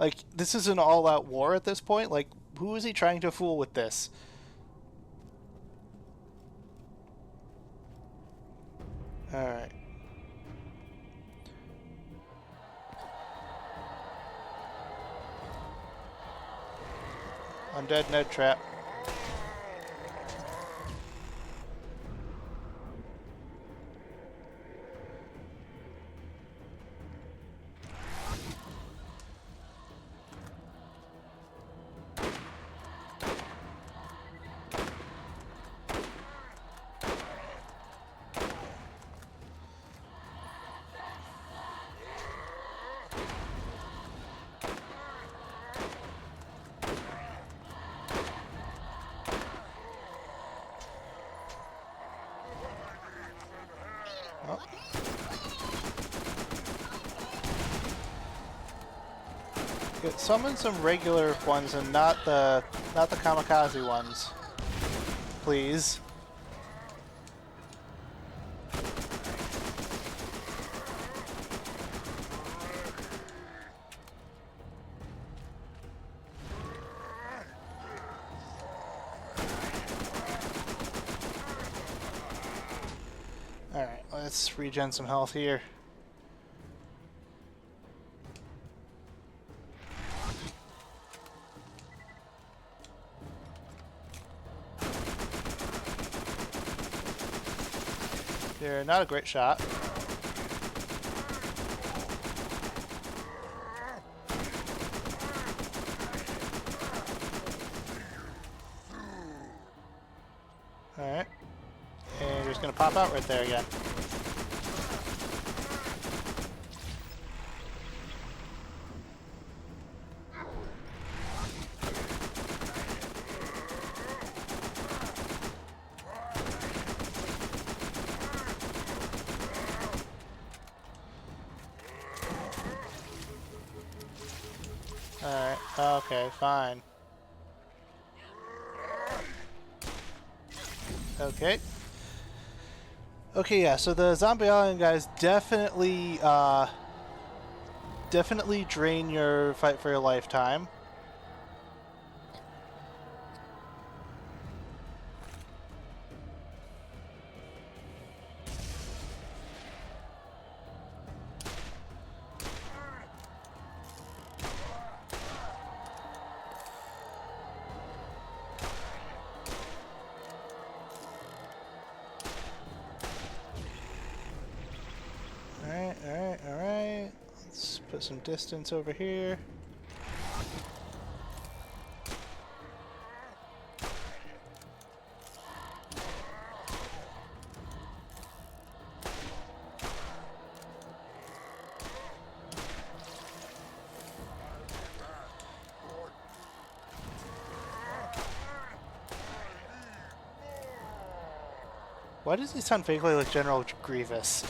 Like, this is an all-out war at this point. Like, who is he trying to fool with this? Alright. Undead Ned Trap. Summon some regular ones and not the kamikaze ones, please. All right, let's regen some health here. You're not a great shot. Alright. And you're just gonna pop out right there again. Alright, okay, fine. Okay. Okay, yeah, so the zombie island guys definitely drain your fight for your lifetime. Alright. Let's put some distance over here. Why does he sound vaguely like General Grievous?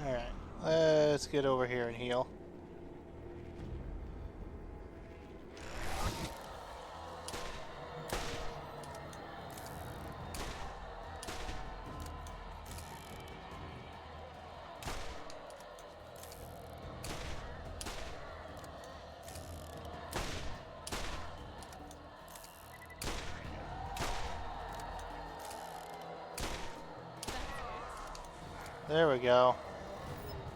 Alright, let's get over here and heal. There we go.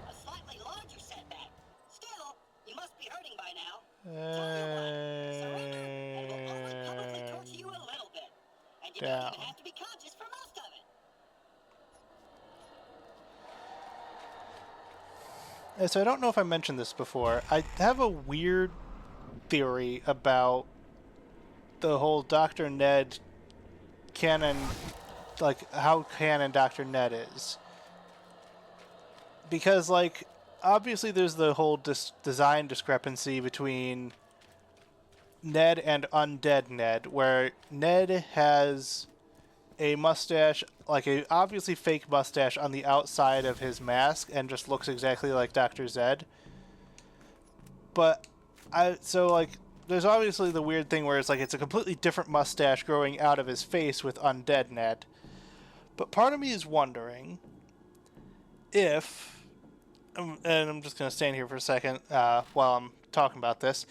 A slightly larger setback. Still, you must be hurting by now. Surrender, and we'll only publicly torture you a little bit. And you don't even have to be conscious for most of it. So I don't know if I mentioned this before. I have a weird theory about the whole Dr. Ned canon, like how canon Dr. Ned is. Because, like, obviously there's the whole design discrepancy between Ned and Undead Ned, where Ned has a mustache, like a obviously fake mustache on the outside of his mask and just looks exactly like Dr. Zed. But there's obviously the weird thing where it's like it's a completely different mustache growing out of his face with Undead Ned. But part of me is wondering if, and I'm just going to stand here for a second while I'm talking about this,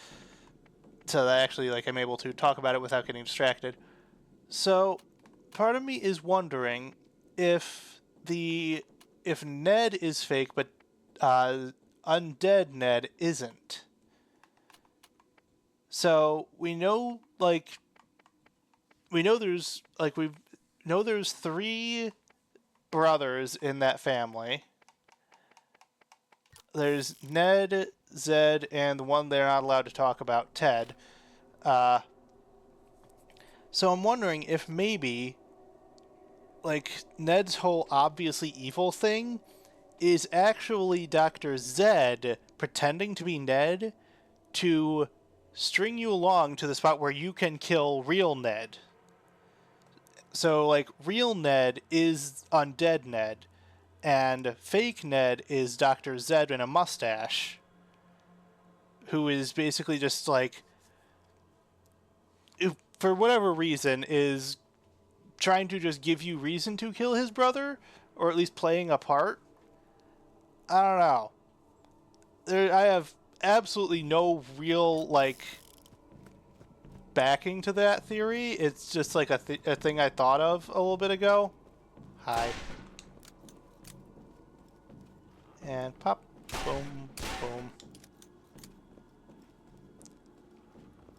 so that actually I'm able to talk about it without getting distracted. So part of me is wondering if Ned is fake, but Undead Ned isn't. So we know there's 3 brothers in that family. There's Ned, Zed, and the one they're not allowed to talk about, Ted. So I'm wondering if maybe, like, Ned's whole obviously evil thing is actually Dr. Zed pretending to be Ned to string you along to the spot where you can kill real Ned. So, like, real Ned is undead Ned, and fake Ned is Dr. Zed in a mustache, who is basically just, like, for whatever reason, is trying to just give you reason to kill his brother, or at least playing a part. I don't know. I have absolutely no real, like, backing to that theory. It's just like a thing I thought of a little bit ago. Hi. And pop. Boom. Boom.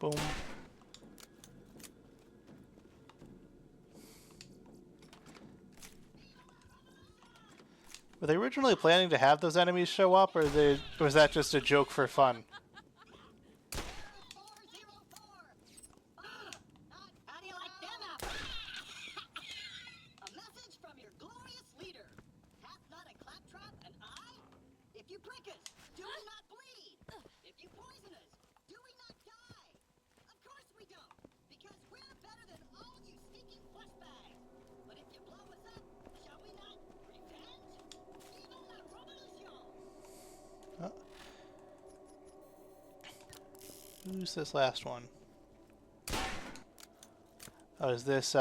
Boom. Were they originally planning to have those enemies show up, or was that just a joke for fun? How do you like them apples? A message from your glorious leader. Hath not a claptrap an eye? If you prick us, do we not bleed? If you poison us, do we not die? Of course we don't, because we're better than all you stinking flesh bags. But if you blow us up, shall we not revenge? Viva la revolution! Who's this last one? Oh, is this,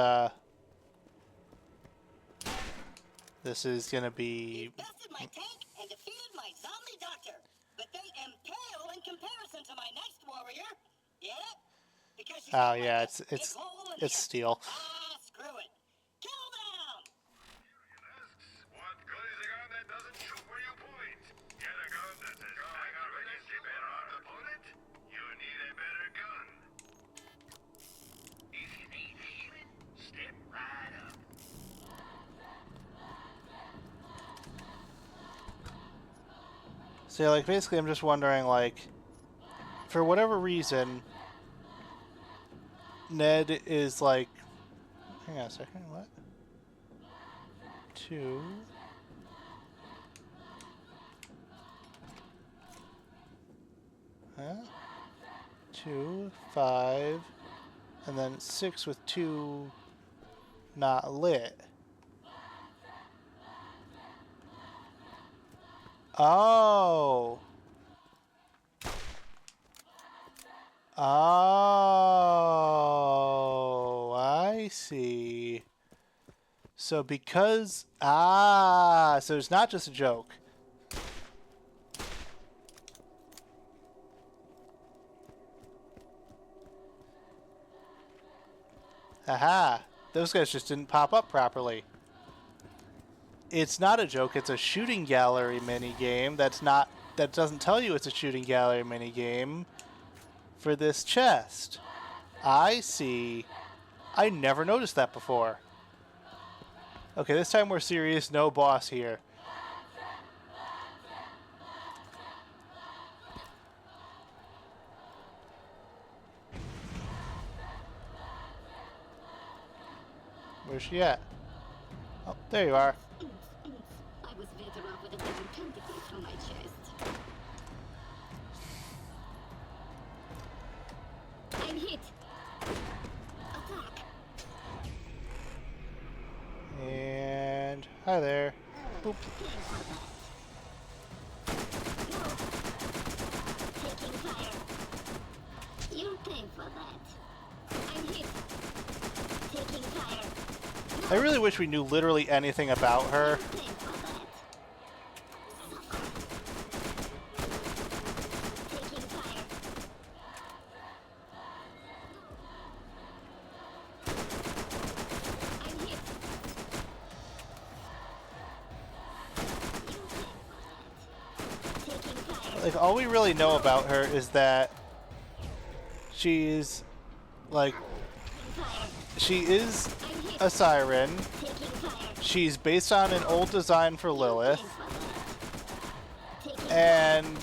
this is gonna be... Bested my tank and defeated my zombie doctor, but they am pale in comparison to my next warrior. Get it? Because she's Oh got yeah, like it's a big hole in it's the- steel. Ah, screw it. Kill them! What good is a gun that doesn't shoot where you point? Get a gun that says accurate and keep it on opponent? You need a better gun. If you need healing, step right up. So like basically I'm just wondering, like, for whatever reason Ned is like, hang on a second, what? 2 2 5 and then 6 with 2 not lit. Oh. Oh, I see. So because... Ah, so it's not just a joke. Aha. Those guys just didn't pop up properly. It's not a joke, it's a shooting gallery minigame. That doesn't tell you it's a shooting gallery minigame for this chest. I see. I never noticed that before. Okay, this time we're serious, no boss here. Where's she at? Oh, there you are. I was better off with a better tentacle through my chest. I'm hit. Attack. And hi there. Boop. Taking fire. You'll pay for that. I'm hit. Taking fire. I really wish we knew literally anything about her. Pay for that. Taking fire. I'm hit. Taking fire. Like, all we really know about her is that she's, like, she is a siren. Taking fire. She's based on an old design for Lilith. And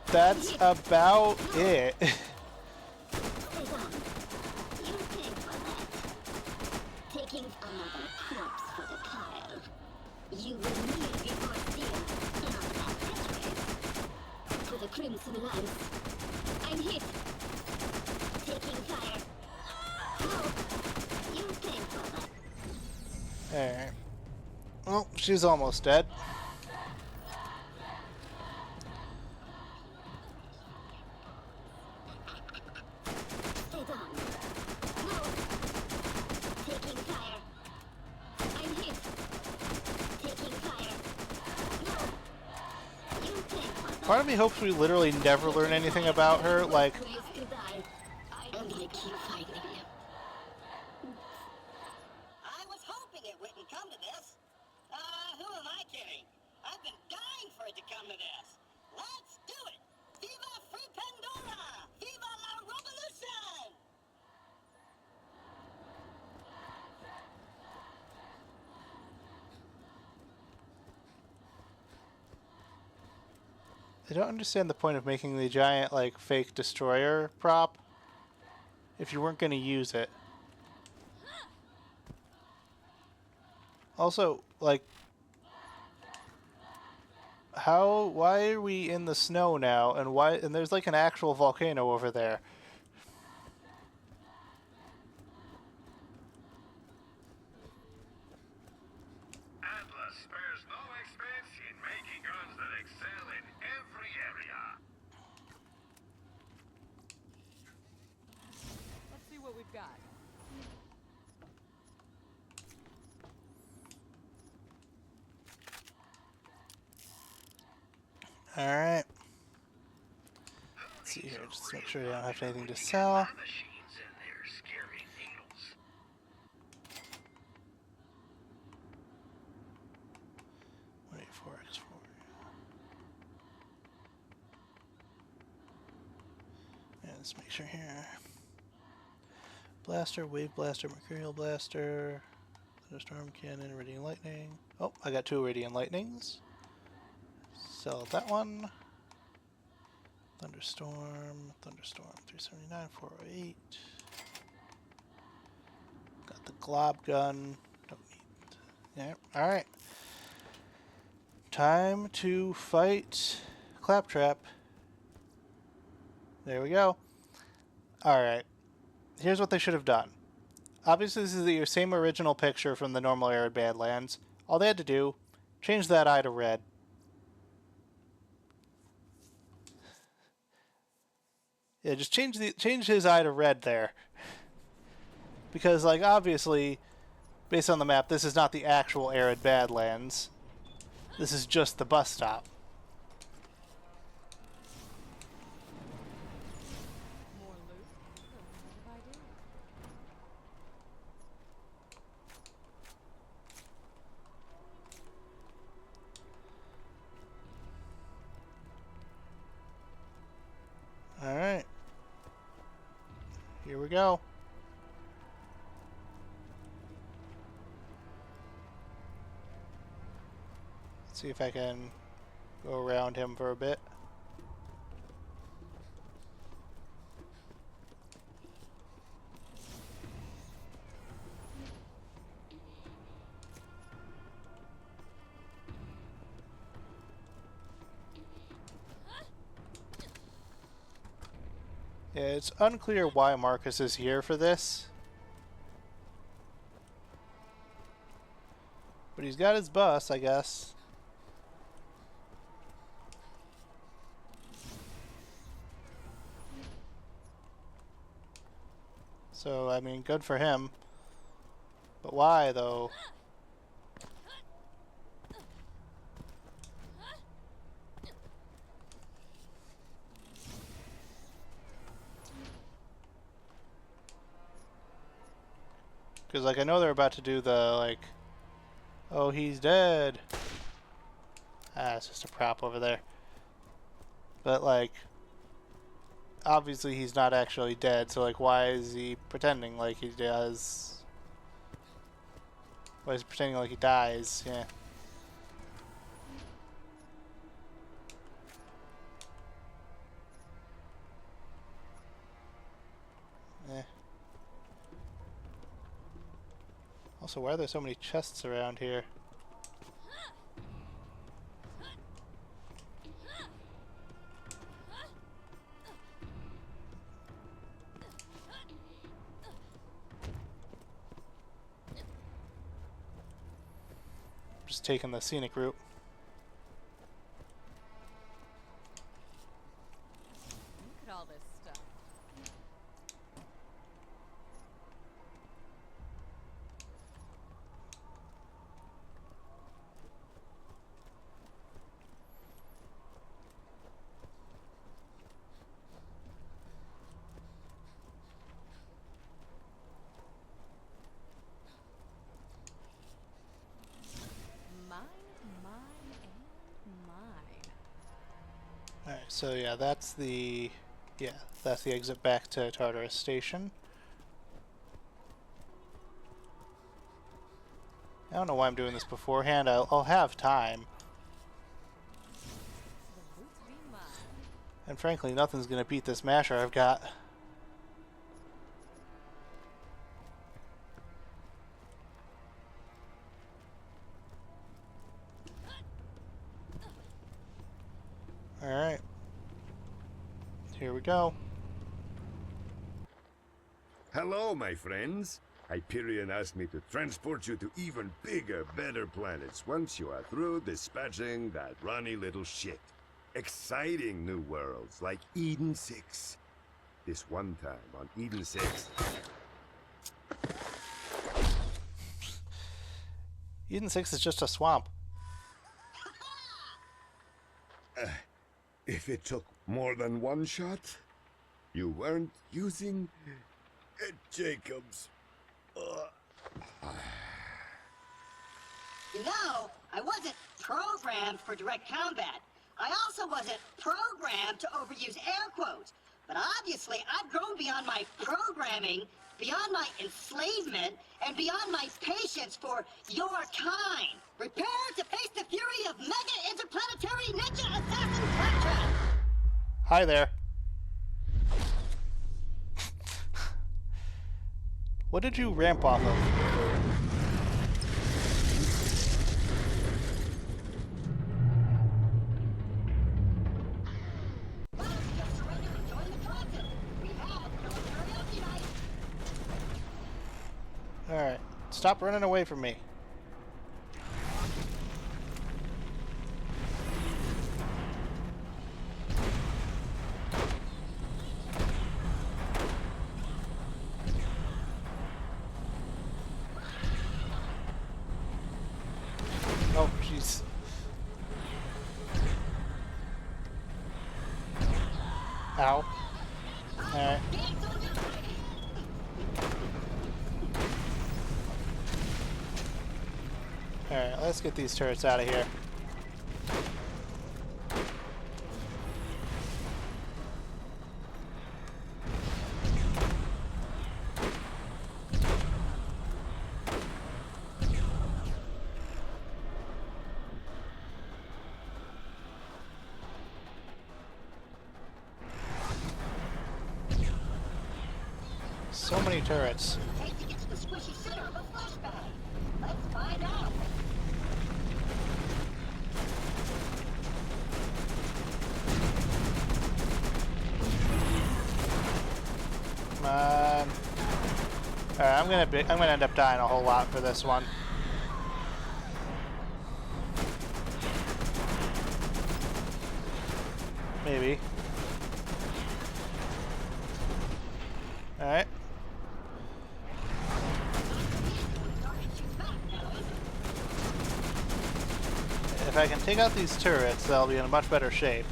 that's about it. You will kneel before Thea. Not this way. To the Crimson Lance. I'm hit. Taking fire. No. You pay for that. Alright. Well, she's almost dead. Stay down. No. Taking fire. I'm hit. Taking fire. No. You pay for that. Part of me hopes we literally never learn anything about her, like... Who is to die. And I keep fighting. I was hoping it wouldn't come to this. Who am I kidding? I've been dying for it to come to this. Let's do it! Viva Free Pandora! Viva la Revolution! I don't understand the point of making the giant, like, fake destroyer prop if you weren't going to use it. Also, like, why are we in the snow now, and there's like an actual volcano over there? Atlas spares no expense in making guns that excel in every area. Let's see what we've got. Alright. Let's see here, just to make sure I don't have anything to sell. Machines and their scary needles. 184x4. And let's make sure here. Blaster, wave blaster, mercurial blaster, thunderstorm cannon, radiant lightning. Oh, I got 2 radiant lightnings. Sell that one. Thunderstorm, 379, 408. Got the glob gun. Don't need. Yeah, alright. Time to fight Claptrap. There we go. Alright. Here's what they should have done. Obviously, this is your same original picture from the normal arid Badlands. All they had to do, change that eye to red. Yeah, just change his eye to red there. Because, like, obviously, based on the map, this is not the actual arid Badlands. This is just the bus stop. More loot? What did I do? Alright. Here we go. Let's see if I can go around him for a bit. Yeah, it's unclear why Marcus is here for this. But he's got his bus, I guess. So, I mean, good for him. But why, though? Because, like, I know they're about to do the, like, oh, he's dead. Ah, it's just a prop over there. But, like, obviously he's not actually dead, so, like, why is he pretending like he does? Why is he pretending like he dies? Yeah. Eh. Also, why are there so many chests around here? just taking the scenic route. Look at all this stuff. Alright, so yeah, that's the exit back to Tartarus Station. I don't know why I'm doing this beforehand. I'll have time. And frankly, nothing's gonna beat this masher I've got. Alright. Here we go. Hello, my friends. Hyperion asked me to transport you to even bigger, better planets once you are through dispatching that runny little shit. Exciting new worlds like Eden 6. This one time on Eden 6... Eden 6 is just a swamp. If it took more than one shot, you weren't using Jacobs. You know, I wasn't programmed for direct combat. I also wasn't programmed to overuse air quotes. But obviously, I've grown beyond my programming, beyond my enslavement, and beyond my patience for your kind. Prepare to face the fury of mega interplanetary ninja assassin Clappin. Hi there. What did you ramp off of? Alright, stop running away from me. Oh, jeez. Ow. Alright. Alright, let's get these turrets out of here. So many turrets. Take to get to the squishy center of a flashbang. Let's find out. Come on. Alright, I'm gonna end up dying a whole lot for this one. Maybe. Alright. If I can take out these turrets, they'll be in a much better shape.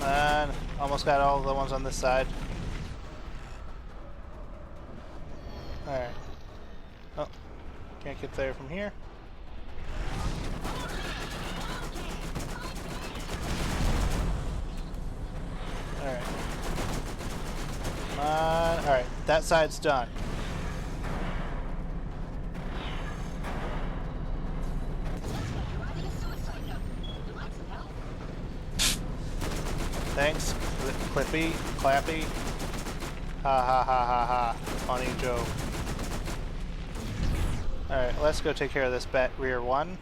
Come on. Almost got all the ones on this side. Alright. Oh, can't get there from here. Alright. Come on. Alright, that side's done. Thanks, Clippy, Clappy. Ha ha ha ha ha. Funny joke. Alright, let's go take care of this rear one.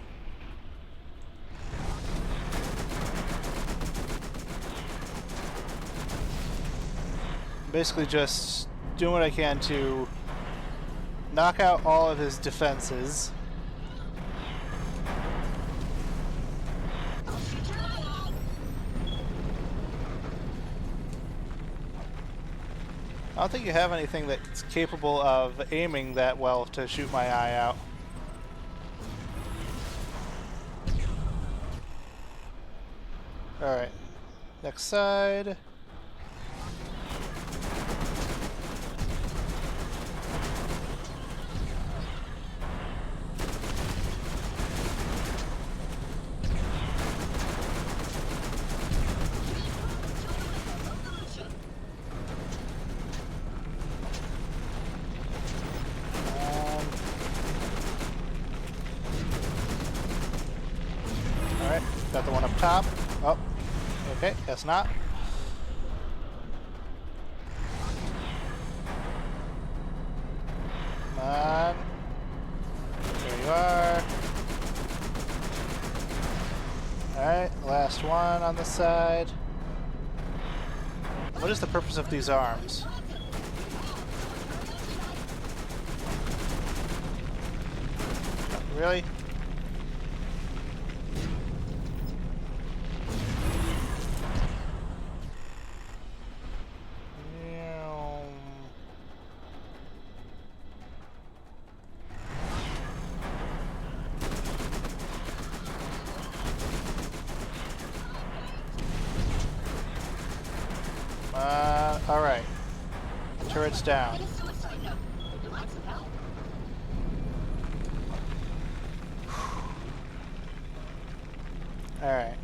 Basically just doing what I can to knock out all of his defenses. I don't think you have anything that's capable of aiming that well to shoot my eye out. Alright, next side. Alright, got the one up top. Oh, okay, guess not. Come on. There you are. Alright, last one on the side. What is the purpose of these arms? Really? Alright. Turret's down. Alright.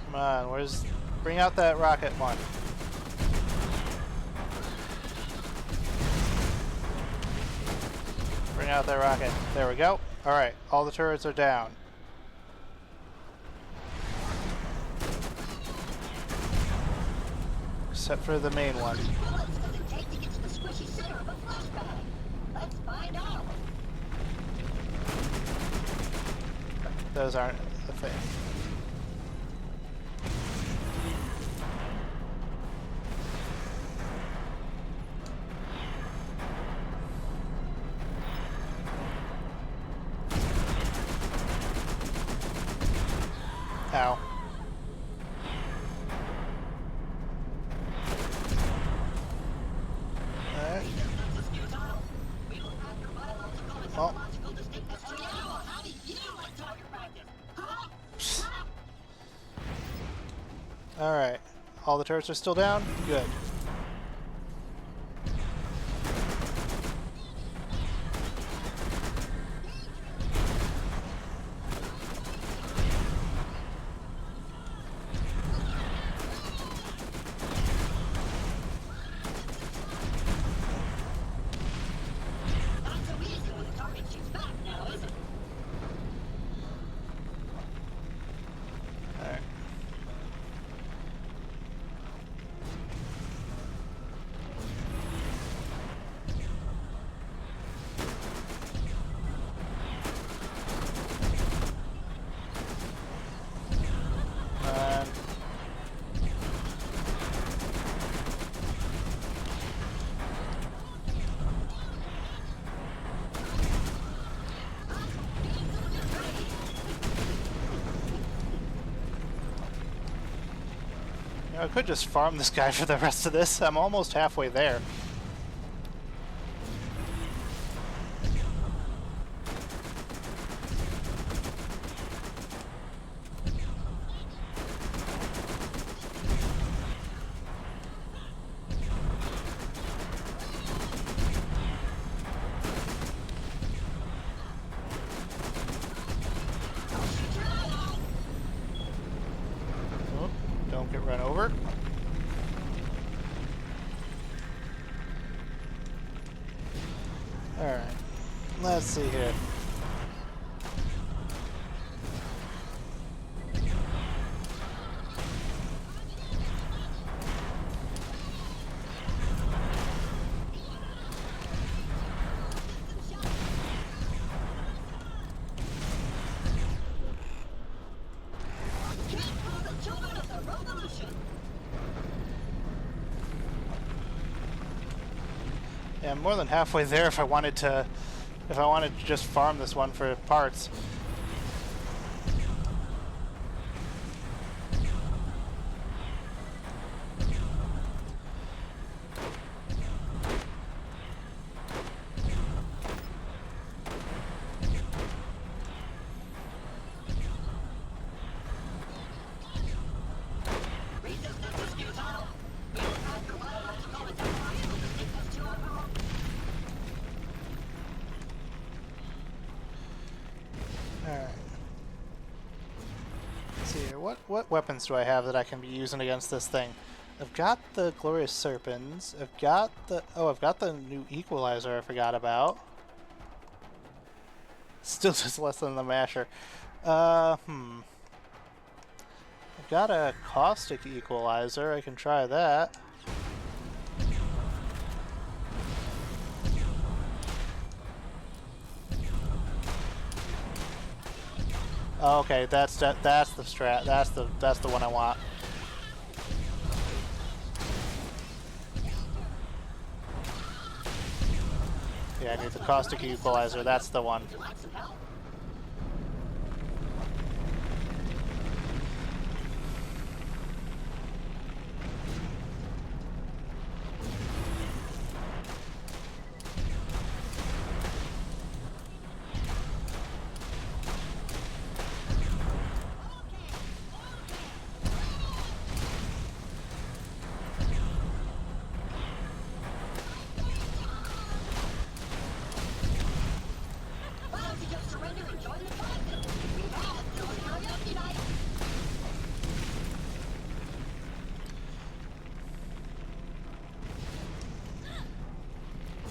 Come on, where's... Bring out that rocket one. Bring out that rocket. There we go. Alright, all the turrets are down. Except for the main one. Those aren't the thing. Ow. Alright. Oh. Alright. All the turrets are still down? Good. I could just farm this guy for the rest of this. I'm almost halfway there. Don't get run over. Alright, let's see here. Yeah, I'm more than halfway there if I wanted to just farm this one for parts. Alright. Let's see here. What weapons do I have that I can be using against this thing? I've got the Glorious Serpents. I've got the new Equalizer I forgot about. Still just less than the Masher. I've got a Caustic Equalizer. I can try that. Okay, that's the strat. That's the one I want. Yeah, I need the Caustic Equalizer. That's the one.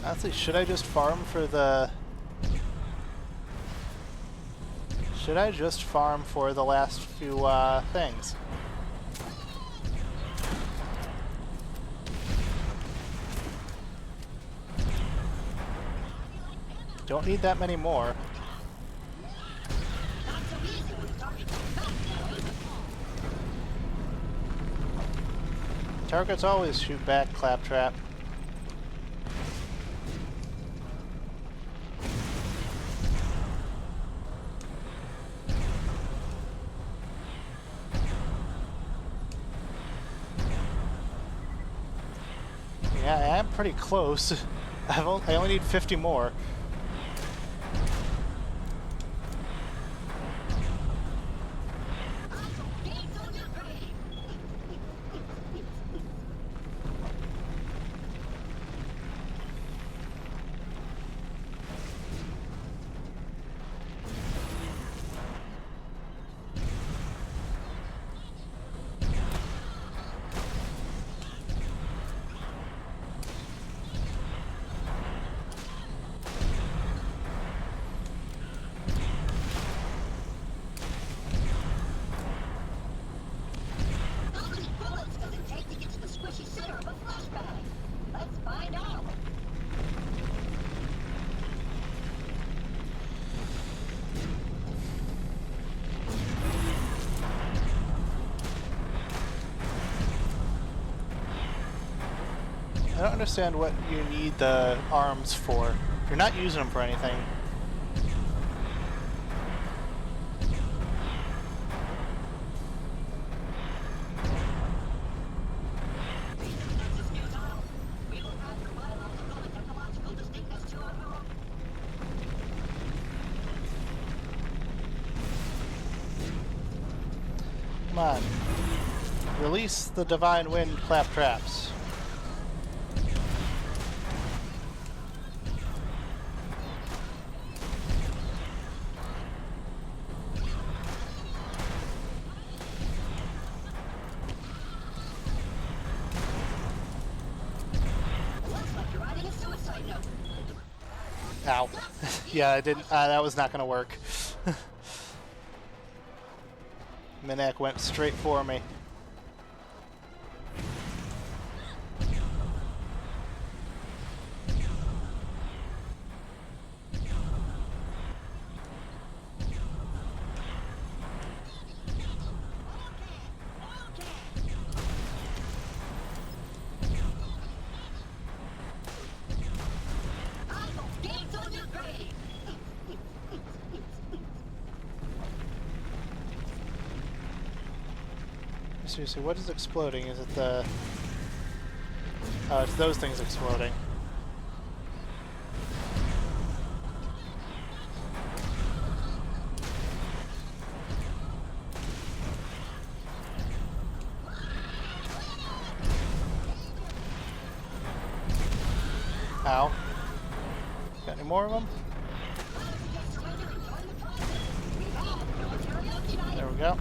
Honestly, should I just farm for the... Should I just farm for the last few things? Don't need that many more. Targets always shoot back, Claptrap. Yeah, I am pretty close. I only need 50 more. I don't understand what you need the arms for. You're not using them for anything. Come on. Release the Divine Wind Claptraps. Ow. Yeah, I didn't. That was not going to work. Minak went straight for me. Seriously, what is exploding? Is it the... Oh, it's those things exploding. Ow. Got any more of them? There we go.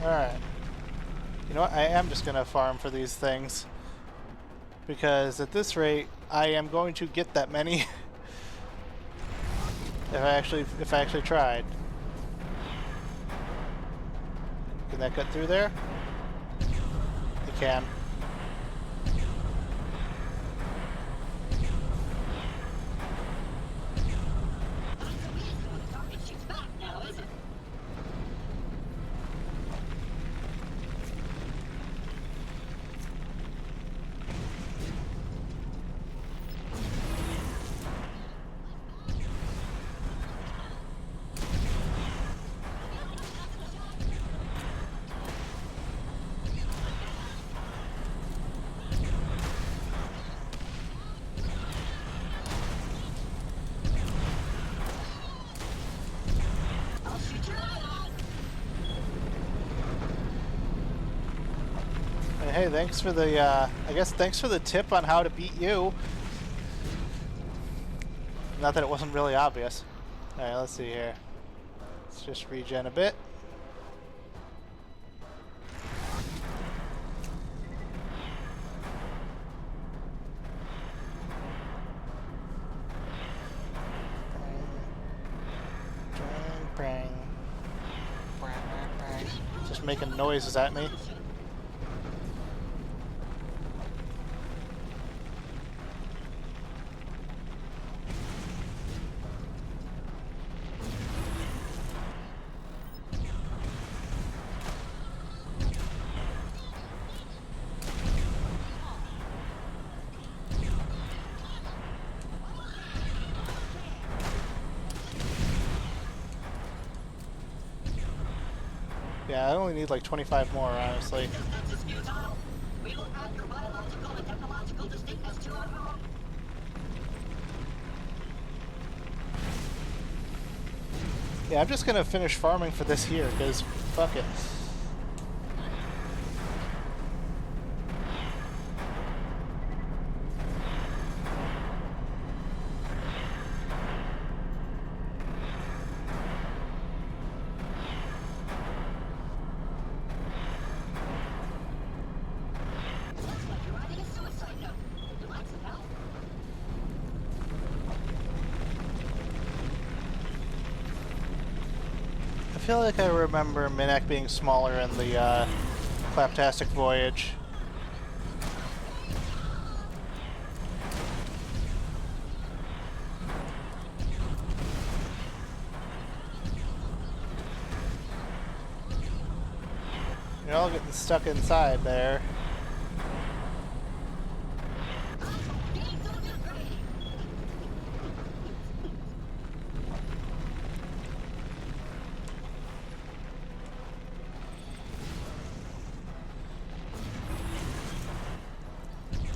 Alright. You know what? I am just gonna farm for these things. Because at this rate, I am going to get that many. if I actually tried. Can that cut through there? It can. Hey, thanks for the, I guess thanks for the tip on how to beat you. Not that it wasn't really obvious. Alright, let's see here. Let's just regen a bit. Just making noises at me. Yeah, I only need like 25 more, honestly. Yeah, I'm just gonna finish farming for this here, because fuck it. I feel like I remember Minak being smaller in the Claptastic Voyage. You're all getting stuck inside there.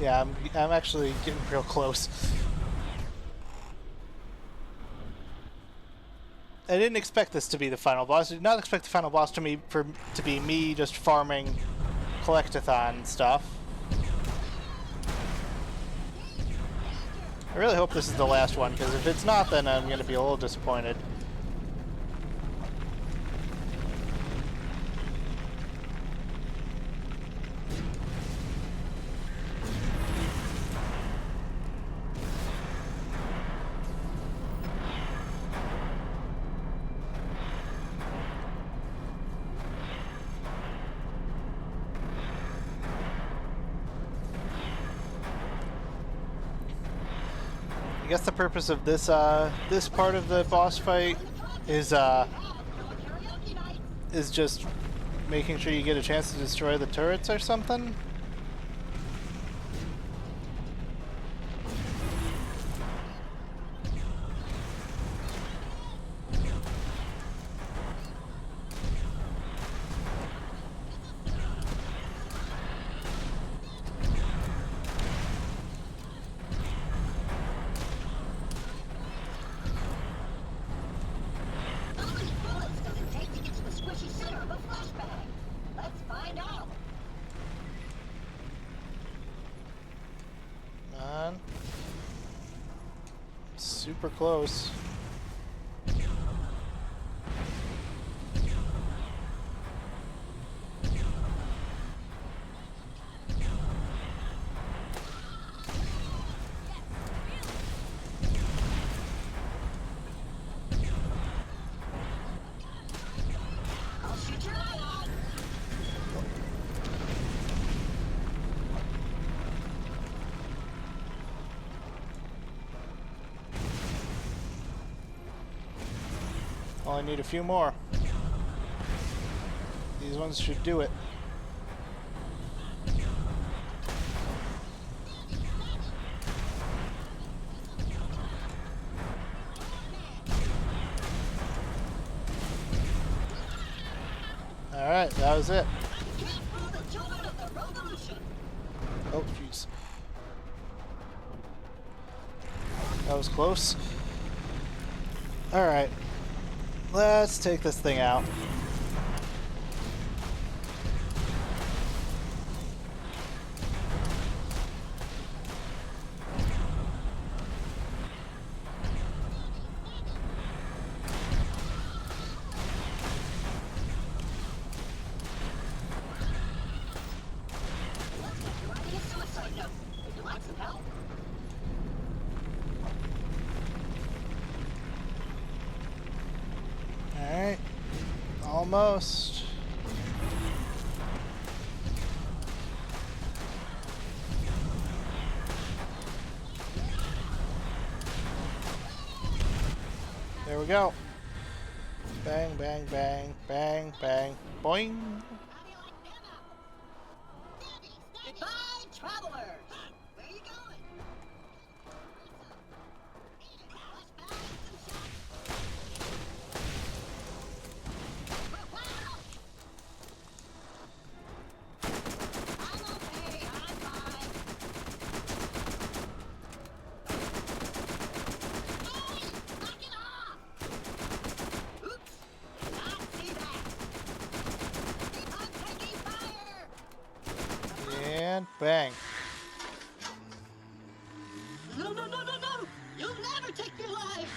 Yeah, I'm actually getting real close. I didn't expect this to be the final boss. I did not expect the final boss to be me just farming collectathon stuff. I really hope this is the last one, because if it's not, then I'm going to be a little disappointed. I guess the purpose of this this part of the boss fight is just making sure you get a chance to destroy the turrets or something. super close. I'll shoot your eye out. Only need a few more. These ones should do it. Alright, that was it. For the children of the revolution. Oh, jeez. That was close. Alright. Let's take this thing out. You're writing a suicide note. Would you like some help? Alright. Almost. There we go. Bang, bang, bang, bang, bang, boing. Goodbye, travelers. Where are you going? I'm okay. I'm fine. Hey, knock it off! Oops. Did not see that. I'm taking fire. And bang. No, no, no, no, no! You'll never take your life!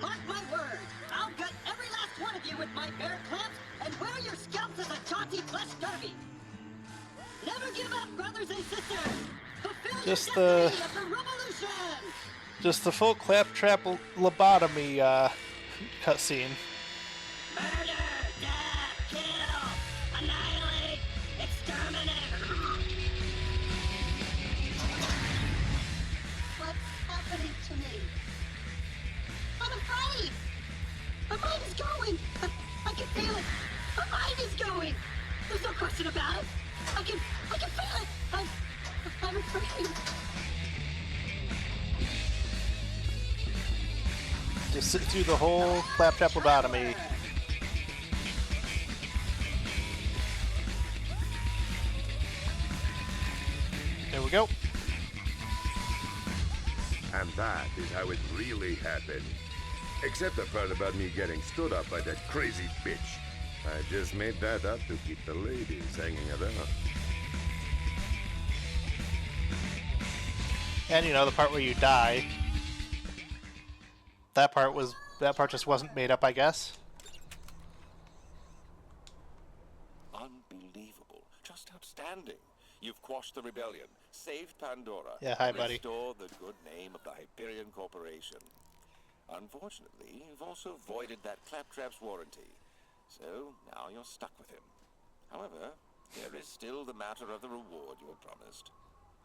Mark my words, I'll gut every last one of you with my bear clamps and wear your scalps as a jaunty flesh derby! Never give up, brothers and sisters! Fulfill Just your the- destiny of the revolution! Just the full claptrap lobotomy cutscene. Murder, death, kill, annihilate, exterminate! What's happening to me? I'm afraid! My mind is going! I can feel it! My mind is going! There's no question about it! I can feel it! I'm afraid! Just sit through the whole claptrap lobotomy. There we go. And that is how it really happened. Except the part about me getting stood up by that crazy bitch. I just made that up to keep the ladies hanging around. And you know, the part where you die. That part just wasn't made up, I guess. Unbelievable. Just outstanding. You've quashed the rebellion, saved Pandora, Yeah, hi, and buddy. restored the good name of the Hyperion Corporation. Unfortunately, you've also voided that Claptrap's warranty. So, now you're stuck with him. However, there is still the matter of the reward you were promised.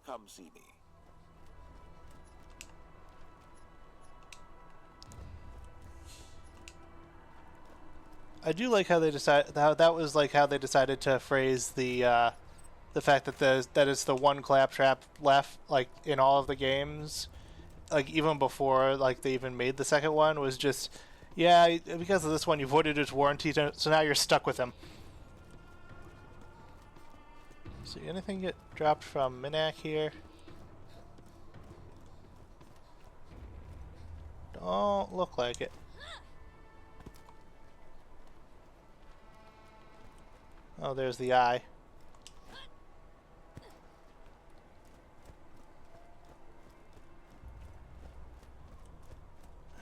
Come see me. I do like how they decided how that was like how they decided to phrase the fact that it's the one claptrap left like in all of the games, like even before like they even made the second one, was just yeah, because of this one you voided its warranty, so now you're stuck with him. See anything get dropped from Minak here? Don't look like it. Oh, there's the eye.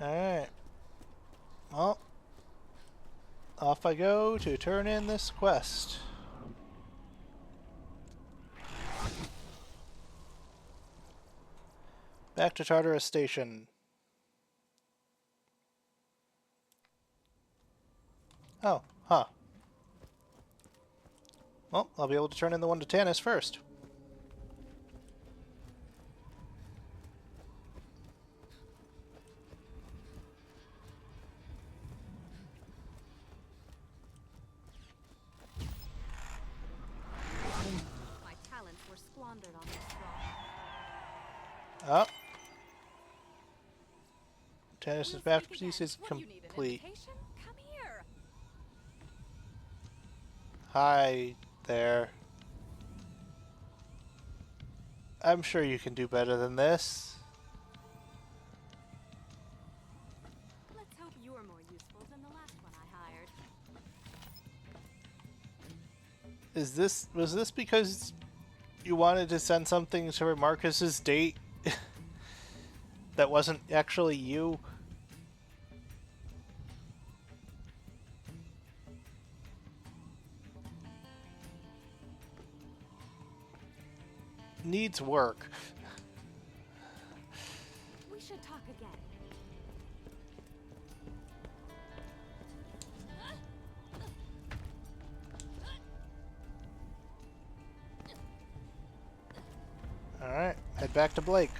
Alright. Well, off I go to turn in this quest. Back to Tartarus Station. Oh, huh. Well, I'll be able to turn in the one to Tanis first. My talents were squandered on this Oh. rock. Tanis' masterpiece is complete. Come here. Hi there. I'm sure you can do better than this. Let's hope you are more useful than the last one I hired. Was this because you wanted to send something to Marcus's date that wasn't actually you? Needs work. We should talk again. Alright, head back to Blake.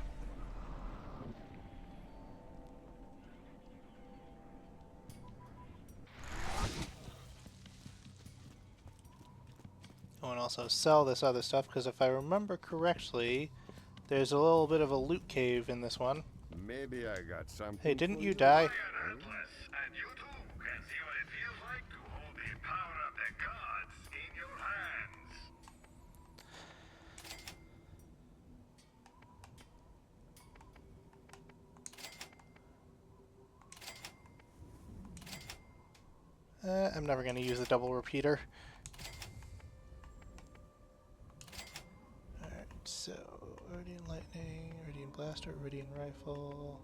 I want to also sell this other stuff, because if I remember correctly, there's a little bit of a loot cave in this one. Maybe I got something. Hey, didn't for you die? Atlas, and you too can see what it feels like to hold the power of the gods in your hands. I'm never going to use the double repeater. Alright, so Iridian Lightning, Iridian Blaster, Iridian Rifle,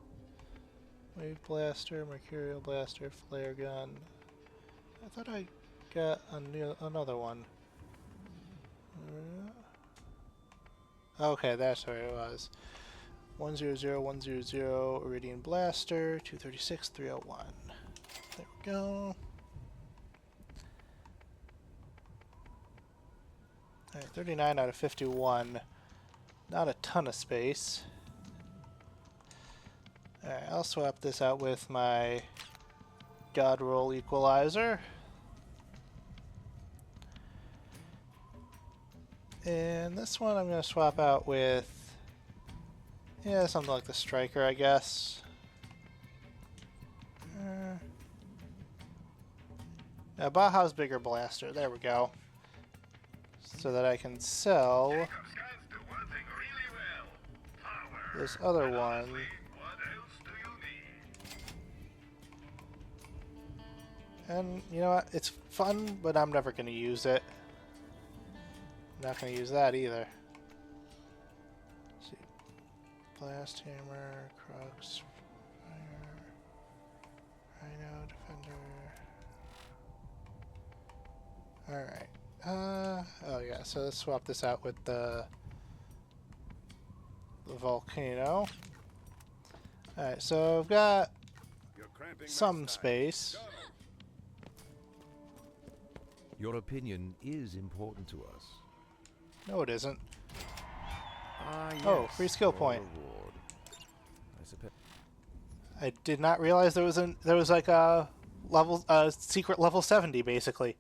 Wave Blaster, Mercurial Blaster, Flare Gun. I thought I got another one. Okay, that's where it was. 100, 100, Iridian Blaster, 236, 301. There we go. Alright, 39 out of 51. Not a ton of space. Alright, I'll swap this out with my God Roll Equalizer. And this one I'm going to swap out with, yeah, something like the Striker, I guess. Now, Baja's bigger blaster. There we go. So that I can sell this other one. And you know what? It's fun, but I'm never going to use it. I'm not going to use that either. Let's see. Blast Hammer, Crocs, Fire, Rhino, Defender. Alright. Oh yeah, so let's swap this out with the Volcano. Alright, so I've got some space. Your opinion is important to us. No, it isn't. Yes, Oh, free skill your point. reward. I suppose. I did not realize there was like a level secret level 70 basically.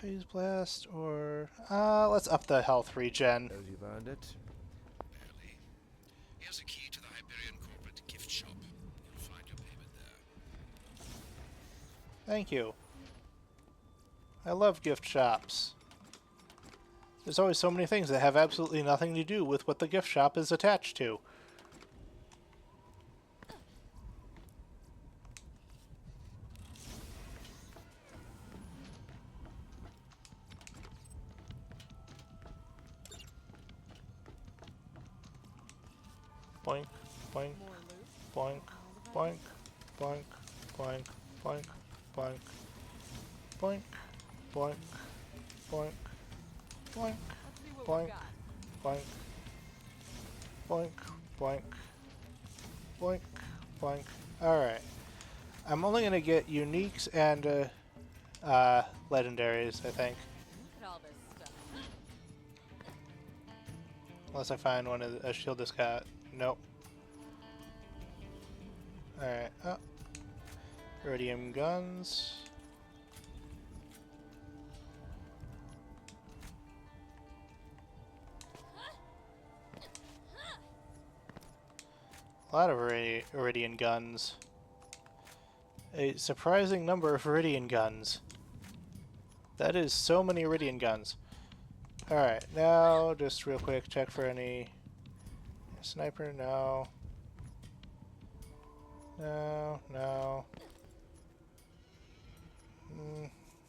Phase Blast or let's up the health regen. As you've earned it. Barely. Here's a key to the Hyperion corporate gift shop. You'll find your payment there. Thank you. I love gift shops. There's always so many things that have absolutely nothing to do with what the gift shop is attached to. boink, More loot? boink, boink, boink, boink, boink, boink, boink, boink, boink, boink, Let's see what boink, we've got. boink, boink, boink, boink, boink. Alright. I'm only gonna get uniques and legendaries, I think. Look at all this stuff. Unless I find one of a shield that's got. Nope. Alright. Oh. Iridium guns. A lot of Iridian guns. A surprising number of Iridian guns. That is so many Iridian guns. Alright, now just real quick, check for any sniper. No. No, no.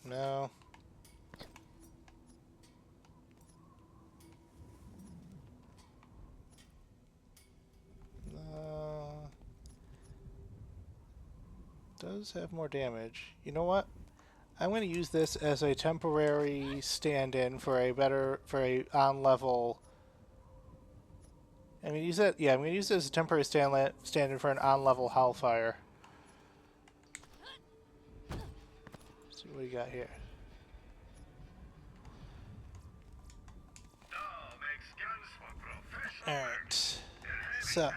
No. Does have more damage. You know what? I'm going to use this as a temporary stand-in for a on-level. I'm going to use it. Yeah, I'm going to use it as a temporary stand-in for an on-level Hellfire. Let's see what we got here. Alright. So,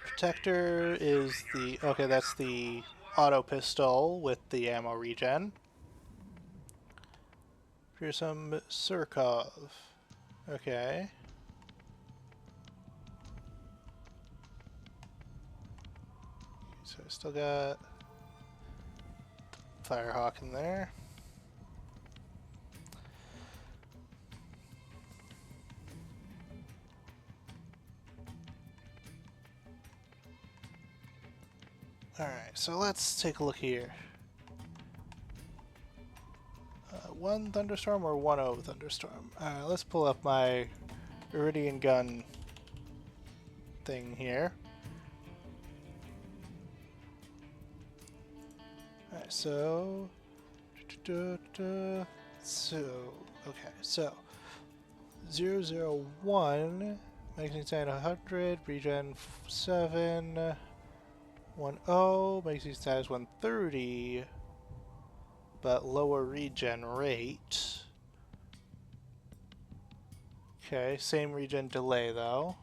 Protector is the... Okay, that's the auto pistol with the ammo regen. Here's some Surkov. Okay. So I still got Firehawk in there. Alright, so let's take a look here. 1 thunderstorm or 1-0 thunderstorm? Alright, let's pull up my Iridian gun thing here. Alright, so... okay, so... 001, magazine size 100, regen 7... 1-0, magazine size 130, but lower regen rate. Okay, same regen delay though.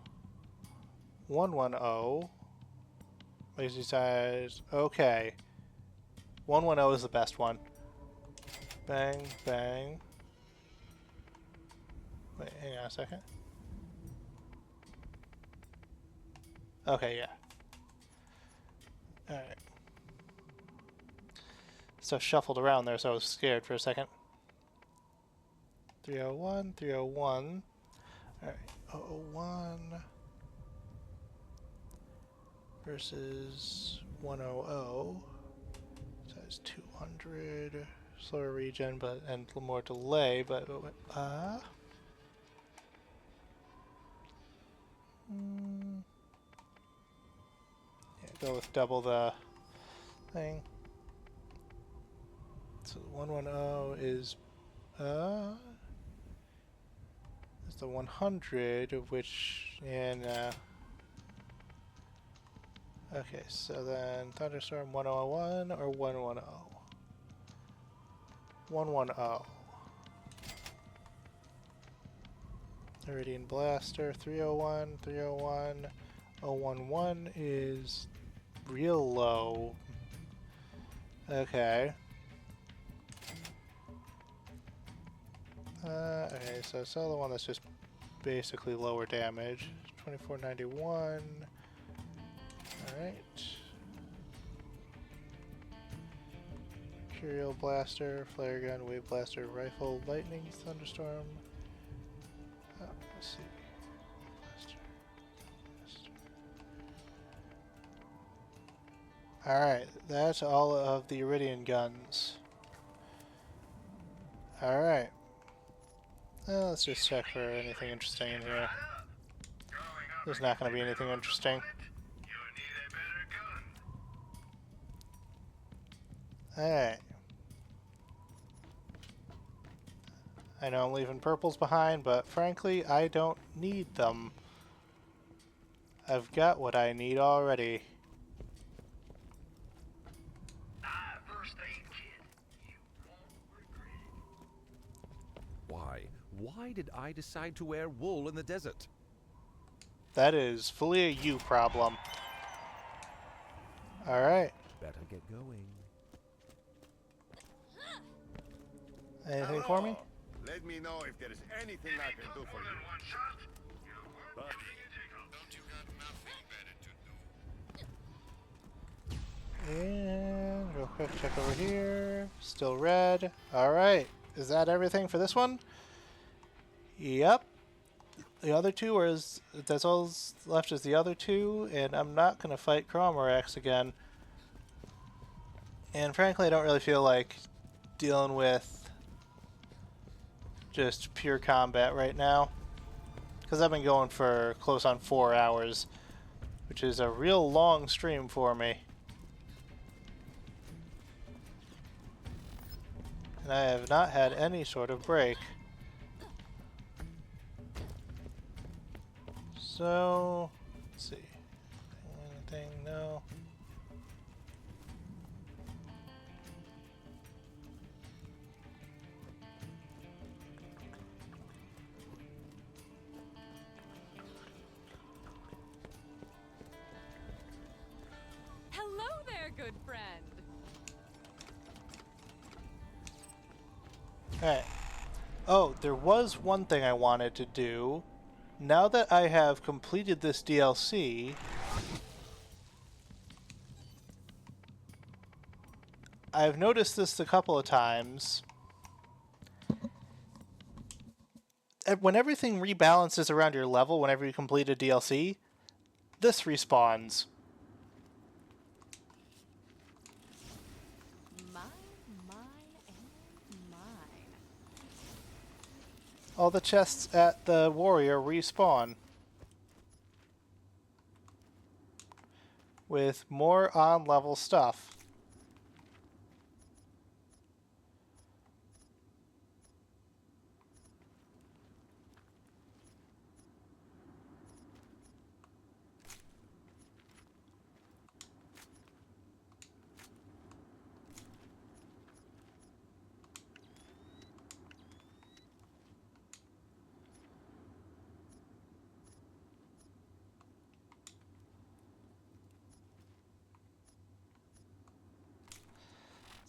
110, magazine size, okay. 110 is the best one. Bang, bang. Wait, hang on a second. Okay, yeah. Alright. Stuff shuffled around there, so I was scared for a second. 301, 301. Alright, 001 versus 100. Size 200. Slower regen, but and more delay, but yeah, go with double the thing. So 110 is the 100, of which okay, so then Thunderstorm 101 or 110? 110. Iridian Blaster 301, 301. 011 is real low. Okay. Okay, so sell the one that's just basically lower damage. 2491. Alright. Imperial Blaster, Flare Gun, Wave Blaster, Rifle, Lightning, Thunderstorm. Oh, let's see. Alright, that's all of the Iridian guns. Alright. Well, let's just check for anything interesting in here. There's not going to be anything interesting. Alright. I know I'm leaving purples behind, but frankly, I don't need them. I've got what I need already. First aid kit. You won't regret it. Why? Why did I decide to wear wool in the desert? That is fully a you problem. Alright. Better get going. Anything for me? Let me know if there's anything I can do for you. One shot. You will But don't you got nothing better to do? And real quick, check over here. Still red. Alright. Is that everything for this one? Yep. The other two are that's all left is the other two, and I'm not going to fight Cromorax again. And frankly, I don't really feel like dealing with just pure combat right now, because I've been going for close on 4 hours, which is a real long stream for me. And I have not had any sort of break. So, let's see. Anything? No. Hello there, good friend. Alright. Oh, there was one thing I wanted to do. Now that I have completed this DLC, I've noticed this a couple of times. When everything rebalances around your level whenever you complete a DLC, this respawns. Mine, and mine. All the chests at the warrior respawn with more on-level stuff.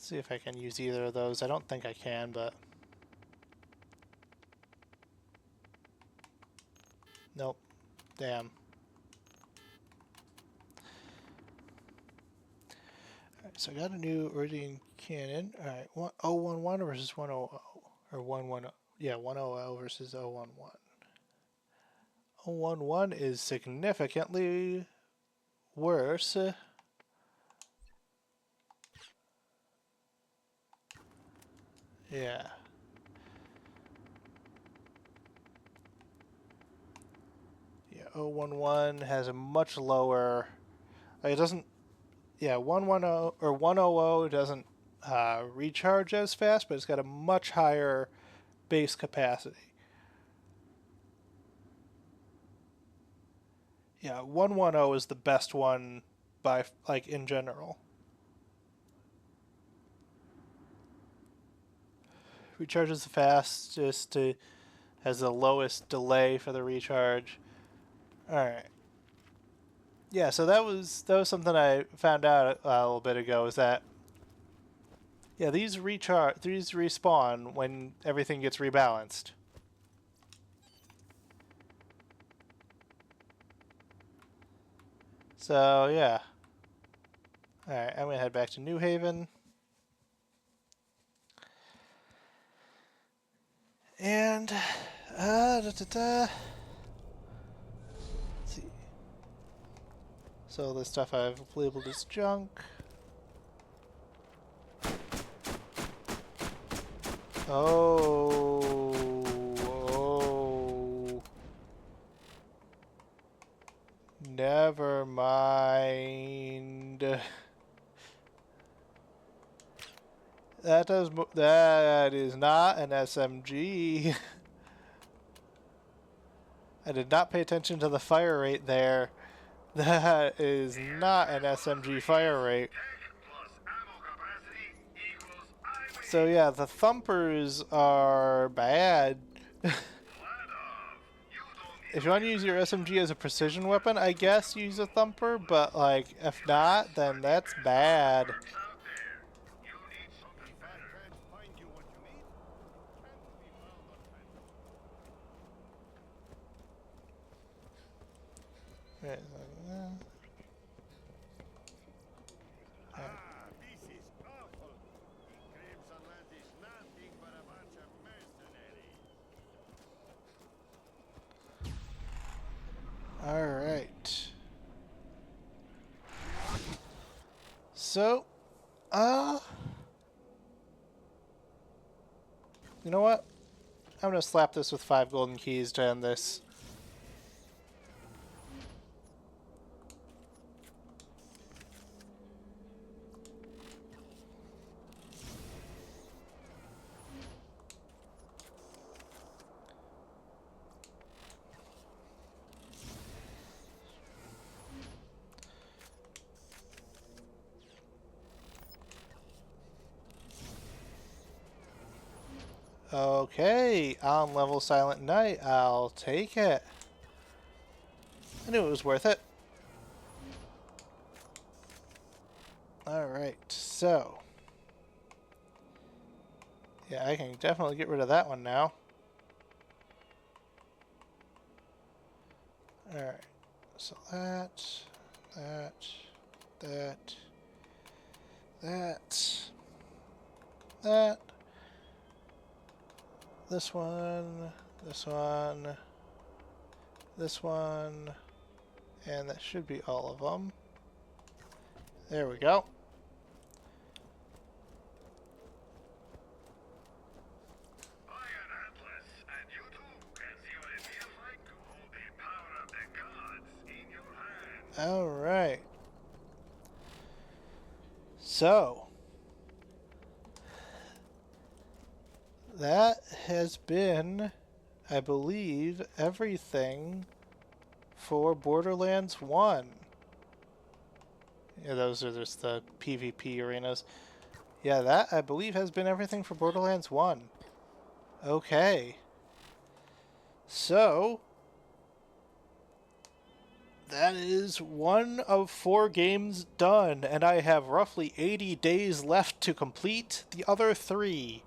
See if I can use either of those. I don't think I can, but... Nope. Damn. Alright, so I got a new Iridian cannon. Alright, 011 versus 100. Or 110. Yeah, 100 versus 011. 011 is significantly worse. Yeah. Yeah, 011 has a much lower... Like, it doesn't... Yeah, 110 or 100 doesn't recharge as fast, but it's got a much higher base capacity. Yeah, 110 is the best one by, like, in general. Recharges the fastest, has the lowest delay for the recharge. Alright. Yeah, so that was something I found out a little bit ago, is that yeah, these respawn when everything gets rebalanced. So yeah. Alright, I'm gonna head back to New Haven. And let's see. So the stuff I've labeled as junk. Oh. Never mind. That is not an SMG. I did not pay attention to the fire rate there. That is not an SMG fire rate. So yeah, the thumpers are bad. If you want to use your SMG as a precision weapon, I guess use a thumper, but like, if not, then that's bad. Right, This is awful. The Crimson Land is nothing but a bunch of mercenaries. Alright. So, you know what? I'm gonna slap this with 5 golden keys to end this. Okay, on level Silent Night, I'll take it. I knew it was worth it. Alright, so. Yeah, I can definitely get rid of that one now. Alright, so that. This one, and that should be all of them. There we go. Alright. So, that has been, I believe, everything for Borderlands 1. Yeah, those are just the PvP arenas. Yeah, that, I believe, has been everything for Borderlands 1. Okay. So, that is 1 of 4 games done, and I have roughly 80 days left to complete the other 3.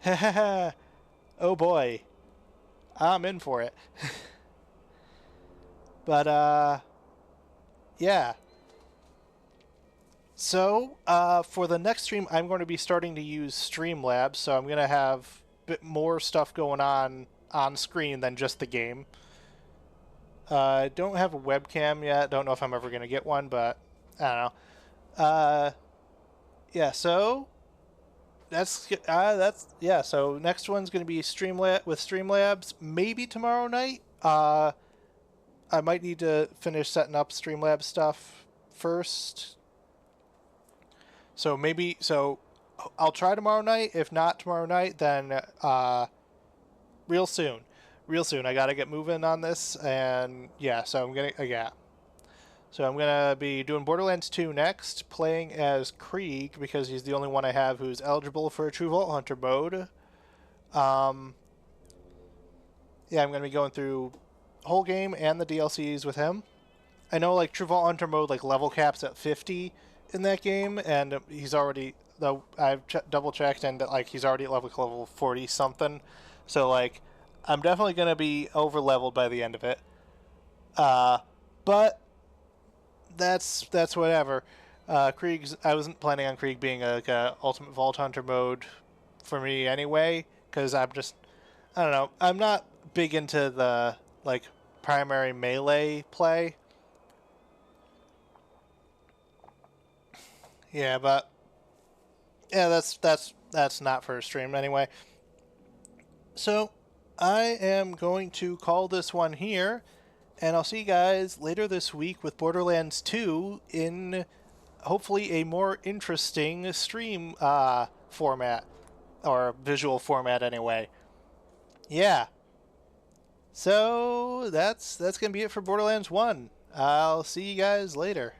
Hahaha. Oh boy. I'm in for it. But, yeah. So, for the next stream, I'm going to be starting to use Streamlabs, so I'm going to have a bit more stuff going on screen than just the game. I don't have a webcam yet. Don't know if I'm ever going to get one, but I don't know. Yeah, so yeah, so next one's going to be Streamlabs maybe tomorrow night. I might need to finish setting up Streamlabs stuff first. So I'll try tomorrow night. If not tomorrow night, then real soon. I gotta get moving on this, and yeah, so I'm gonna be doing Borderlands 2 next, playing as Krieg because he's the only one I have who's eligible for a True Vault Hunter mode. Yeah, I'm gonna be going through the whole game and the DLCs with him. I know like True Vault Hunter mode like level caps at 50 in that game, and he's already I've double checked, and like he's already at level 40 something. So like I'm definitely gonna be over leveled by the end of it. But that's whatever. Krieg's I wasn't planning on Krieg being a Ultimate Vault Hunter mode for me anyway, because I don't know. I'm not big into the like primary melee play. Yeah, but yeah, that's not for a stream anyway. So I am going to call this one here, and I'll see you guys later this week with Borderlands 2 in hopefully a more interesting stream format, or visual format anyway. Yeah. So that's going to be it for Borderlands 1. I'll see you guys later.